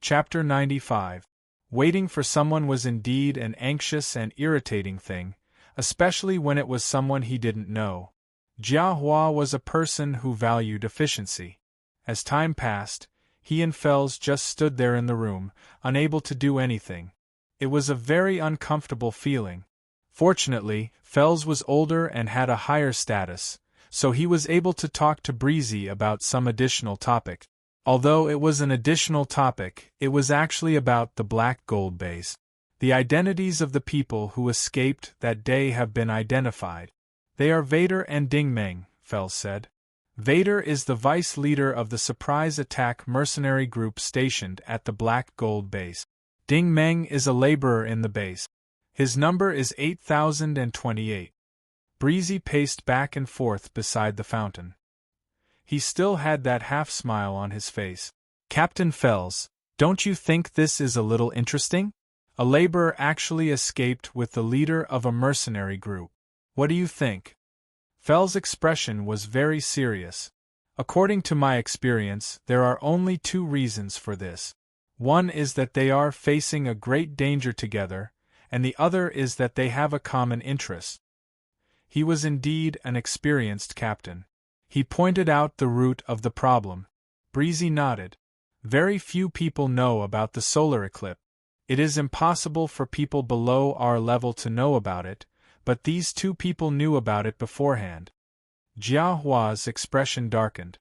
Chapter 95. Waiting for someone was indeed an anxious and irritating thing, especially when it was someone he didn't know. Jiahua was a person who valued efficiency. As time passed, he and Fels just stood there in the room, unable to do anything. It was a very uncomfortable feeling. Fortunately, Fels was older and had a higher status, so he was able to talk to Breezy about some additional topic. Although it was an additional topic, it was actually about the black gold base. The identities of the people who escaped that day have been identified. They are Vader and Ding Meng, Fels said. Vader is the vice leader of the surprise attack mercenary group stationed at the black gold base. Ding Meng is a laborer in the base. His number is 8028. Breezy paced back and forth beside the fountain. He still had that half-smile on his face. "Captain Fels, don't you think this is a little interesting? A laborer actually escaped with the leader of a mercenary group. What do you think?" Fels' expression was very serious. "According to my experience, there are only 2 reasons for this. One is that they are facing a great danger together, and the other is that they have a common interest." He was indeed an experienced captain. He pointed out the root of the problem. Breezy nodded. Very few people know about the solar eclipse. It is impossible for people below our level to know about it, but these two people knew about it beforehand. Jia Hua's expression darkened.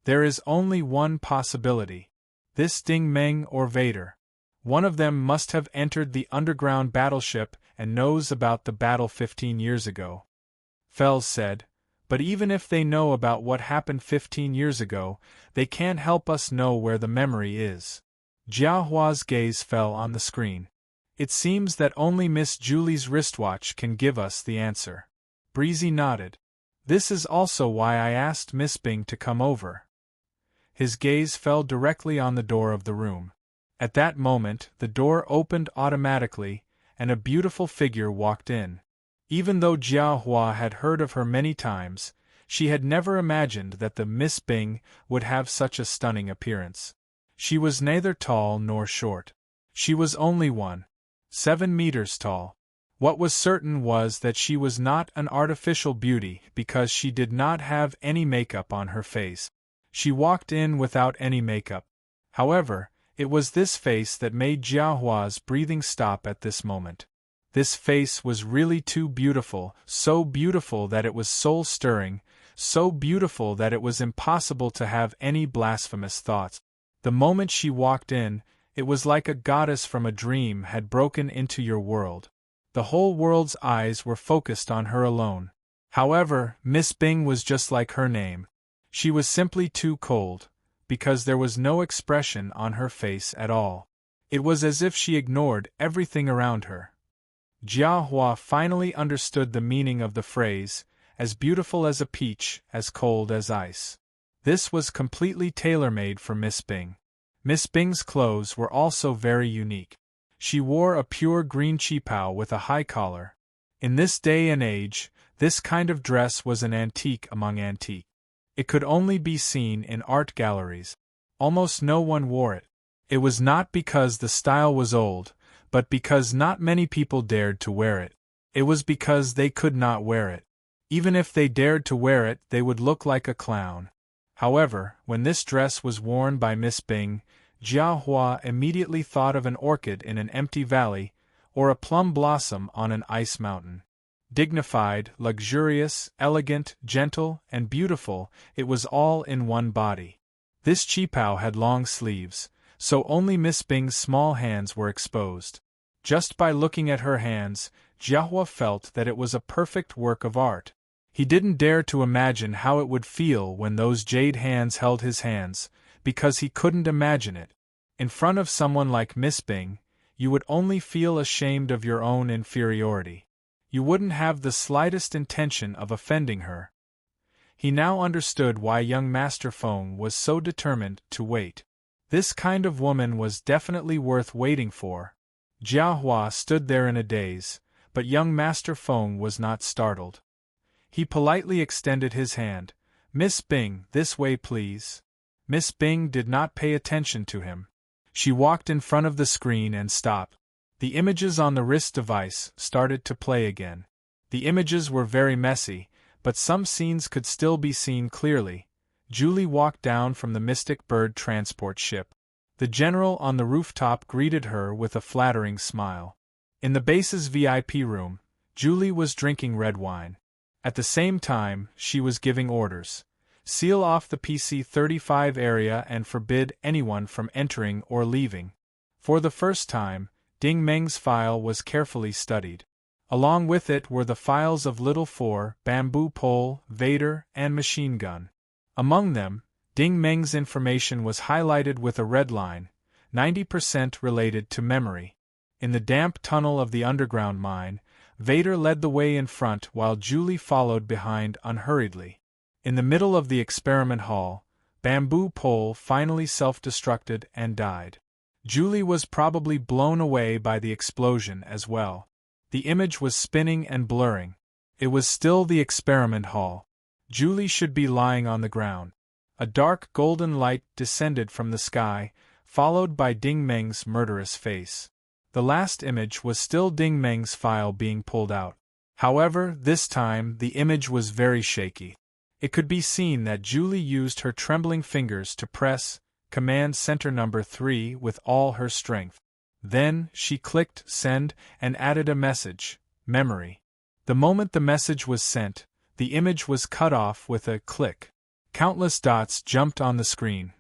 There is only one possibility. This Ding Meng or Vader. One of them must have entered the underground battleship and knows about the battle 15 years ago. Fells said, but even if they know about what happened 15 years ago, they can't help us know where the memory is. Jia Hua's gaze fell on the screen. It seems that only Miss Julie's wristwatch can give us the answer. Breezy nodded. This is also why I asked Miss Bing to come over. His gaze fell directly on the door of the room. At that moment, the door opened automatically, and a beautiful figure walked in. Even though Jia Hua had heard of her many times, she had never imagined that the Miss Bing would have such a stunning appearance. She was neither tall nor short. She was only 1.7 meters tall. What was certain was that she was not an artificial beauty because she did not have any makeup on her face. She walked in without any makeup. However, it was this face that made Jia Hua's breathing stop at this moment. This face was really too beautiful, so beautiful that it was soul-stirring, so beautiful that it was impossible to have any blasphemous thoughts. The moment she walked in, it was like a goddess from a dream had broken into your world. The whole world's eyes were focused on her alone. However, Miss Bing was just like her name. She was simply too cold, because there was no expression on her face at all. It was as if she ignored everything around her. Jia Hua finally understood the meaning of the phrase, as beautiful as a peach, as cold as ice. This was completely tailor-made for Miss Bing. Miss Bing's clothes were also very unique. She wore a pure green qipao with a high collar. In this day and age, this kind of dress was an antique among antiques. It could only be seen in art galleries. Almost no one wore it. It was not because the style was old, but because not many people dared to wear it. It was because they could not wear it. Even if they dared to wear it, they would look like a clown. However, when this dress was worn by Miss Bing, Jia Hua immediately thought of an orchid in an empty valley, or a plum blossom on an ice mountain. Dignified, luxurious, elegant, gentle, and beautiful, it was all in one body. This qipao had long sleeves, so only Miss Bing's small hands were exposed. Just by looking at her hands, Jia Hua felt that it was a perfect work of art. He didn't dare to imagine how it would feel when those jade hands held his hands, because he couldn't imagine it. In front of someone like Miss Bing, you would only feel ashamed of your own inferiority. You wouldn't have the slightest intention of offending her. He now understood why young Master Feng was so determined to wait. This kind of woman was definitely worth waiting for. Jia Hua stood there in a daze, but young Master Feng was not startled. He politely extended his hand. Miss Bing, this way please. Miss Bing did not pay attention to him. She walked in front of the screen and stopped. The images on the wrist device started to play again. The images were very messy, but some scenes could still be seen clearly. Julie walked down from the Mystic Bird transport ship. The general on the rooftop greeted her with a flattering smile. In the base's VIP room, Julie was drinking red wine. At the same time, she was giving orders. Seal off the PC-35 area and forbid anyone from entering or leaving. For the first time, Ding Meng's file was carefully studied. Along with it were the files of Little Four, Bamboo Pole, Vader, and Machine Gun. Among them, Ding Meng's information was highlighted with a red line, 90% related to memory. In the damp tunnel of the underground mine, Vader led the way in front while Julie followed behind unhurriedly. In the middle of the experiment hall, Bamboo Pole finally self-destructed and died. Julie was probably blown away by the explosion as well. The image was spinning and blurring. It was still the experiment hall. Julie should be lying on the ground. A dark golden light descended from the sky, followed by Ding Meng's murderous face. The last image was still Ding Meng's file being pulled out. However, this time the image was very shaky. It could be seen that Julie used her trembling fingers to press Command Center number 3 with all her strength. Then, she clicked Send and added a message, Memory. The moment the message was sent, the image was cut off with a click. Countless dots jumped on the screen.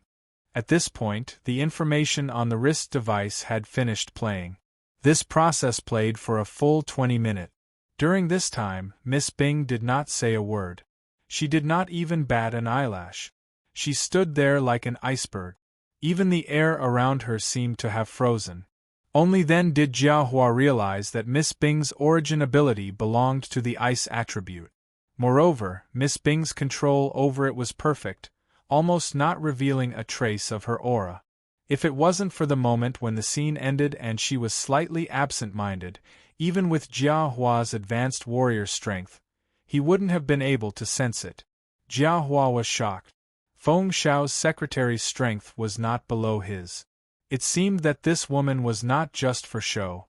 At this point, the information on the wrist device had finished playing. This process played for a full 20 minutes. During this time, Miss Bing did not say a word. She did not even bat an eyelash. She stood there like an iceberg. Even the air around her seemed to have frozen. Only then did Jiahua realize that Miss Bing's origin ability belonged to the ice attribute. Moreover, Miss Bing's control over it was perfect, almost not revealing a trace of her aura. If it wasn't for the moment when the scene ended and she was slightly absent-minded, even with Jiahua's advanced warrior strength, he wouldn't have been able to sense it. Jiahua was shocked. Feng Xiao's secretary's strength was not below his. It seemed that this woman was not just for show.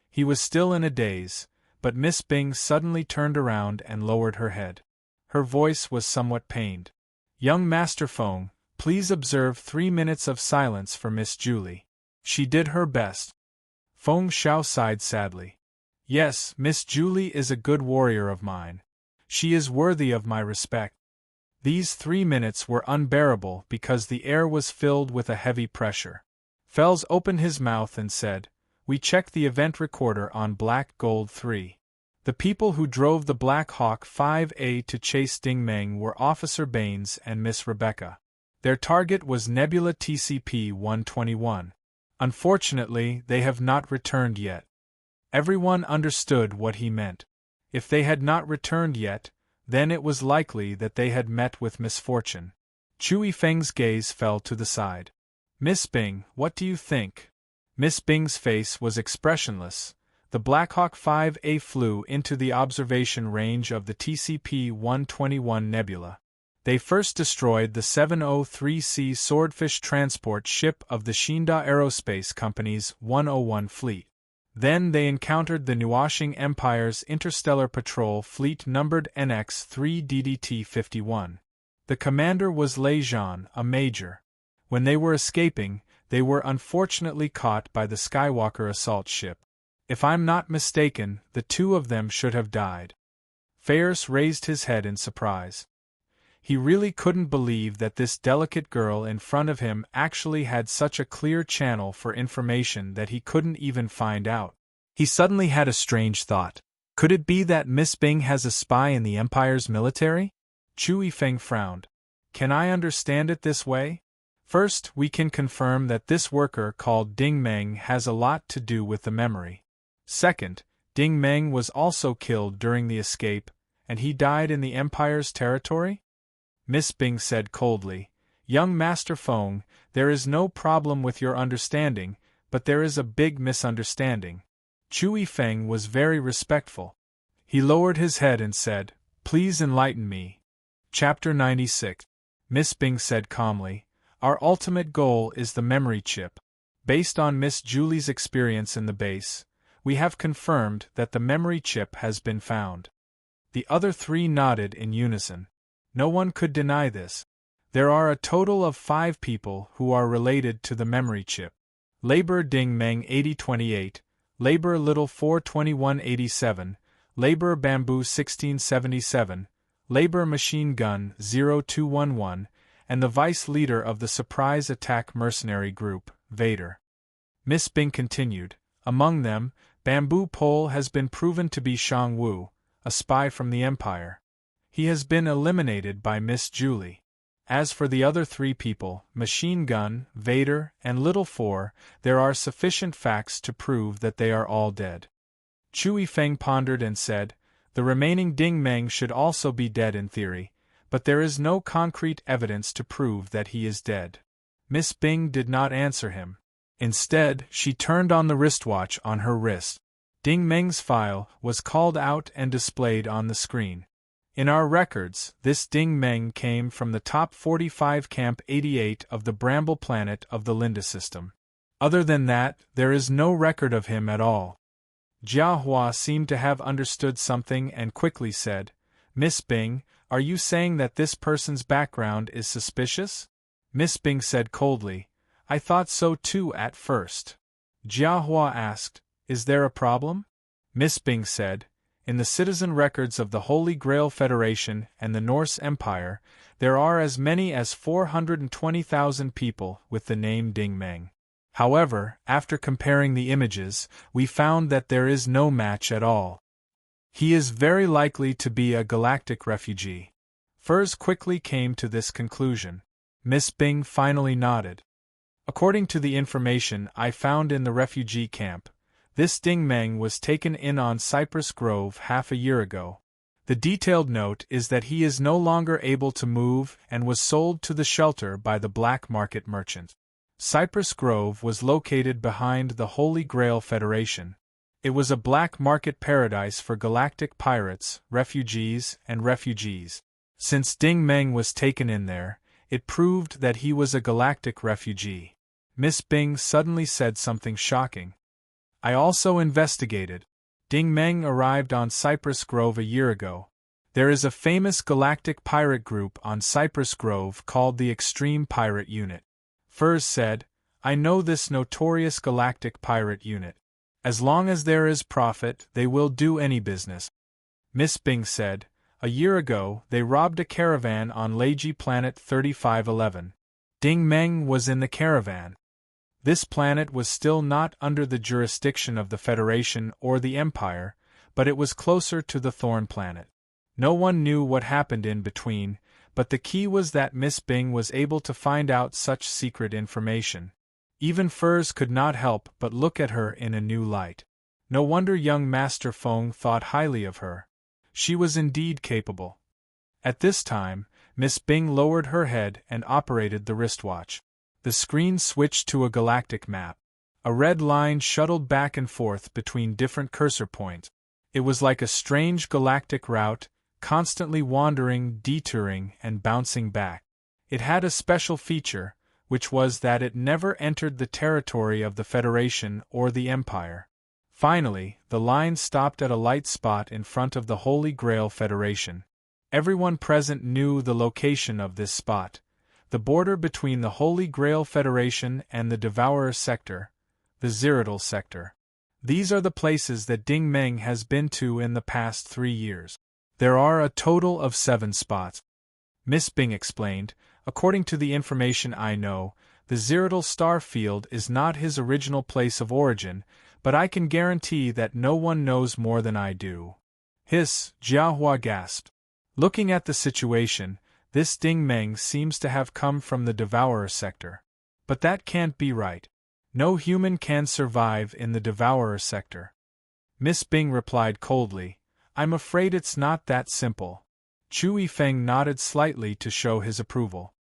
He was still in a daze, but Miss Bing suddenly turned around and lowered her head. Her voice was somewhat pained. Young Master Feng, please observe 3 minutes of silence for Miss Julie. She did her best. Feng Xiao sighed sadly. Yes, Miss Julie is a good warrior of mine. She is worthy of my respect. These 3 minutes were unbearable because the air was filled with a heavy pressure. Fels opened his mouth and said, We checked the event recorder on Black Gold 3. The people who drove the Black Hawk 5A to chase Ding Meng were Officer Baines and Miss Rebecca. Their target was Nebula TCP-121. Unfortunately, they have not returned yet. Everyone understood what he meant. If they had not returned yet, then it was likely that they had met with misfortune. Chui Feng's gaze fell to the side. Miss Bing, what do you think? Miss Bing's face was expressionless. The Blackhawk 5A flew into the observation range of the TCP-121 nebula. They first destroyed the 703C Swordfish transport ship of the Shinda Aerospace Company's 101 fleet. Then they encountered the Nuashing Empire's interstellar patrol fleet numbered NX-3 DDT-51. The commander was Lei Zhan, a major. When they were escaping, they were unfortunately caught by the Skywalker assault ship. If I'm not mistaken, the 2 of them should have died. Ferris raised his head in surprise. He really couldn't believe that this delicate girl in front of him actually had such a clear channel for information that he couldn't even find out. He suddenly had a strange thought. Could it be that Miss Bing has a spy in the Empire's military? Chui Feng frowned. Can I understand it this way? First, we can confirm that this worker called Ding Meng has a lot to do with the memory. Second, Ding Meng was also killed during the escape, and he died in the Empire's territory? Miss Bing said coldly, Young Master Feng, there is no problem with your understanding, but there is a big misunderstanding. Chui Feng was very respectful. He lowered his head and said, Please enlighten me. Chapter 96. Miss Bing said calmly, Our ultimate goal is the memory chip. Based on Miss Julie's experience in the base, we have confirmed that the memory chip has been found. The other 3 nodded in unison. No one could deny this. There are a total of 5 people who are related to the memory chip. Labor Ding Meng 8028, Labor Little 42187, Labor Bamboo 1677, Labor Machine Gun 0211, and the vice leader of the surprise attack mercenary group, Vader. Miss Bing continued, Among them, Bamboo Pole has been proven to be Shang Wu, a spy from the Empire. He has been eliminated by Miss Julie. As for the other 3 people, Machine Gun, Vader, and Little 4, there are sufficient facts to prove that they are all dead. Chui Feng pondered and said, The remaining Ding Meng should also be dead in theory, but there is no concrete evidence to prove that he is dead. Miss Bing did not answer him. Instead, she turned on the wristwatch on her wrist. Ding Meng's file was called out and displayed on the screen. In our records, this Ding Meng came from the top 45 Camp 88 of the Bramble planet of the Linda system. Other than that, there is no record of him at all. Jiahua seemed to have understood something and quickly said, Miss Bing, Are you saying that this person's background is suspicious? Miss Bing said coldly. I thought so too at first. Jia Hua asked, Is there a problem? Miss Bing said, In the citizen records of the Holy Grail Federation and the Norse Empire, there are as many as 420,000 people with the name Ding Meng. However, after comparing the images, we found that there is no match at all. He is very likely to be a galactic refugee. Furs quickly came to this conclusion. Miss Bing finally nodded. According to the information I found in the refugee camp, this Ding Meng was taken in on Cypress Grove half a year ago. The detailed note is that he is no longer able to move and was sold to the shelter by the black market merchant. Cypress Grove was located behind the Holy Grail Federation. It was a black market paradise for galactic pirates, refugees. Since Ding Meng was taken in there, it proved that he was a galactic refugee. Miss Bing suddenly said something shocking. I also investigated. Ding Meng arrived on Cypress Grove a year ago. There is a famous galactic pirate group on Cypress Grove called the Extreme Pirate Unit. Furs said, I know this notorious galactic pirate unit. As long as there is profit, they will do any business. Miss Bing said, A year ago, they robbed a caravan on Leiji Planet 3511. Ding Meng was in the caravan. This planet was still not under the jurisdiction of the Federation or the Empire, but it was closer to the Thorn Planet. No one knew what happened in between, but the key was that Miss Bing was able to find out such secret information. Even Furs could not help but look at her in a new light. No wonder young Master Feng thought highly of her. She was indeed capable. At this time, Miss Bing lowered her head and operated the wristwatch. The screen switched to a galactic map. A red line shuttled back and forth between different cursor points. It was like a strange galactic route, constantly wandering, detouring, and bouncing back. It had a special feature, which was that it never entered the territory of the Federation or the Empire. Finally, the line stopped at a light spot in front of the Holy Grail Federation. Everyone present knew the location of this spot. The border between the Holy Grail Federation and the Devourer Sector, the Zeratal Sector. These are the places that Ding Meng has been to in the past 3 years. There are a total of 7 spots. Miss Bing explained, according to the information I know, the Zeratal star field is not his original place of origin, but I can guarantee that no one knows more than I do. Hiss, Jia Hua gasped. Looking at the situation, this Ding Meng seems to have come from the Devourer Sector. But that can't be right. No human can survive in the Devourer Sector. Miss Bing replied coldly, I'm afraid it's not that simple. Chu Yifeng nodded slightly to show his approval.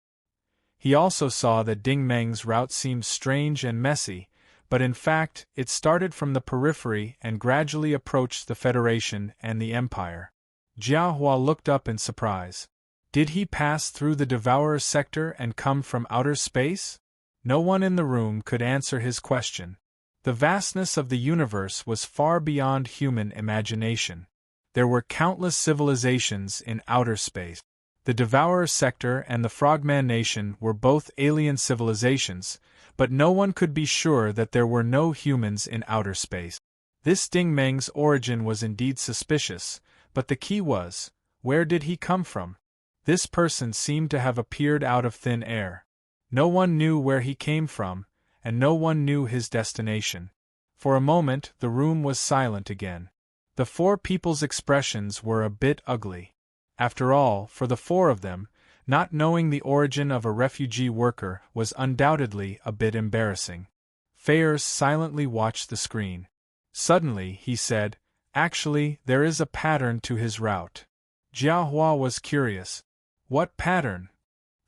He also saw that Ding Meng's route seemed strange and messy, but in fact, it started from the periphery and gradually approached the Federation and the Empire. Jia Hua looked up in surprise. Did he pass through the Devourer Sector and come from outer space? No one in the room could answer his question. The vastness of the universe was far beyond human imagination. There were countless civilizations in outer space. The Devourer Sector and the Frogman Nation were both alien civilizations, but no one could be sure that there were no humans in outer space. This Ding Meng's origin was indeed suspicious, but the key was, where did he come from? This person seemed to have appeared out of thin air. No one knew where he came from, and no one knew his destination. For a moment, the room was silent again. The 4 people's expressions were a bit ugly. After all, for the 4 of them, not knowing the origin of a refugee worker was undoubtedly a bit embarrassing. Fairs silently watched the screen. Suddenly, he said, Actually, there is a pattern to his route. Jia Hua was curious. What pattern?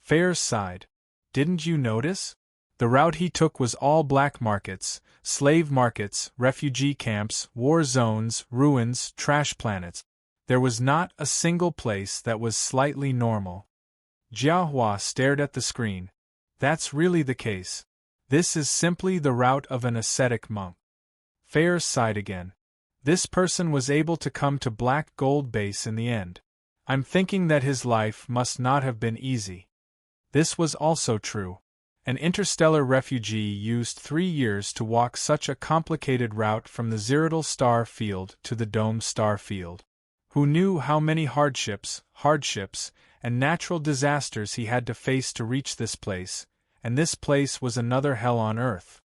Fairs sighed. Didn't you notice? The route he took was all black markets, slave markets, refugee camps, war zones, ruins, trash planets. There was not a single place that was slightly normal. Jia Hua stared at the screen. That's really the case. This is simply the route of an ascetic monk. Fairs sighed again. This person was able to come to Black Gold Base in the end. I'm thinking that his life must not have been easy. This was also true. An interstellar refugee used 3 years to walk such a complicated route from the Zirital star field to the Dome star field. Who knew how many hardships, and natural disasters he had to face to reach this place, and this place was another hell on earth.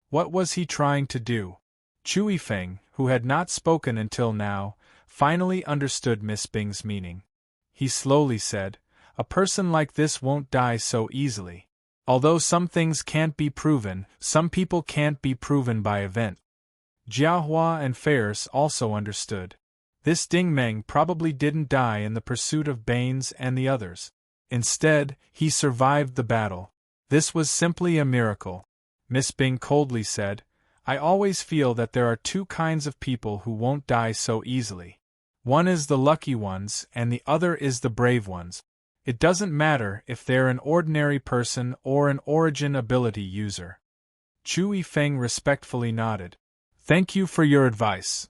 What was he trying to do? Chui Feng, who had not spoken until now, finally understood Miss Bing's meaning. He slowly said, "A person like this won't die so easily. Although some things can't be proven, some people can't be proven by event." Jiahua and Ferris also understood. This Ding Meng probably didn't die in the pursuit of Baines and the others. Instead, he survived the battle. This was simply a miracle. Miss Bing coldly said, "I always feel that there are 2 kinds of people who won't die so easily. One is the lucky ones and the other is the brave ones. It doesn't matter if they're an ordinary person or an origin ability user." Chui Feng respectfully nodded. "Thank you for your advice."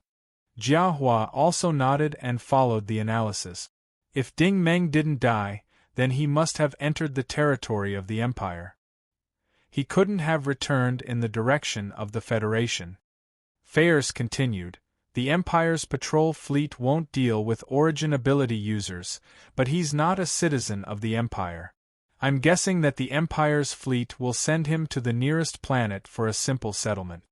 Jiahua also nodded and followed the analysis. If Ding Meng didn't die, then he must have entered the territory of the Empire. He couldn't have returned in the direction of the Federation. Ferris continued, "The Empire's patrol fleet won't deal with origin ability users, but he's not a citizen of the Empire. I'm guessing that the Empire's fleet will send him to the nearest planet for a simple settlement.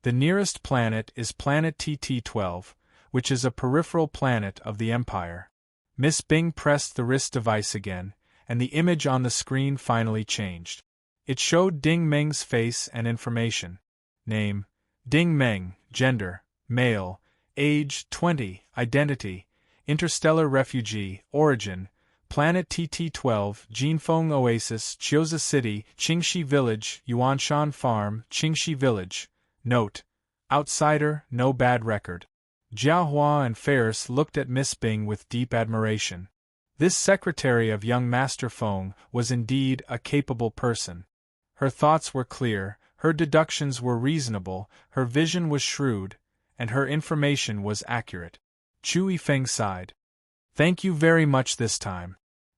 The nearest planet is planet TT-12, which is a peripheral planet of the Empire." Miss Bing pressed the wrist device again, and the image on the screen finally changed. It showed Ding Meng's face and information. Name: Ding Meng, gender: male, age: 20, identity: interstellar refugee, origin: planet TT-12, Jinfeng Oasis, Chiuza City, Qingxi Village, Yuanshan Farm, Qingxi Village. Note: outsider, no bad record. Jiahua and Ferris looked at Miss Bing with deep admiration. This secretary of young Master Feng was indeed a capable person. Her thoughts were clear, her deductions were reasonable, her vision was shrewd, and her information was accurate. Chui Feng sighed. "Thank you very much this time."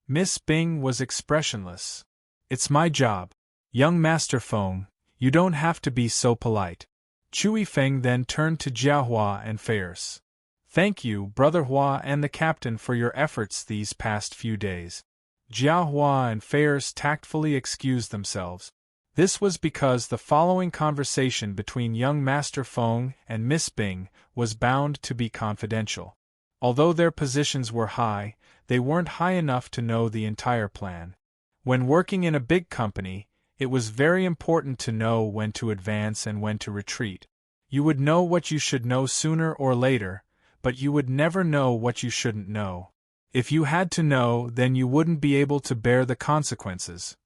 Miss Bing was expressionless. "It's my job. Young Master Feng, you don't have to be so polite." Chui Feng then turned to Jiahua and Ferris. "Thank you, Brother Hua and the Captain, for your efforts these past few days." Jiahua and Ferris tactfully excused themselves. This was because the following conversation between young Master Feng and Miss Bing was bound to be confidential. Although their positions were high, they weren't high enough to know the entire plan. When working in a big company, it was very important to know when to advance and when to retreat. You would know what you should know sooner or later, but you would never know what you shouldn't know. If you had to know, then you wouldn't be able to bear the consequences.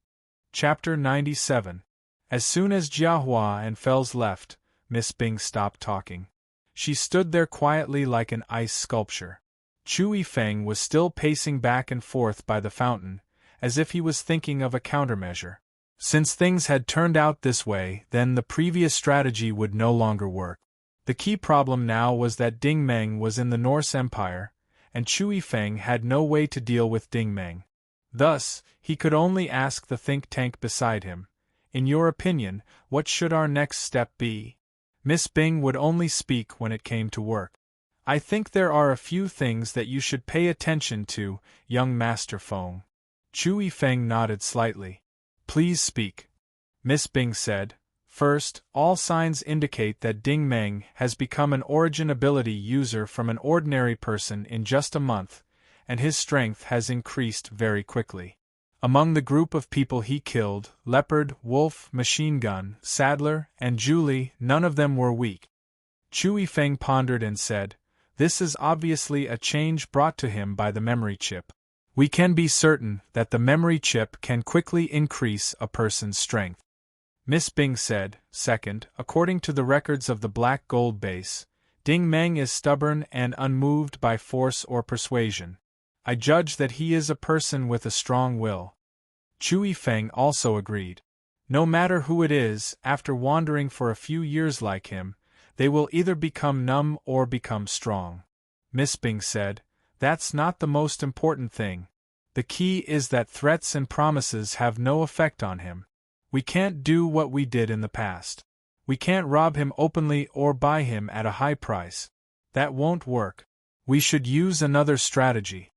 Chapter 97. As soon as Jiahua and Fels left, Miss Bing stopped talking. She stood there quietly like an ice sculpture. Chui Feng was still pacing back and forth by the fountain, as if he was thinking of a countermeasure. Since things had turned out this way, then the previous strategy would no longer work. The key problem now was that Ding Meng was in the Norse Empire, and Chui Feng had no way to deal with Ding Meng. Thus, he could only ask the think tank beside him, "In your opinion, what should our next step be?" Miss Bing would only speak when it came to work. "I think there are a few things that you should pay attention to, young Master Feng." Chui Feng nodded slightly. "Please speak." Miss Bing said, "First, all signs indicate that Ding Meng has become an origin ability user from an ordinary person in just a month, and his strength has increased very quickly. Among the group of people he killed, Leopard, Wolf, Machine Gun, Saddler, and Julie, none of them were weak." Chui Feng pondered and said, "This is obviously a change brought to him by the memory chip. We can be certain that the memory chip can quickly increase a person's strength." Miss Bing said, "Second, according to the records of the Black Gold Base, Ding Meng is stubborn and unmoved by force or persuasion. I judge that he is a person with a strong will." Chui Feng also agreed. "No matter who it is, after wandering for a few years like him, they will either become numb or become strong." Miss Bing said, That's not the most important thing. The key is that threats and promises have no effect on him. We can't do what we did in the past. We can't rob him openly or buy him at a high price. That won't work. We should use another strategy.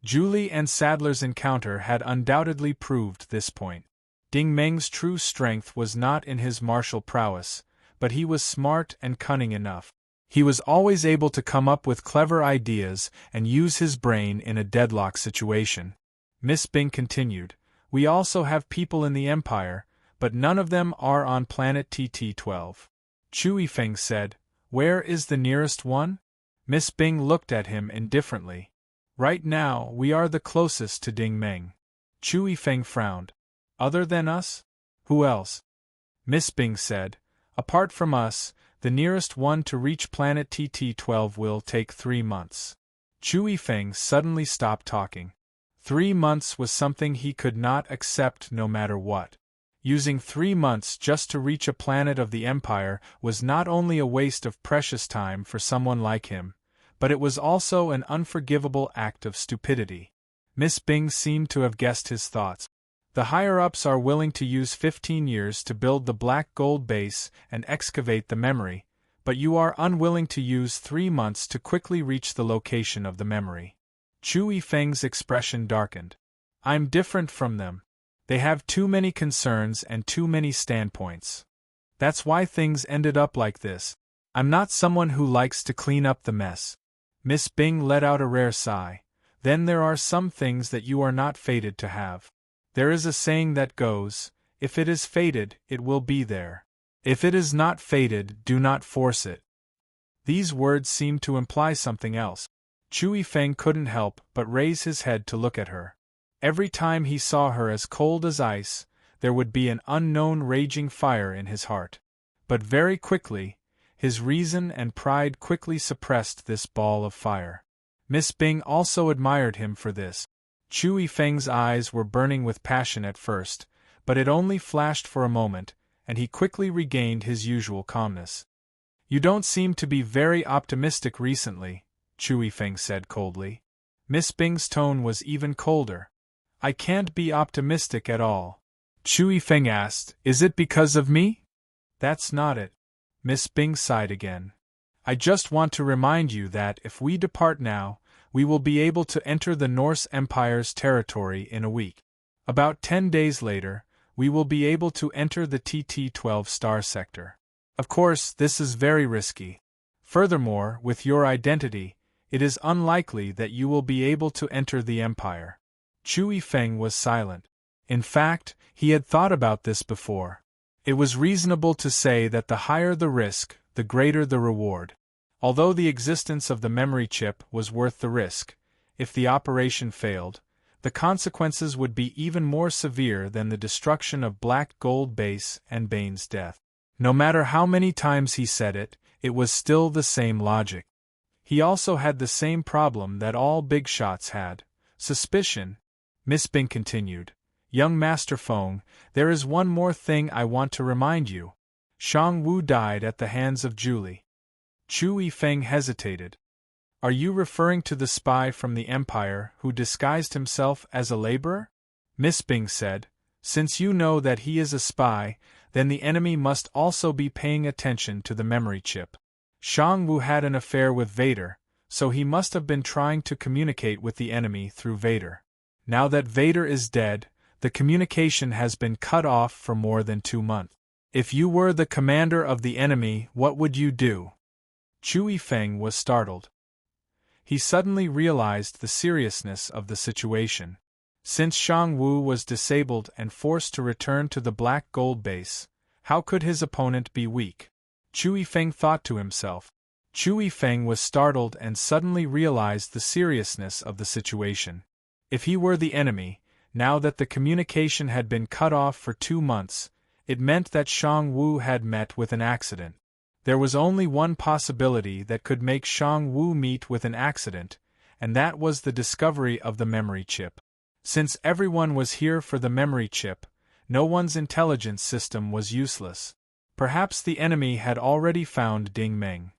Julie and Sadler's encounter had undoubtedly proved this point. Ding Meng's true strength was not in his martial prowess, but he was smart and cunning enough. He was always able to come up with clever ideas and use his brain in a deadlock situation. Miss Bing continued, "We also have people in the Empire, but none of them are on planet TT-12. Chui Feng said, "Where is the nearest one?" Miss Bing looked at him indifferently. "Right now, we are the closest to Ding Meng." Chui Feng frowned. "Other than us? Who else?" Miss Bing said, "Apart from us, the nearest one to reach planet TT-12 will take 3 months." Chui Feng suddenly stopped talking. 3 months was something he could not accept no matter what. Using 3 months just to reach a planet of the Empire was not only a waste of precious time for someone like him, but it was also an unforgivable act of stupidity. Miss Bing seemed to have guessed his thoughts. "The higher-ups are willing to use 15 years to build the black gold base and excavate the memory, but you are unwilling to use 3 months to quickly reach the location of the memory." Chui Feng's expression darkened. "I'm different from them. They have too many concerns and too many standpoints. That's why things ended up like this. I'm not someone who likes to clean up the mess." Miss Bing let out a rare sigh. "Then there are some things that you are not fated to have. There is a saying that goes, if it is fated, it will be there. If it is not fated, do not force it." These words seemed to imply something else. Chui Feng couldn't help but raise his head to look at her. Every time he saw her as cold as ice, there would be an unknown raging fire in his heart. But very quickly, his reason and pride quickly suppressed this ball of fire. Miss Bing also admired him for this. Chui Feng's eyes were burning with passion at first, but it only flashed for a moment, and he quickly regained his usual calmness. "You don't seem to be very optimistic recently," Chui Feng said coldly. Miss Bing's tone was even colder. "I can't be optimistic at all." Chui Feng asked, "Is it because of me?" "That's not it." Miss Bing sighed again. "I just want to remind you that if we depart now, we will be able to enter the Norse Empire's territory in a week. About 10 days later, we will be able to enter the TT-12 star sector. Of course, this is very risky. Furthermore, with your identity, it is unlikely that you will be able to enter the Empire." Chui Feng was silent. In fact, he had thought about this before. It was reasonable to say that the higher the risk, the greater the reward. Although the existence of the memory chip was worth the risk, if the operation failed, the consequences would be even more severe than the destruction of Black Gold Base and Bane's death. No matter how many times he said it, it was still the same logic. He also had the same problem that all big shots had: suspicion. Miss Bing continued, "Young Master Feng, there is one more thing I want to remind you. Shang Wu died at the hands of Julie." Chui Feng hesitated. "Are you referring to the spy from the Empire who disguised himself as a laborer?" Miss Bing said, "Since you know that he is a spy, then the enemy must also be paying attention to the memory chip. Shang Wu had an affair with Vader, so he must have been trying to communicate with the enemy through Vader. Now that Vader is dead, the communication has been cut off for more than 2 months. If you were the commander of the enemy, what would you do?" Chui Feng was startled. He suddenly realized the seriousness of the situation. Since Shang Wu was disabled and forced to return to the Black Gold Base, how could his opponent be weak? Chui Feng thought to himself. Chui Feng was startled and suddenly realized the seriousness of the situation. If he were the enemy, now that the communication had been cut off for 2 months, it meant that Shang Wu had met with an accident. There was only one possibility that could make Shang Wu meet with an accident, and that was the discovery of the memory chip. Since everyone was here for the memory chip, no one's intelligence system was useless. Perhaps the enemy had already found Ding Meng.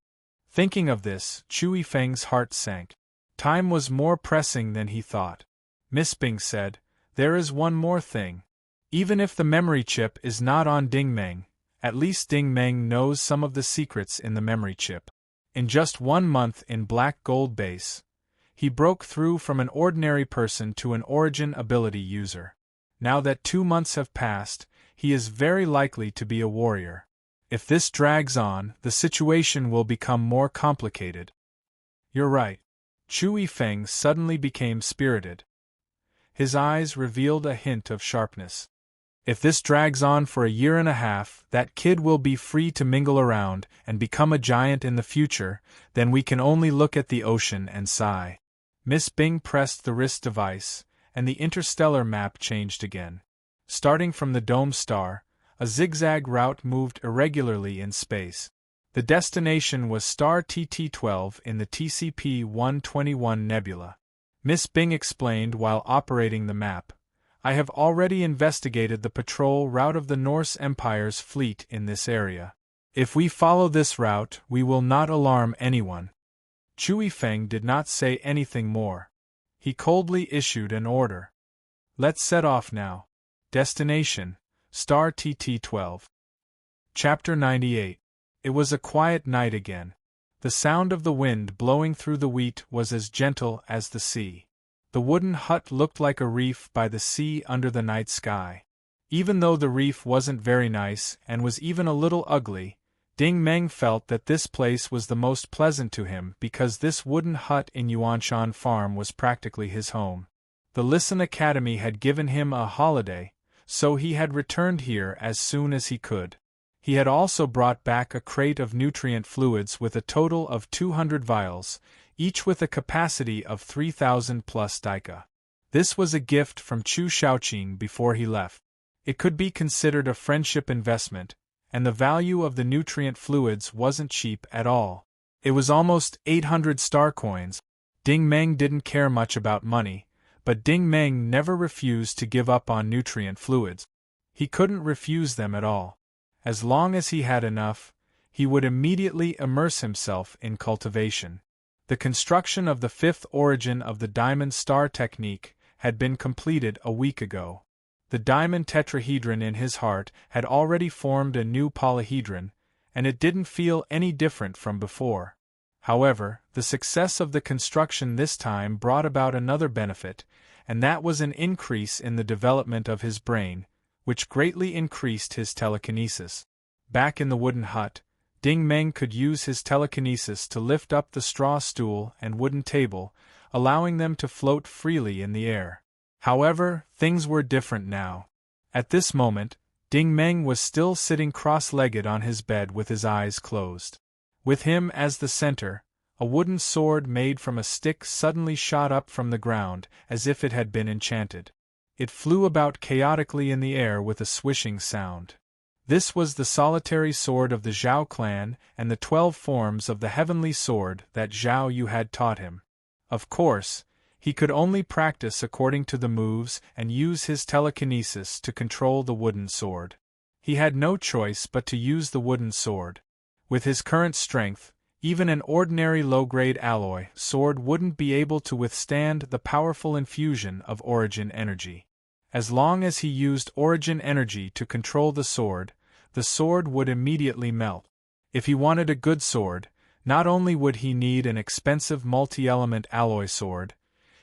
Thinking of this, Chui Feng's heart sank. Time was more pressing than he thought. Miss Bing said, "There is one more thing. Even if the memory chip is not on Ding Meng, at least Ding Meng knows some of the secrets in the memory chip." In just 1 month in Black Gold Base, he broke through from an ordinary person to an origin ability user. Now that 2 months have passed, he is very likely to be a warrior. If this drags on, the situation will become more complicated. You're right. Chu Feng suddenly became spirited. His eyes revealed a hint of sharpness. If this drags on for a year and a half, that kid will be free to mingle around and become a giant in the future, then we can only look at the ocean and sigh. Miss Bing pressed the wrist device, and the interstellar map changed again. Starting from the dome star, a zigzag route moved irregularly in space. The destination was star TT-12 in the TCP-121 nebula. Miss Bing explained while operating the map, "I have already investigated the patrol route of the Norse Empire's fleet in this area. If we follow this route, we will not alarm anyone." Chu Feng did not say anything more. He coldly issued an order. "Let's set off now. Destination, star TT-12." Chapter 98. It was a quiet night again. The sound of the wind blowing through the wheat was as gentle as the sea. The wooden hut looked like a reef by the sea under the night sky. Even though the reef wasn't very nice and was even a little ugly, Ding Meng felt that this place was the most pleasant to him because this wooden hut in Yuanshan Farm was practically his home. The Listen Academy had given him a holiday, so he had returned here as soon as he could. He had also brought back a crate of nutrient fluids with a total of 200 vials, each with a capacity of 3,000 plus daika. This was a gift from Chu Shaoqing before he left. It could be considered a friendship investment, and the value of the nutrient fluids wasn't cheap at all. It was almost 800 star coins. Ding Meng didn't care much about money, but Ding Meng never refused to give up on nutrient fluids. He couldn't refuse them at all. As long as he had enough, he would immediately immerse himself in cultivation. The construction of the 5th origin of the diamond star technique had been completed a week ago. The diamond tetrahedron in his heart had already formed a new polyhedron, and it didn't feel any different from before. However, the success of the construction this time brought about another benefit, and that was an increase in the development of his brain, which greatly increased his telekinesis. Back in the wooden hut, Ding Meng could use his telekinesis to lift up the straw stool and wooden table, allowing them to float freely in the air. However, things were different now. At this moment, Ding Meng was still sitting cross-legged on his bed with his eyes closed. With him as the center, a wooden sword made from a stick suddenly shot up from the ground as if it had been enchanted. It flew about chaotically in the air with a swishing sound. This was the solitary sword of the Zhao clan and the 12 forms of the heavenly sword that Zhao Yu had taught him. Of course, he could only practice according to the moves and use his telekinesis to control the wooden sword. He had no choice but to use the wooden sword. With his current strength, even an ordinary low-grade alloy sword wouldn't be able to withstand the powerful infusion of origin energy. As long as he used origin energy to control the sword would immediately melt. If he wanted a good sword, not only would he need an expensive multi-element alloy sword,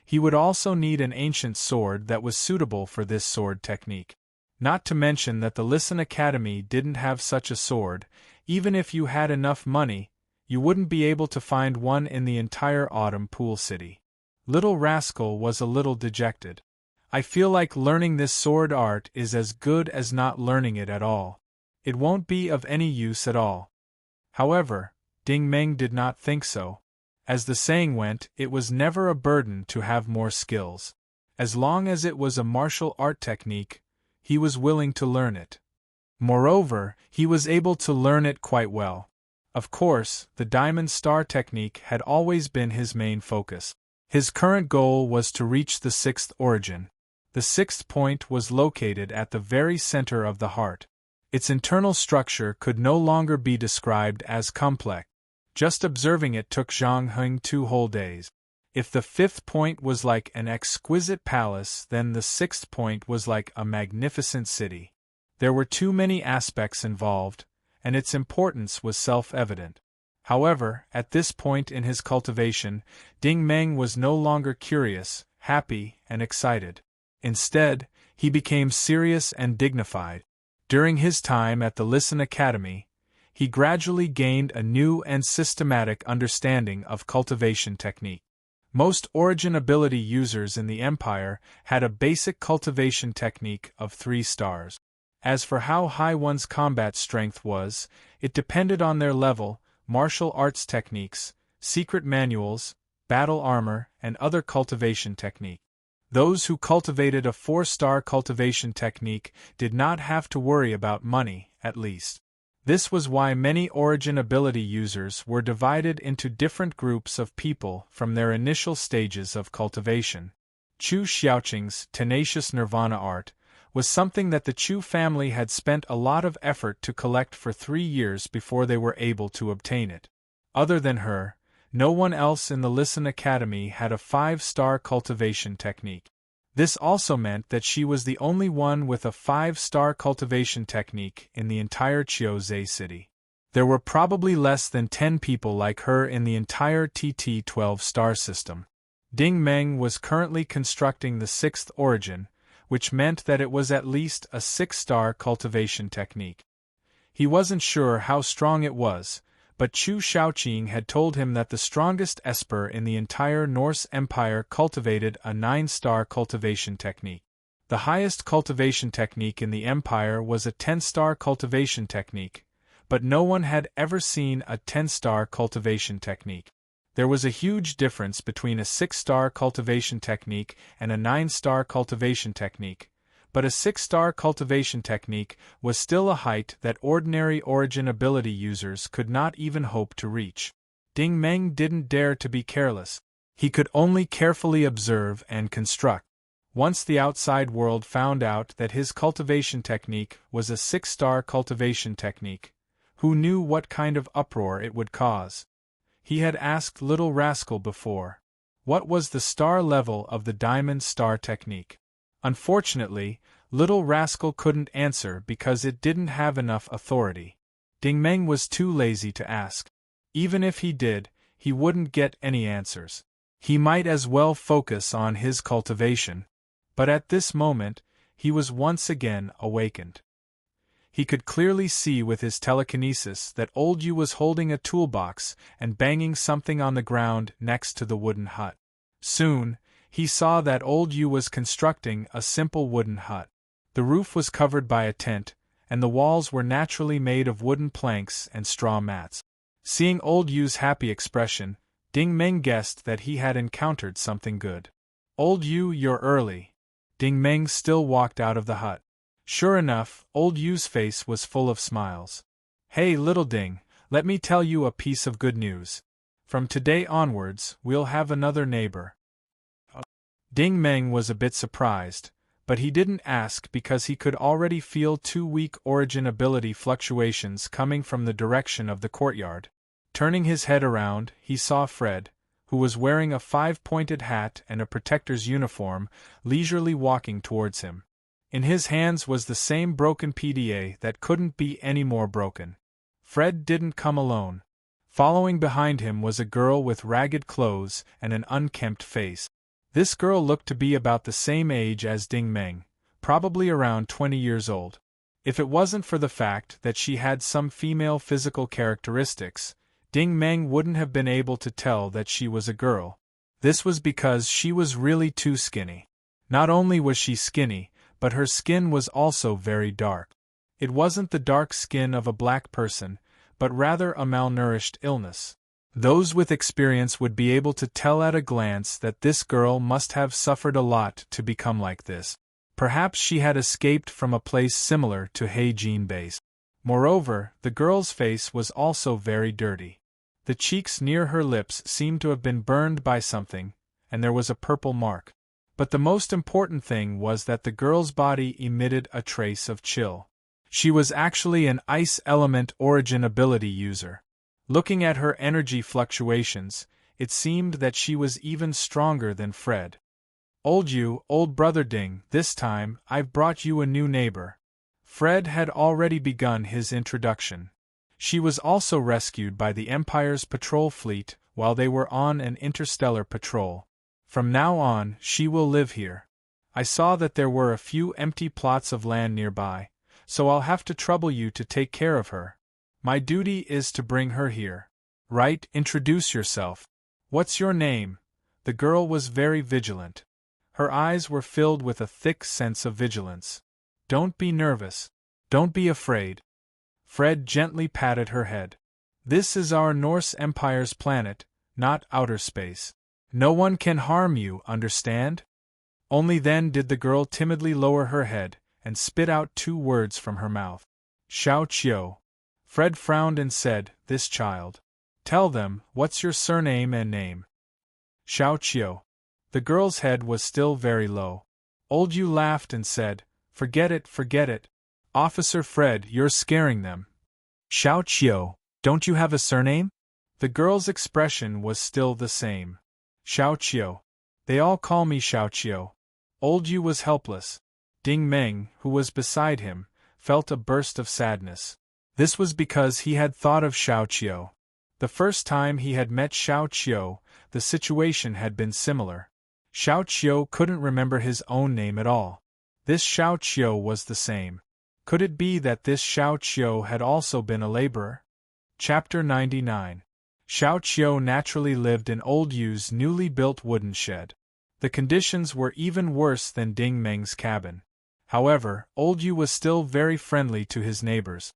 he would also need an ancient sword that was suitable for this sword technique. Not to mention that the Listen Academy didn't have such a sword. Even if you had enough money, you wouldn't be able to find one in the entire Autumn Pool City. Little Rascal was a little dejected. "I feel like learning this sword art is as good as not learning it at all. It won't be of any use at all." However, Ding Meng did not think so. As the saying went, it was never a burden to have more skills. As long as it was a martial art technique, he was willing to learn it. Moreover, he was able to learn it quite well. Of course, the diamond star technique had always been his main focus. His current goal was to reach the 6th origin. The 6th point was located at the very center of the heart. Its internal structure could no longer be described as complex. Just observing it took Zhang Heng 2 whole days. If the fifth point was like an exquisite palace, then the sixth point was like a magnificent city. There were too many aspects involved, and its importance was self-evident. However, at this point in his cultivation, Ding Meng was no longer curious, happy, and excited. Instead, he became serious and dignified. During his time at the Listen Academy, he gradually gained a new and systematic understanding of cultivation technique. Most origin ability users in the Empire had a basic cultivation technique of 3 stars. As for how high one's combat strength was, it depended on their level, martial arts techniques, secret manuals, battle armor, and other cultivation technique. Those who cultivated a 4-star cultivation technique did not have to worry about money, at least. This was why many origin ability users were divided into different groups of people from their initial stages of cultivation. Chu Xiaoqing's tenacious nirvana art was something that the Chu family had spent a lot of effort to collect for 3 years before they were able to obtain it. Other than her, no one else in the Listen Academy had a 5-star cultivation technique. This also meant that she was the only one with a 5-star cultivation technique in the entire Chiozei city. There were probably less than 10 people like her in the entire TT 12-star system. Ding Meng was currently constructing the 6th origin, which meant that it was at least a 6-star cultivation technique. He wasn't sure how strong it was, but Chu Xiaoqing had told him that the strongest Esper in the entire Norse Empire cultivated a 9-star cultivation technique. The highest cultivation technique in the Empire was a 10-star cultivation technique, but no one had ever seen a 10-star cultivation technique. There was a huge difference between a 6-star cultivation technique and a 9-star cultivation technique, but a 6-star cultivation technique was still a height that ordinary origin ability users could not even hope to reach. Ding Meng didn't dare to be careless. He could only carefully observe and construct. Once the outside world found out that his cultivation technique was a 6-star cultivation technique, who knew what kind of uproar it would cause? He had asked Little Rascal before. What was the star level of the Diamond Star technique? Unfortunately, Little Rascal couldn't answer because it didn't have enough authority. Ding Meng was too lazy to ask. Even if he did, he wouldn't get any answers. He might as well focus on his cultivation. But at this moment, he was once again awakened. He could clearly see with his telekinesis that Old Yu was holding a toolbox and banging something on the ground next to the wooden hut. Soon, he saw that Old Yu was constructing a simple wooden hut. The roof was covered by a tent, and the walls were naturally made of wooden planks and straw mats. Seeing Old Yu's happy expression, Ding Meng guessed that he had encountered something good. "Old Yu, you're early." Ding Meng still walked out of the hut. Sure enough, Old Yu's face was full of smiles. "Hey, little Ding, let me tell you a piece of good news. From today onwards, we'll have another neighbor." Ding Meng was a bit surprised, but he didn't ask because he could already feel 2 weak origin ability fluctuations coming from the direction of the courtyard. Turning his head around, he saw Fred, who was wearing a 5-pointed hat and a protector's uniform, leisurely walking towards him. In his hands was the same broken PDA that couldn't be any more broken. Fred didn't come alone. Following behind him was a girl with ragged clothes and an unkempt face. This girl looked to be about the same age as Ding Meng, probably around 20 years old. If it wasn't for the fact that she had some female physical characteristics, Ding Meng wouldn't have been able to tell that she was a girl. This was because she was really too skinny. Not only was she skinny, but her skin was also very dark. It wasn't the dark skin of a black person, but rather a malnourished illness. Those with experience would be able to tell at a glance that this girl must have suffered a lot to become like this. Perhaps she had escaped from a place similar to Heijin Base. Moreover, the girl's face was also very dirty. The cheeks near her lips seemed to have been burned by something, and there was a purple mark. But the most important thing was that the girl's body emitted a trace of chill. She was actually an ice element origin ability user. Looking at her energy fluctuations, It seemed that she was even stronger than Fred. Old brother Ding, this time, I've brought you a new neighbor." Fred had already begun his introduction. She was also rescued by the Empire's patrol fleet while they were on an interstellar patrol. From now on, she will live here. I saw that there were a few empty plots of land nearby, so I'll have to trouble you to take care of her. My duty is to bring her here. Right, introduce yourself. What's your name? The girl was very vigilant. Her eyes were filled with a thick sense of vigilance. Don't be nervous. Don't be afraid. Fred gently patted her head. This is our Norse Empire's planet, not outer space. No one can harm you, understand? Only then did the girl timidly lower her head and spit out 2 words from her mouth. Xiao Qiu. Fred frowned and said, "This child. Tell them, what's your surname and name?" Xiao Qiu. The girl's head was still very low. Old Yu laughed and said, forget it. Officer Fred, you're scaring them." "Xiao Qiu, don't you have a surname?" The girl's expression was still the same. "Xiao Qiu. They all call me Xiao Qiu." Old Yu was helpless. Ding Meng, who was beside him, felt a burst of sadness. This was because he had thought of Xiao Qiu. The first time he had met Xiao Qiu, the situation had been similar. Xiao Qiu couldn't remember his own name at all. This Xiao Qiu was the same. Could it be that this Xiao Qiu had also been a laborer? Chapter 99. Xiao Qiu naturally lived in Old Yu's newly built wooden shed. The conditions were even worse than Ding Meng's cabin. However, Old Yu was still very friendly to his neighbors.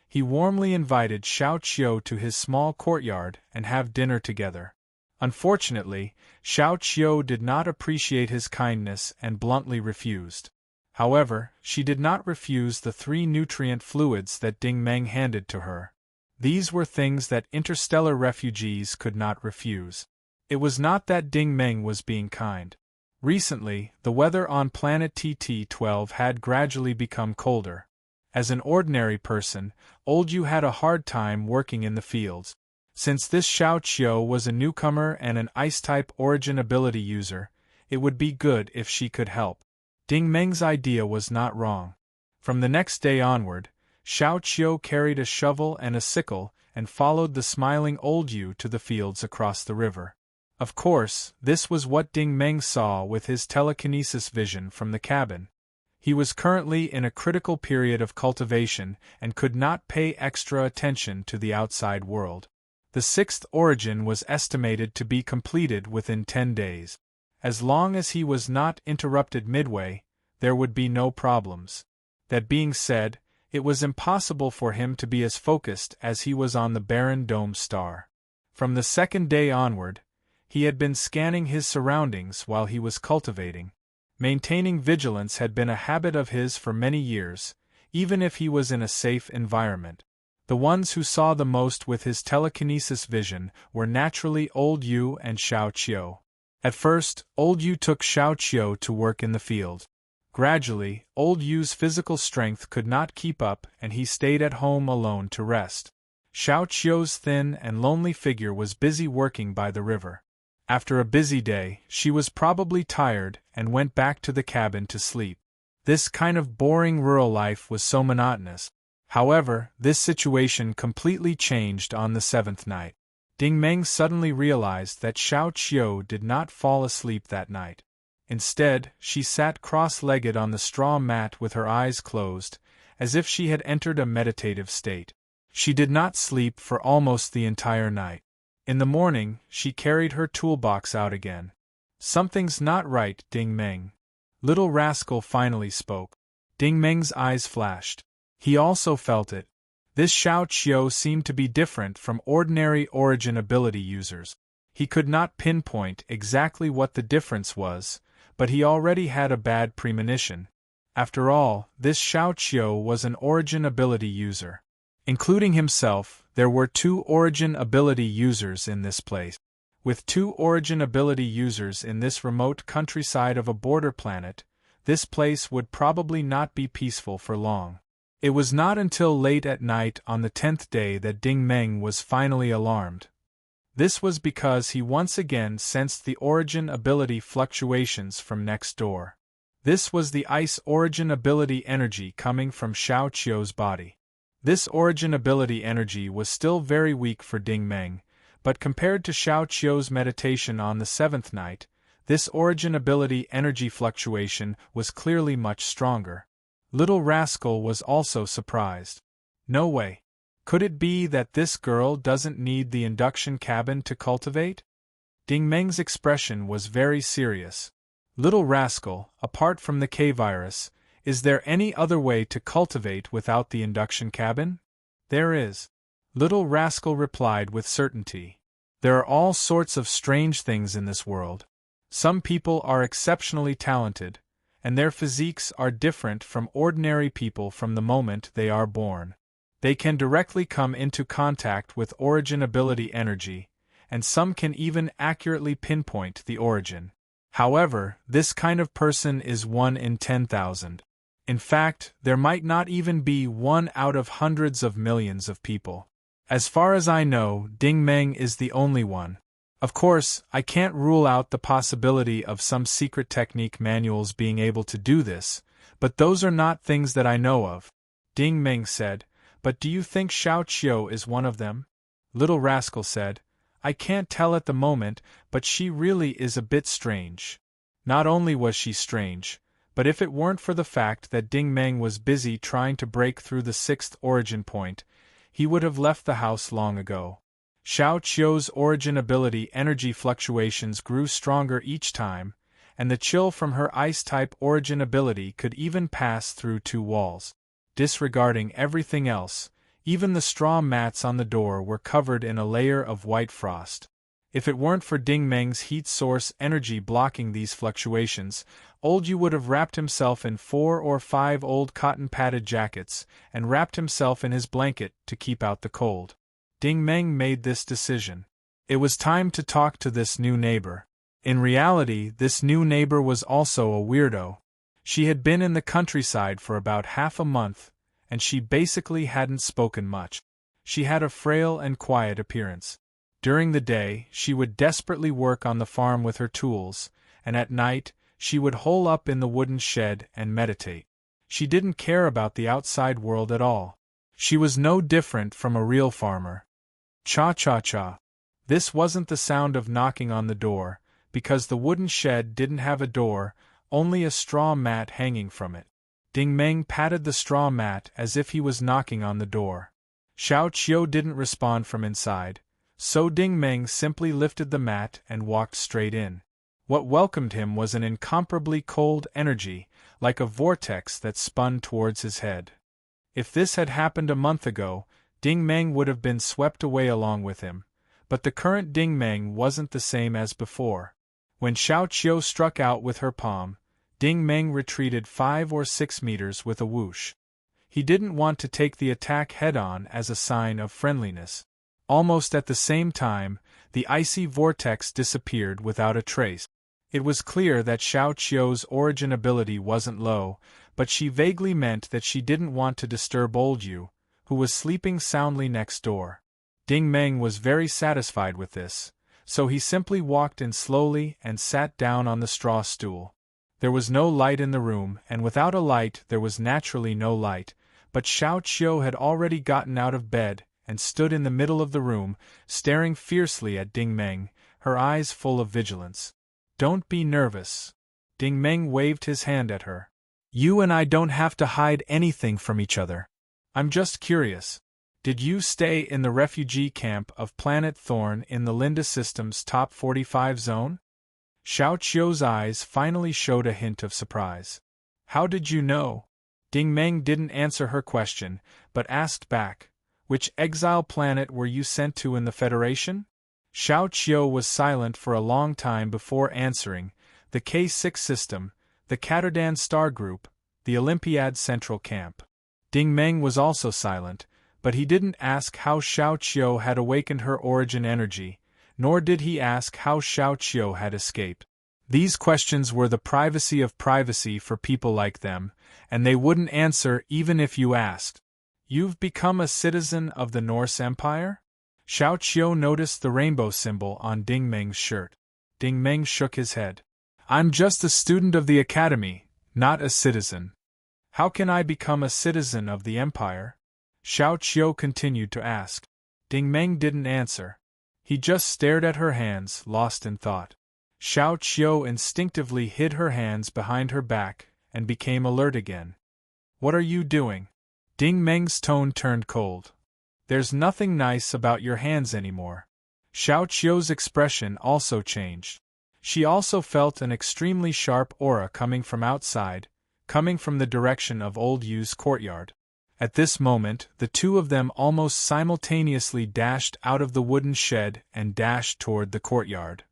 He warmly invited Xiao Qiu to his small courtyard and have dinner together. Unfortunately, Xiao Qiu did not appreciate his kindness and bluntly refused. However, she did not refuse the 3 nutrient fluids that Ding Meng handed to her. These were things that interstellar refugees could not refuse. It was not that Ding Meng was being kind. Recently, the weather on planet TT-12 had gradually become colder. As an ordinary person, Old Yu had a hard time working in the fields. Since this Xiao Qiu was a newcomer and an Ice-type origin ability user, it would be good if she could help. Ding Meng's idea was not wrong. From the next day onward, Xiao Qiu carried a shovel and a sickle and followed the smiling Old Yu to the fields across the river. Of course, this was what Ding Meng saw with his telekinesis vision from the cabin. He was currently in a critical period of cultivation and could not pay extra attention to the outside world. The 6th origin was estimated to be completed within 10 days. As long as he was not interrupted midway, there would be no problems. That being said, it was impossible for him to be as focused as he was on the barren dome star. From the 2nd day onward, he had been scanning his surroundings while he was cultivating. Maintaining vigilance had been a habit of his for many years, even if he was in a safe environment. The ones who saw the most with his telekinesis vision were naturally Old Yu and Xiao Qiu. At first, Old Yu took Xiao Qiu to work in the field. Gradually, Old Yu's physical strength could not keep up and he stayed at home alone to rest. Xiao Qiu's thin and lonely figure was busy working by the river. After a busy day, she was probably tired and went back to the cabin to sleep. This kind of boring rural life was so monotonous. However, this situation completely changed on the 7th night. Ding Meng suddenly realized that Xiao Qiu did not fall asleep that night. Instead, she sat cross-legged on the straw mat with her eyes closed, as if she had entered a meditative state. She did not sleep for almost the entire night. In the morning, she carried her toolbox out again. "Something's not right, Ding Meng." Little rascal finally spoke. Ding Meng's eyes flashed. He also felt it. This Xiao Qiu seemed to be different from ordinary origin ability users. He could not pinpoint exactly what the difference was, but he already had a bad premonition. After all, this Xiao Qiu was an origin ability user. Including himself, there were 2 origin ability users in this place. With 2 origin ability users in this remote countryside of a border planet, this place would probably not be peaceful for long. It was not until late at night on the 10th day that Ding Meng was finally alarmed. This was because he once again sensed the origin ability fluctuations from next door. This was the ice origin ability energy coming from Xiao Qiu's body. This origin ability energy was still very weak for Ding Meng, but compared to Xiao Qiu's meditation on the seventh night, this origin ability energy fluctuation was clearly much stronger. Little Rascal was also surprised. No way. Could it be that this girl doesn't need the induction cabin to cultivate? Ding Meng's expression was very serious. Little Rascal, apart from the K-virus, is there any other way to cultivate without the induction cabin? There is. Little Rascal replied with certainty. There are all sorts of strange things in this world. Some people are exceptionally talented, and their physiques are different from ordinary people from the moment they are born. They can directly come into contact with origin ability energy, and some can even accurately pinpoint the origin. However, this kind of person is 1 in 10,000. In fact, there might not even be 1 out of hundreds of millions of people. As far as I know, Ding Meng is the only one. Of course, I can't rule out the possibility of some secret technique manuals being able to do this, but those are not things that I know of. Ding Meng said, but do you think Xiao Qiu is one of them? Little Rascal said, I can't tell at the moment, but she really is a bit strange. Not only was she strange, but if it weren't for the fact that Ding Meng was busy trying to break through the 6th origin point, he would have left the house long ago. Xiao Qiu's origin ability energy fluctuations grew stronger each time, and the chill from her ice-type origin ability could even pass through 2 walls. Disregarding everything else, even the straw mats on the door were covered in a layer of white frost. If it weren't for Ding Meng's heat source energy blocking these fluctuations, Old Yu would have wrapped himself in 4 or 5 old cotton-padded jackets and wrapped himself in his blanket to keep out the cold. Ding Meng made this decision. It was time to talk to this new neighbor. In reality, this new neighbor was also a weirdo. She had been in the countryside for about half a month, and she basically hadn't spoken much. She had a frail and quiet appearance. During the day, she would desperately work on the farm with her tools, and at night, she would hole up in the wooden shed and meditate. She didn't care about the outside world at all. She was no different from a real farmer. Cha-cha-cha. This wasn't the sound of knocking on the door, because the wooden shed didn't have a door, only a straw mat hanging from it. Ding Meng patted the straw mat as if he was knocking on the door. Xiao Qiu didn't respond from inside, so Ding Meng simply lifted the mat and walked straight in. What welcomed him was an incomparably cold energy, like a vortex that spun towards his head. If this had happened a month ago, Ding Meng would have been swept away along with him, but the current Ding Meng wasn't the same as before. When Xiao Qiu struck out with her palm, Ding Meng retreated 5 or 6 meters with a whoosh. He didn't want to take the attack head-on as a sign of friendliness. Almost at the same time, the icy vortex disappeared without a trace. It was clear that Xiao Qiu's origin ability wasn't low, but she vaguely meant that she didn't want to disturb Old Yu, who was sleeping soundly next door. Ding Meng was very satisfied with this, so he simply walked in slowly and sat down on the straw stool. There was no light in the room, and without a light there was naturally no light, but Xiao Qiu had already gotten out of bed and stood in the middle of the room, staring fiercely at Ding Meng, her eyes full of vigilance. Don't be nervous. Ding Meng waved his hand at her. You and I don't have to hide anything from each other. I'm just curious. Did you stay in the refugee camp of Planet Thorn in the Linda System's top 45 zone? Xiao Qiu's eyes finally showed a hint of surprise. How did you know? Ding Meng didn't answer her question, but asked back, which exile planet were you sent to in the Federation? Xiao Qiu was silent for a long time before answering, the K6 system, the Caterdan Star Group, the Olympiad Central Camp. Ding Meng was also silent, but he didn't ask how Xiao Qiu had awakened her origin energy, nor did he ask how Xiao Qiu had escaped. These questions were the privacy of privacy for people like them, and they wouldn't answer even if you asked. You've become a citizen of the Norse Empire? Xiao Qiu noticed the rainbow symbol on Ding Meng's shirt. Ding Meng shook his head. I'm just a student of the academy, not a citizen. How can I become a citizen of the empire? Xiao Qiu continued to ask. Ding Meng didn't answer. He just stared at her hands, lost in thought. Xiao Qiu instinctively hid her hands behind her back and became alert again. What are you doing? Ding Meng's tone turned cold. There's nothing nice about your hands anymore. Xiao Qiu's expression also changed. She also felt an extremely sharp aura coming from outside, coming from the direction of Old Yu's courtyard. At this moment, the two of them almost simultaneously dashed out of the wooden shed and dashed toward the courtyard.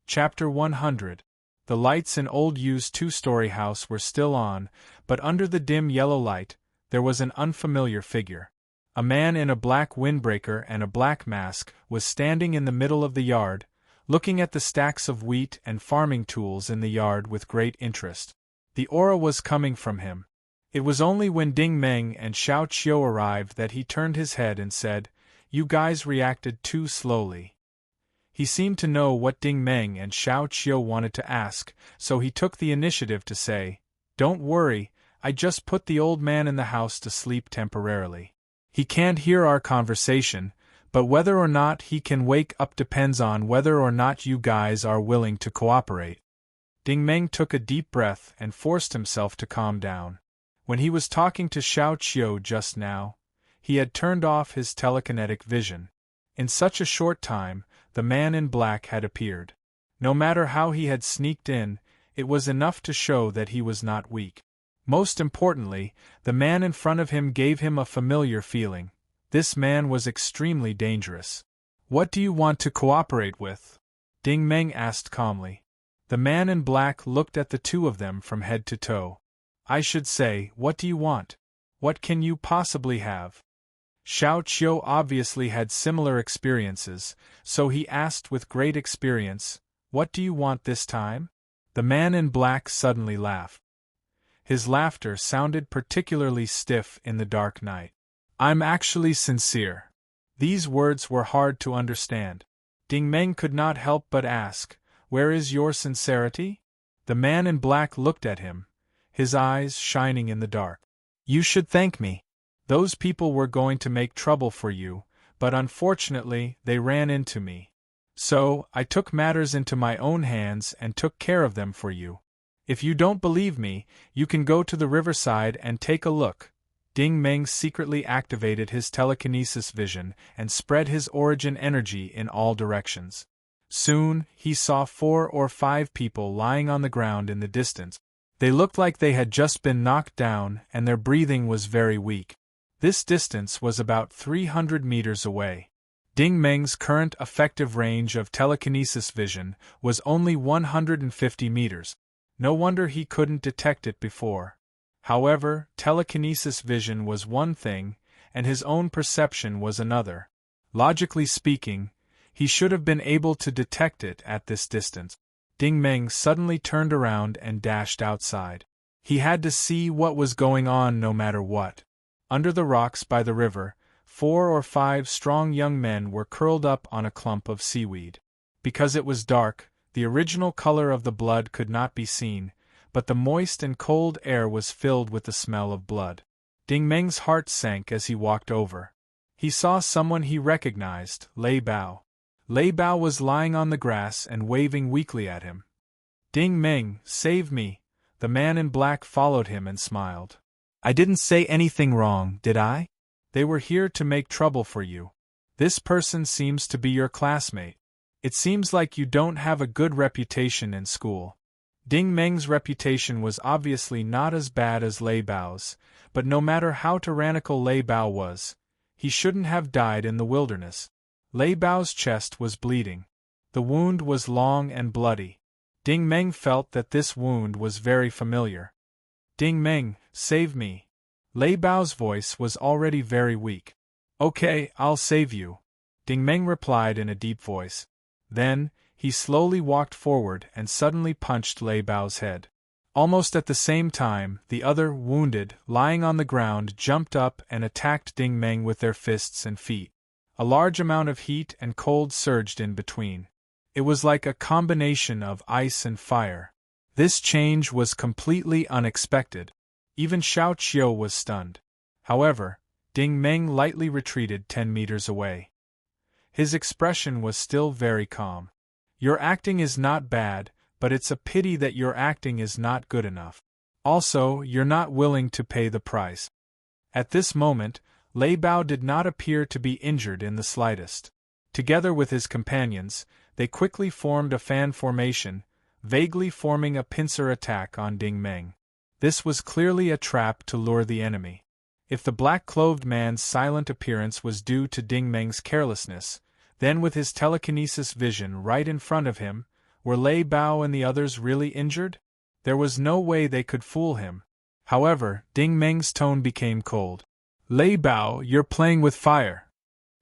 Chapter 100. The lights in Old Yu's two-story house were still on, but under the dim yellow light, there was an unfamiliar figure. A man in a black windbreaker and a black mask was standing in the middle of the yard, looking at the stacks of wheat and farming tools in the yard with great interest. The aura was coming from him. It was only when Ding Meng and Xiao Qiu arrived that he turned his head and said, "You guys reacted too slowly." He seemed to know what Ding Meng and Xiao Qiu wanted to ask, so he took the initiative to say, "Don't worry, I just put the old man in the house to sleep temporarily. He can't hear our conversation, but whether or not he can wake up depends on whether or not you guys are willing to cooperate." Ding Meng took a deep breath and forced himself to calm down. When he was talking to Xiao Qiu just now, he had turned off his telekinetic vision. In such a short time, the man in black had appeared. No matter how he had sneaked in, it was enough to show that he was not weak. Most importantly, the man in front of him gave him a familiar feeling. This man was extremely dangerous. "What do you want to cooperate with?" Ding Meng asked calmly. The man in black looked at the two of them from head to toe. "I should say, what do you want? What can you possibly have?" Xiao Qiu obviously had similar experiences, so he asked with great experience, "What do you want this time?" The man in black suddenly laughed. His laughter sounded particularly stiff in the dark night. "I'm actually sincere." These words were hard to understand. Ding Meng could not help but ask, "Where is your sincerity?" The man in black looked at him, his eyes shining in the dark. "You should thank me. Those people were going to make trouble for you, but unfortunately they ran into me. So, I took matters into my own hands and took care of them for you. If you don't believe me, you can go to the riverside and take a look." Ding Meng secretly activated his telekinesis vision and spread his origin energy in all directions. Soon, he saw 4 or 5 people lying on the ground in the distance. They looked like they had just been knocked down and their breathing was very weak. This distance was about 300 meters away. Ding Meng's current effective range of telekinesis vision was only 150 meters. No wonder he couldn't detect it before. However, telekinesis vision was one thing, and his own perception was another. Logically speaking, he should have been able to detect it at this distance. Ding Meng suddenly turned around and dashed outside. He had to see what was going on no matter what. Under the rocks by the river, 4 or 5 strong young men were curled up on a clump of seaweed. Because it was dark, the original color of the blood could not be seen, but the moist and cold air was filled with the smell of blood. Ding Meng's heart sank as he walked over. He saw someone he recognized, Lei Bao. Lei Bao was lying on the grass and waving weakly at him. "Ding Meng, save me." The man in black followed him and smiled. "I didn't say anything wrong, did I? They were here to make trouble for you. This person seems to be your classmate. It seems like you don't have a good reputation in school." Ding Meng's reputation was obviously not as bad as Lei Bao's, but no matter how tyrannical Lei Bao was, he shouldn't have died in the wilderness. Lei Bao's chest was bleeding. The wound was long and bloody. Ding Meng felt that this wound was very familiar. "Ding Meng, save me." Lei Bao's voice was already very weak. "Okay, I'll save you," Ding Meng replied in a deep voice. Then, he slowly walked forward and suddenly punched Lei Bao's head. Almost at the same time, the other, wounded, lying on the ground jumped up and attacked Ding Meng with their fists and feet. A large amount of heat and cold surged in between. It was like a combination of ice and fire. This change was completely unexpected. Even Xiao Qiu was stunned. However, Ding Meng lightly retreated 10 meters away. His expression was still very calm. Your acting is not bad, but it's a pity that your acting is not good enough. Also, you're not willing to pay the price. At this moment, Lei Bao did not appear to be injured in the slightest. Together with his companions, they quickly formed a fan formation, vaguely forming a pincer attack on Ding Meng. This was clearly a trap to lure the enemy. If the black-clothed man's silent appearance was due to Ding Meng's carelessness, then with his telekinesis vision right in front of him, were Lei Bao and the others really injured? There was no way they could fool him. However, Ding Meng's tone became cold. Lei Bao, you're playing with fire.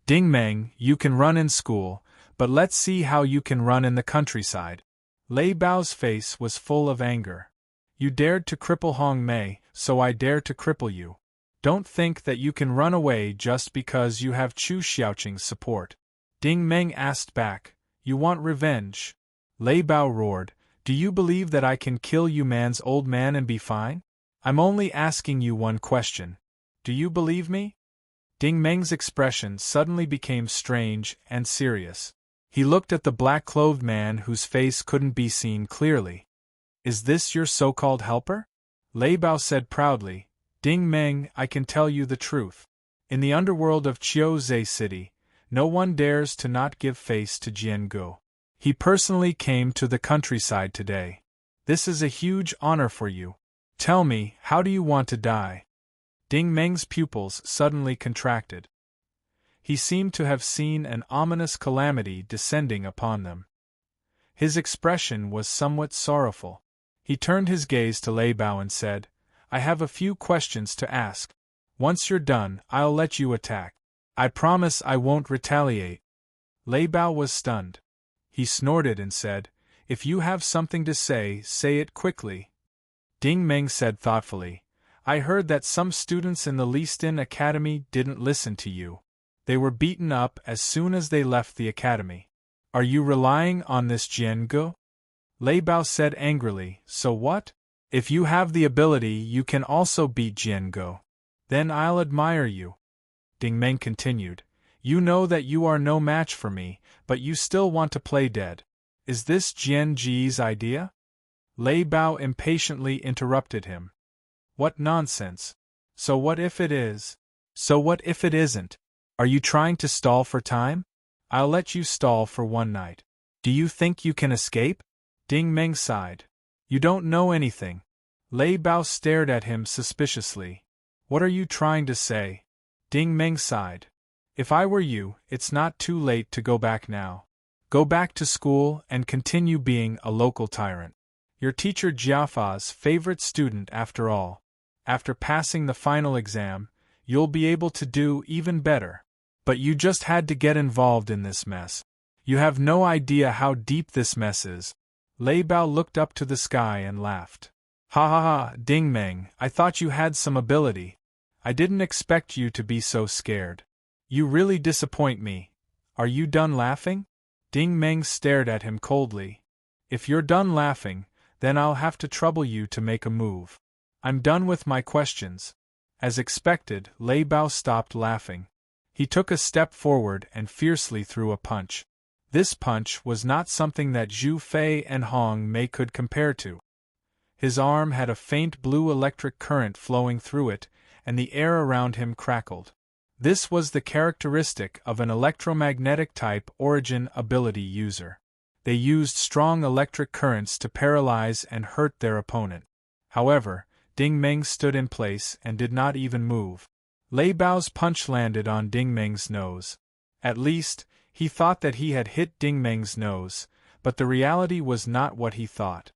Ding Meng, you can run in school, but let's see how you can run in the countryside. Lei Bao's face was full of anger. You dared to cripple Hong Mei, so I dare to cripple you. Don't think that you can run away just because you have Chu Xiaoqing's support. Ding Meng asked back, you want revenge? Lei Bao roared, do you believe that I can kill you man's old man and be fine? I'm only asking you one question. Do you believe me? Ding Meng's expression suddenly became strange and serious. He looked at the black-clothed man whose face couldn't be seen clearly. Is this your so-called helper? Lei Bao said proudly, Ding Meng, I can tell you the truth. In the underworld of Qiuzhe City, no one dares to not give face to Jian Guo. He personally came to the countryside today. This is a huge honor for you. Tell me, how do you want to die? Ding Meng's pupils suddenly contracted. He seemed to have seen an ominous calamity descending upon them. His expression was somewhat sorrowful. He turned his gaze to Lei Bao and said, I have a few questions to ask. Once you're done, I'll let you attack. I promise I won't retaliate. Lei Bao was stunned. He snorted and said, if you have something to say it quickly. Ding Meng said thoughtfully, I heard that some students in the Liston Academy didn't listen to you. They were beaten up as soon as they left the academy. Are you relying on this Jian Guo? Lei Bao said angrily, so what? If you have the ability you can also beat Jian Guo. Then I'll admire you. Ding Meng continued, you know that you are no match for me, but you still want to play dead. Is this Jian Ji's idea? Lei Bao impatiently interrupted him. What nonsense. So what if it is? So what if it isn't? Are you trying to stall for time? I'll let you stall for one night. Do you think you can escape? Ding Meng sighed. You don't know anything. Lei Bao stared at him suspiciously. What are you trying to say? Ding Meng sighed. If I were you, it's not too late to go back now. Go back to school and continue being a local tyrant. Your teacher Jiafa's favorite student after all. After passing the final exam, you'll be able to do even better. But you just had to get involved in this mess. You have no idea how deep this mess is. Lei Bao looked up to the sky and laughed. Ha ha ha, Ding Meng, I thought you had some ability. I didn't expect you to be so scared. You really disappoint me. Are you done laughing? Ding Meng stared at him coldly. If you're done laughing, then I'll have to trouble you to make a move. I'm done with my questions. As expected, Lei Bao stopped laughing. He took a step forward and fiercely threw a punch. This punch was not something that Zhu Fei and Hong Mei could compare to. His arm had a faint blue electric current flowing through it, and the air around him crackled. This was the characteristic of an electromagnetic type origin ability user. They used strong electric currents to paralyze and hurt their opponent. However, Ding Meng stood in place and did not even move. Lei Bao's punch landed on Ding Meng's nose. At least, he thought that he had hit Ding Meng's nose, but the reality was not what he thought.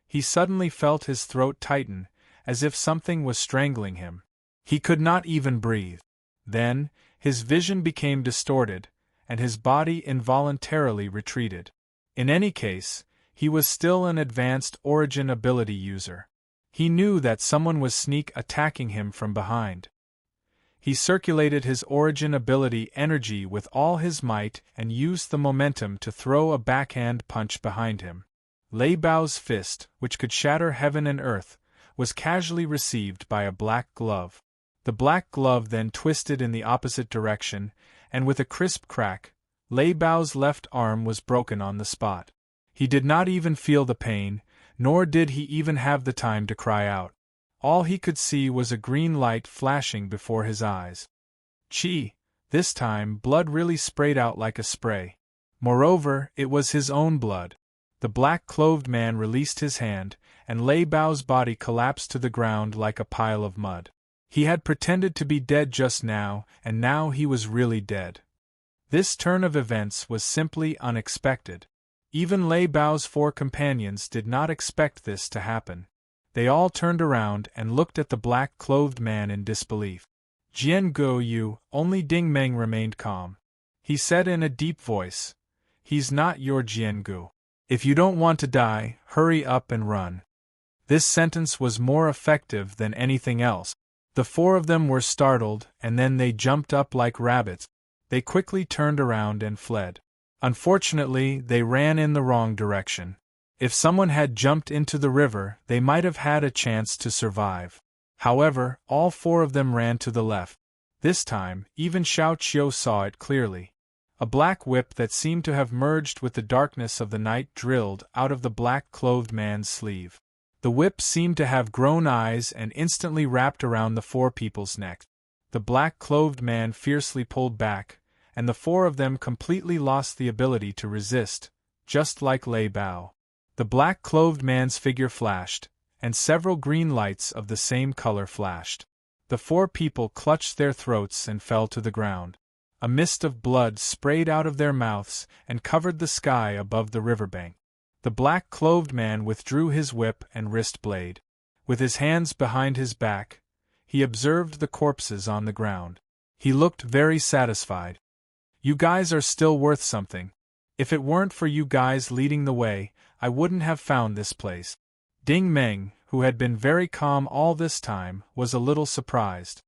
He suddenly felt his throat tighten, as if something was strangling him. He could not even breathe. Then, his vision became distorted, and his body involuntarily retreated. In any case, he was still an advanced origin ability user. He knew that someone was sneak attacking him from behind. He circulated his origin ability energy with all his might and used the momentum to throw a backhand punch behind him. Lei Bao's fist, which could shatter heaven and earth, was casually received by a black glove. The black glove then twisted in the opposite direction, and with a crisp crack, Lei Bao's left arm was broken on the spot. He did not even feel the pain, nor did he even have the time to cry out. All he could see was a green light flashing before his eyes. Chi! This time blood really sprayed out like a spray. Moreover, it was his own blood. The black-clothed man released his hand, and Lei Bao's body collapsed to the ground like a pile of mud. He had pretended to be dead just now, and now he was really dead. This turn of events was simply unexpected. Even Lei Bao's 4 companions did not expect this to happen. They all turned around and looked at the black-clothed man in disbelief. Jian Guo Yu, only Ding Meng remained calm. He said in a deep voice, "He's not your Jian Guo. If you don't want to die, hurry up and run." This sentence was more effective than anything else. The 4 of them were startled, and then they jumped up like rabbits. They quickly turned around and fled. Unfortunately, they ran in the wrong direction. If someone had jumped into the river, they might have had a chance to survive. However, all 4 of them ran to the left. This time, even Xiao Qiu saw it clearly. A black whip that seemed to have merged with the darkness of the night drilled out of the black-clothed man's sleeve. The whip seemed to have grown eyes and instantly wrapped around the 4 people's necks. The black-clothed man fiercely pulled back, and the 4 of them completely lost the ability to resist, just like Lei Bao. The black-clothed man's figure flashed, and several green lights of the same color flashed. The 4 people clutched their throats and fell to the ground. A mist of blood sprayed out of their mouths and covered the sky above the riverbank. The black-clothed man withdrew his whip and wrist blade. With his hands behind his back, he observed the corpses on the ground. He looked very satisfied. "You guys are still worth something. If it weren't for you guys leading the way, I wouldn't have found this place." Ding Meng, who had been very calm all this time, was a little surprised.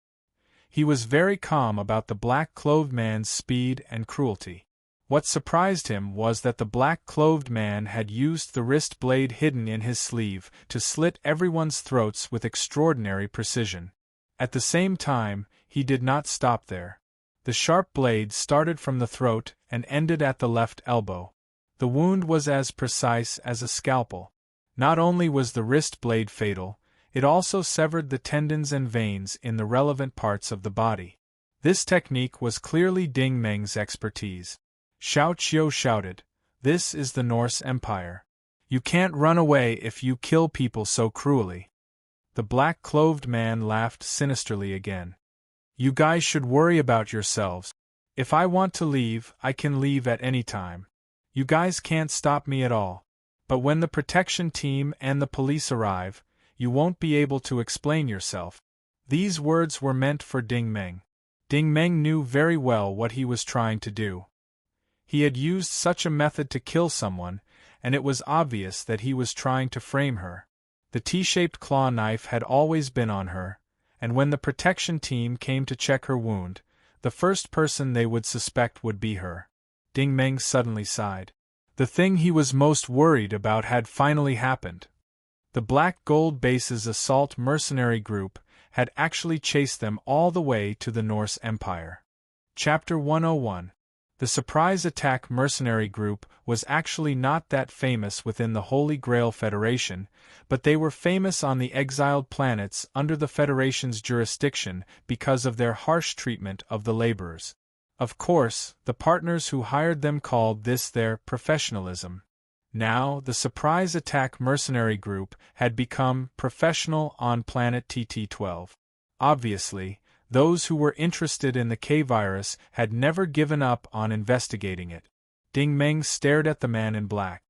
He was very calm about the black-clothed man's speed and cruelty. What surprised him was that the black-clothed man had used the wrist blade hidden in his sleeve to slit everyone's throats with extraordinary precision. At the same time, he did not stop there. The sharp blade started from the throat and ended at the left elbow. The wound was as precise as a scalpel. Not only was the wrist blade fatal, it also severed the tendons and veins in the relevant parts of the body. This technique was clearly Ding Meng's expertise. Xiao Qiu shouted, "This is the Norse Empire. You can't run away if you kill people so cruelly." The black-clothed man laughed sinisterly again. "You guys should worry about yourselves. If I want to leave, I can leave at any time. You guys can't stop me at all. But when the protection team and the police arrive, you won't be able to explain yourself." These words were meant for Ding Meng. Ding Meng knew very well what he was trying to do. He had used such a method to kill someone, and it was obvious that he was trying to frame her. The T-shaped claw knife had always been on her, and when the protection team came to check her wound, the first person they would suspect would be her. Ding Meng suddenly sighed. The thing he was most worried about had finally happened. The Black Gold Base's assault mercenary group had actually chased them all the way to the Norse Empire. Chapter 101. The surprise attack mercenary group was actually not that famous within the Holy Grail Federation, but they were famous on the exiled planets under the Federation's jurisdiction because of their harsh treatment of the laborers. Of course, the partners who hired them called this their professionalism. Now, the surprise attack mercenary group had become professional on planet TT-12. Obviously, those who were interested in the K-virus had never given up on investigating it. Ding Meng stared at the man in black.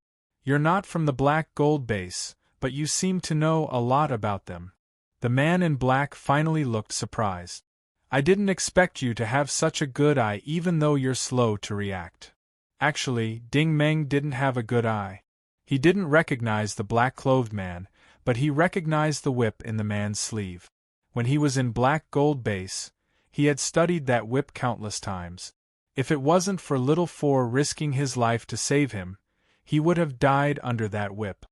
"You're not from the Black Gold Base, but you seem to know a lot about them." The man in black finally looked surprised. "I didn't expect you to have such a good eye even though you're slow to react." Actually, Ding Meng didn't have a good eye. He didn't recognize the black-clothed man, but he recognized the whip in the man's sleeve. When he was in Black Gold Base, He had studied that whip countless times. If it wasn't for Little Four risking his life to save him, he would have died under that whip.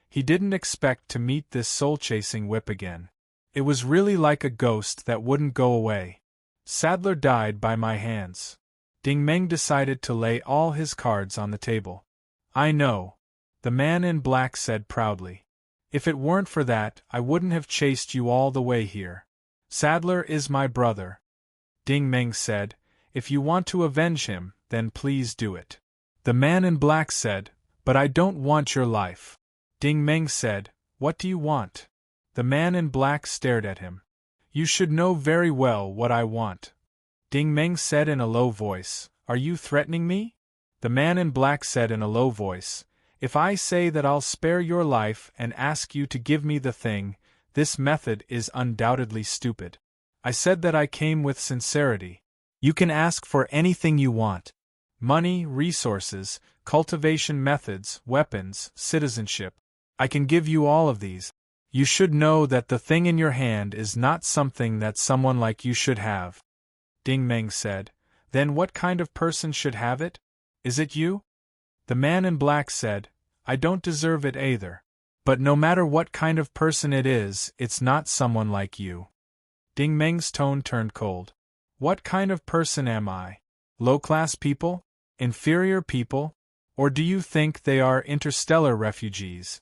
He didn't expect to meet this soul-chasing whip again. It was really like a ghost that wouldn't go away. Sadler died by my hands. Ding Meng decided to lay all his cards on the table. I know, the man in black said proudly. If it weren't for that, I wouldn't have chased you all the way here. Sadler is my brother. Ding Meng said, if you want to avenge him, then please do it. The man in black said, but I don't want your life. Ding Meng said, what do you want? The man in black stared at him. You should know very well what I want. Ding Meng said in a low voice, are you threatening me? The man in black said in a low voice, if I say that I'll spare your life and ask you to give me the thing, this method is undoubtedly stupid. I said that I came with sincerity. You can ask for anything you want. Money, resources, cultivation methods, weapons, citizenship. I can give you all of these. You should know that the thing in your hand is not something that someone like you should have. Ding Meng said, then what kind of person should have it? Is it you? The man in black said, I don't deserve it either. But no matter what kind of person it is, it's not someone like you. Ding Meng's tone turned cold. What kind of person am I? Low-class people? Inferior people? Or do you think they are interstellar refugees?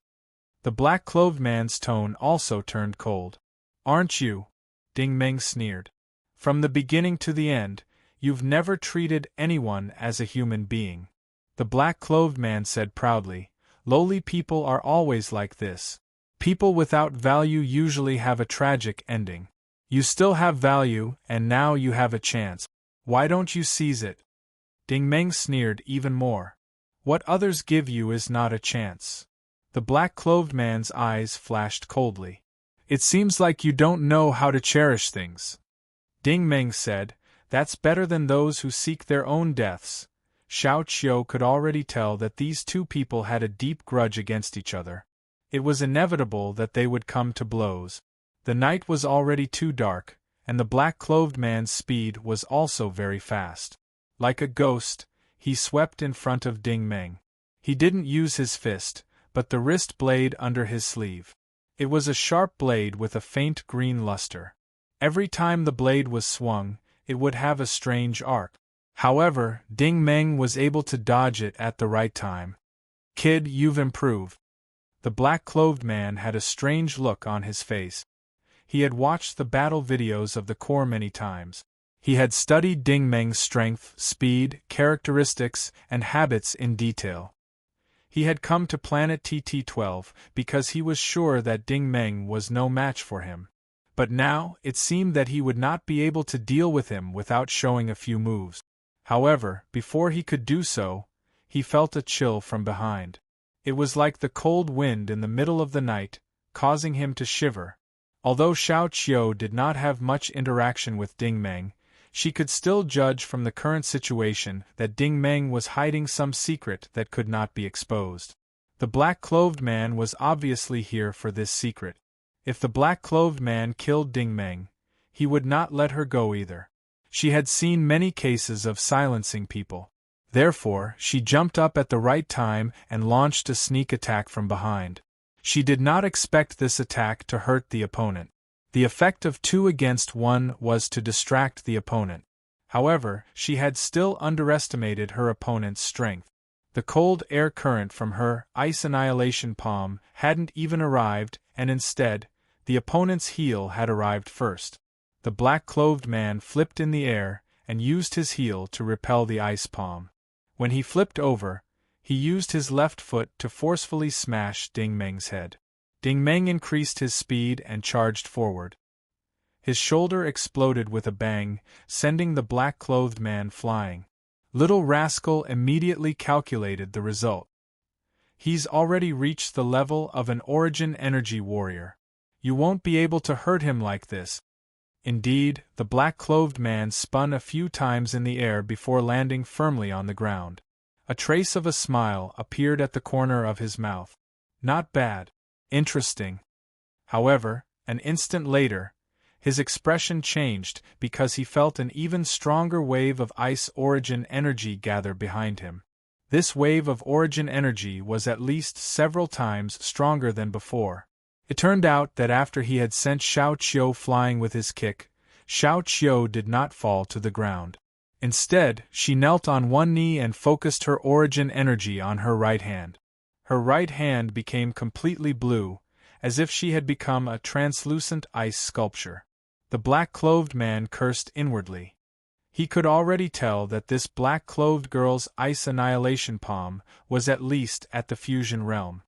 The black-clothed man's tone also turned cold. Aren't you? Ding Meng sneered. From the beginning to the end, you've never treated anyone as a human being. The black-clothed man said proudly, lowly people are always like this. People without value usually have a tragic ending. You still have value, and now you have a chance. Why don't you seize it? Ding Meng sneered even more. What others give you is not a chance. The black-clothed man's eyes flashed coldly. It seems like you don't know how to cherish things. Ding Meng said, that's better than those who seek their own deaths. Xiao Qiu could already tell that these two people had a deep grudge against each other. It was inevitable that they would come to blows. The night was already too dark, and the black-clothed man's speed was also very fast. Like a ghost, he swept in front of Ding Meng. He didn't use his fist, but the wrist blade under his sleeve. It was a sharp blade with a faint green luster. Every time the blade was swung, it would have a strange arc. However, Ding Meng was able to dodge it at the right time. Kid, you've improved. The black-clothed man had a strange look on his face. He had watched the battle videos of the Corps many times. He had studied Ding Meng's strength, speed, characteristics, and habits in detail. He had come to planet TT-12 because he was sure that Ding Meng was no match for him. But now, it seemed that he would not be able to deal with him without showing a few moves. However, before he could do so, he felt a chill from behind. It was like the cold wind in the middle of the night, causing him to shiver. Although Xiao Qiu did not have much interaction with Ding Meng, she could still judge from the current situation that Ding Meng was hiding some secret that could not be exposed. The black-clothed man was obviously here for this secret. If the black-clothed man killed Ding Meng, he would not let her go either. She had seen many cases of silencing people. Therefore, she jumped up at the right time and launched a sneak attack from behind. She did not expect this attack to hurt the opponent. The effect of 2 against 1 was to distract the opponent. However, she had still underestimated her opponent's strength. The cold air current from her ice annihilation palm hadn't even arrived, and instead, the opponent's heel had arrived first. The black-clothed man flipped in the air and used his heel to repel the ice palm. When he flipped over, he used his left foot to forcefully smash Ding Meng's head. Ding Meng increased his speed and charged forward. His shoulder exploded with a bang, sending the black-clothed man flying. Little rascal immediately calculated the result. He's already reached the level of an origin energy warrior. You won't be able to hurt him like this. Indeed, the black-clothed man spun a few times in the air before landing firmly on the ground. A trace of a smile appeared at the corner of his mouth. Not bad. Interesting. However, an instant later, His expression changed because he felt an even stronger wave of ice origin energy gather behind him. This wave of origin energy was at least several times stronger than before. It turned out that after he had sent Xiao Qiu flying with his kick, Xiao Qiu did not fall to the ground. Instead, she knelt on one knee and focused her origin energy on her right hand. Her right hand became completely blue, as if she had become a translucent ice sculpture. The black-clothed man cursed inwardly. He could already tell that this black-clothed girl's ice annihilation palm was at least at the fusion realm.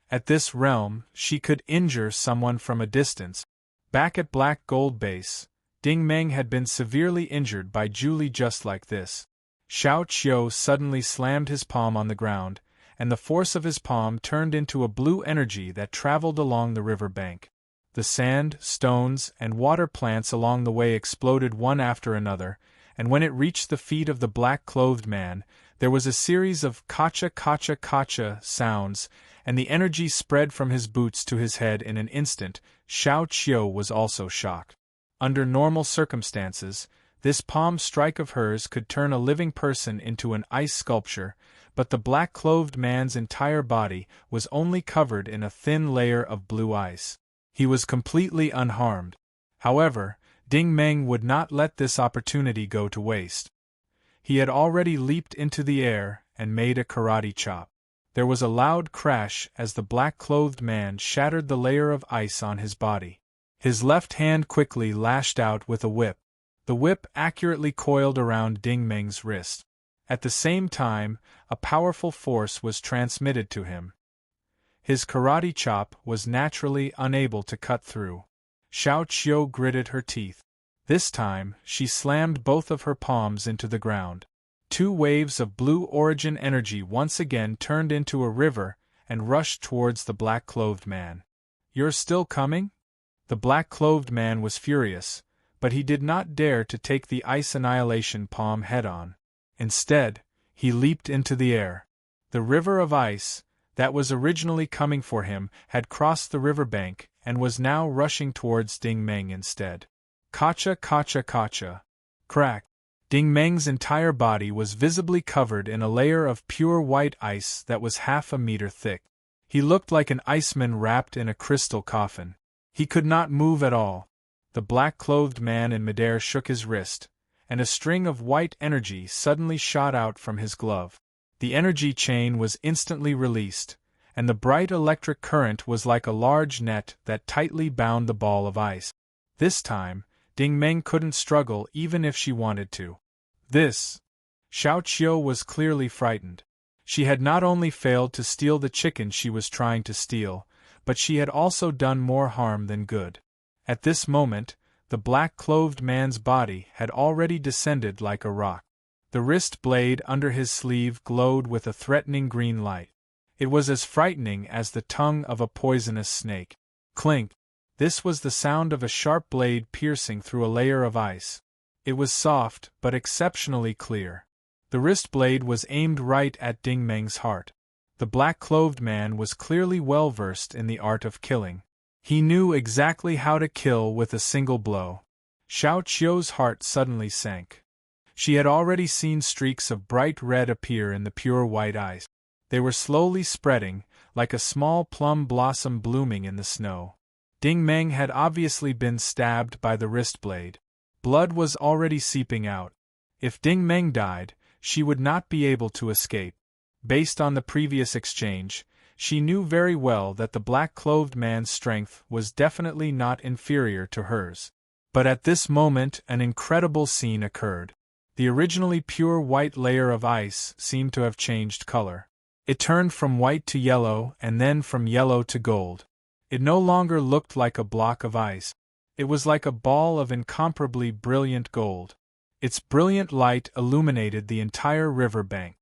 At this realm, she could injure someone from a distance. Back at Black Gold Base, Ding Meng had been severely injured by Julie just like this. Xiao Qiu suddenly slammed his palm on the ground, and the force of his palm turned into a blue energy that traveled along the river bank. The sand, stones, and water plants along the way exploded one after another, and when it reached the feet of the black-clothed man, there was a series of kacha-kacha-kacha sounds, and the energy spread from his boots to his head in an instant. Xiao Qiu was also shocked. Under normal circumstances, this palm strike of hers could turn a living person into an ice sculpture, but the black-clothed man's entire body was only covered in a thin layer of blue ice. He was completely unharmed. However, Ding Meng would not let this opportunity go to waste. He had already leaped into the air and made a karate chop. There was a loud crash as the black-clothed man shattered the layer of ice on his body. His left hand quickly lashed out with a whip. The whip accurately coiled around Ding Meng's wrist. At the same time, a powerful force was transmitted to him. His karate chop was naturally unable to cut through. Xiao Qiu gritted her teeth. This time, she slammed both of her palms into the ground. Two waves of blue origin energy once again turned into a river and rushed towards the black-clothed man. "You're still coming?" The black-clothed man was furious, but he did not dare to take the ice annihilation palm head-on. Instead, he leaped into the air. The river of ice, that was originally coming for him, had crossed the riverbank and was now rushing towards Ding Meng instead. Kacha, kacha, kacha. Crack. Ding Meng's entire body was visibly covered in a layer of pure white ice that was half a meter thick. He looked like an iceman wrapped in a crystal coffin. He could not move at all. The black-clothed man in midair shook his wrist, and a string of white energy suddenly shot out from his glove. The energy chain was instantly released, and the bright electric current was like a large net that tightly bound the ball of ice. This time, Ding Meng couldn't struggle even if she wanted to. Xiao Qiu was clearly frightened. She had not only failed to steal the chicken she was trying to steal, but she had also done more harm than good. At this moment, the black-clothed man's body had already descended like a rock. The wrist blade under his sleeve glowed with a threatening green light. It was as frightening as the tongue of a poisonous snake. Clink! This was the sound of a sharp blade piercing through a layer of ice. It was soft, but exceptionally clear. The wrist blade was aimed right at Ding Meng's heart. The black-clothed man was clearly well-versed in the art of killing. He knew exactly how to kill with a single blow. Xiao Qiu's heart suddenly sank. She had already seen streaks of bright red appear in the pure white ice. They were slowly spreading, like a small plum blossom blooming in the snow. Ding Meng had obviously been stabbed by the wrist blade. Blood was already seeping out. If Ding Meng died, she would not be able to escape. Based on the previous exchange, she knew very well that the black-clothed man's strength was definitely not inferior to hers. But at this moment an incredible scene occurred. The originally pure white layer of ice seemed to have changed color. It turned from white to yellow and then from yellow to gold. It no longer looked like a block of ice. It was like a ball of incomparably brilliant gold. Its brilliant light illuminated the entire river bank.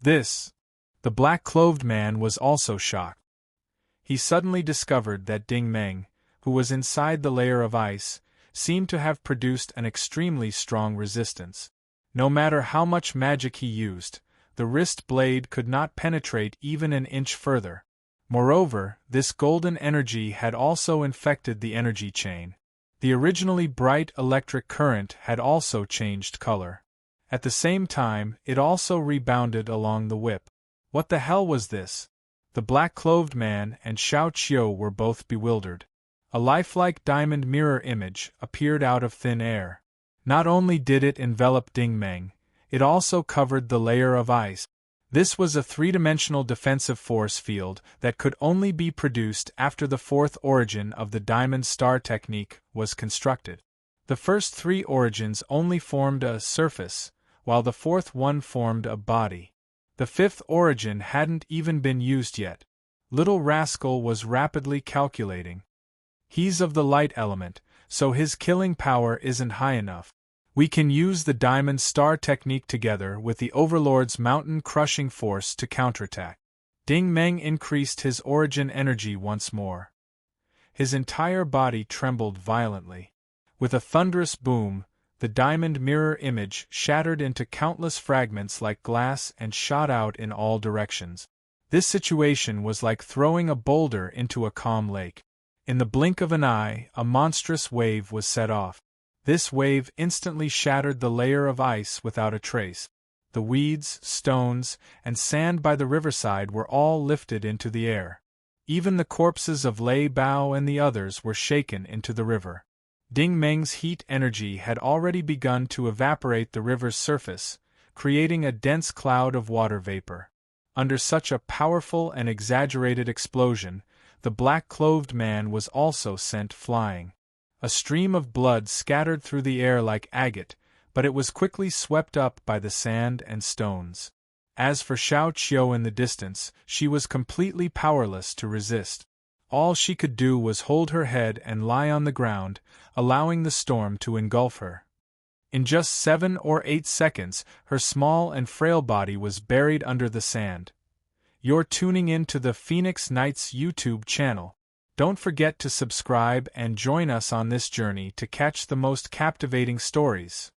The black-clothed man was also shocked. He suddenly discovered that Ding Meng, who was inside the layer of ice, seemed to have produced an extremely strong resistance. No matter how much magic he used, the wrist blade could not penetrate even an inch further. Moreover, this golden energy had also infected the energy chain. The originally bright electric current had also changed color. At the same time, it also rebounded along the whip. What the hell was this? The black-clothed man and Xiao Qiu were both bewildered. A lifelike diamond mirror image appeared out of thin air. Not only did it envelop Ding Meng, it also covered the layer of ice. This was a three-dimensional defensive force field that could only be produced after the fourth origin of the diamond star technique was constructed. The first three origins only formed a surface, while the fourth one formed a body. The fifth origin hadn't even been used yet. Little rascal was rapidly calculating. He's of the light element, so his killing power isn't high enough. We can use the diamond star technique together with the Overlord's mountain-crushing force to counterattack. Ding Meng increased his origin energy once more. His entire body trembled violently. With a thunderous boom, the diamond mirror image shattered into countless fragments like glass and shot out in all directions. This situation was like throwing a boulder into a calm lake. In the blink of an eye, a monstrous wave was set off. This wave instantly shattered the layer of ice without a trace. The weeds, stones, and sand by the riverside were all lifted into the air. Even the corpses of Lei Bao and the others were shaken into the river. Ding Meng's heat energy had already begun to evaporate the river's surface, creating a dense cloud of water vapor. Under such a powerful and exaggerated explosion, the black-clothed man was also sent flying. A stream of blood scattered through the air like agate, but it was quickly swept up by the sand and stones. As for Xiao Qiu in the distance, she was completely powerless to resist. All she could do was hold her head and lie on the ground, allowing the storm to engulf her. In just 7 or 8 seconds, her small and frail body was buried under the sand. You're tuning in to the Phoenix Nights YouTube channel. Don't forget to subscribe and join us on this journey to catch the most captivating stories.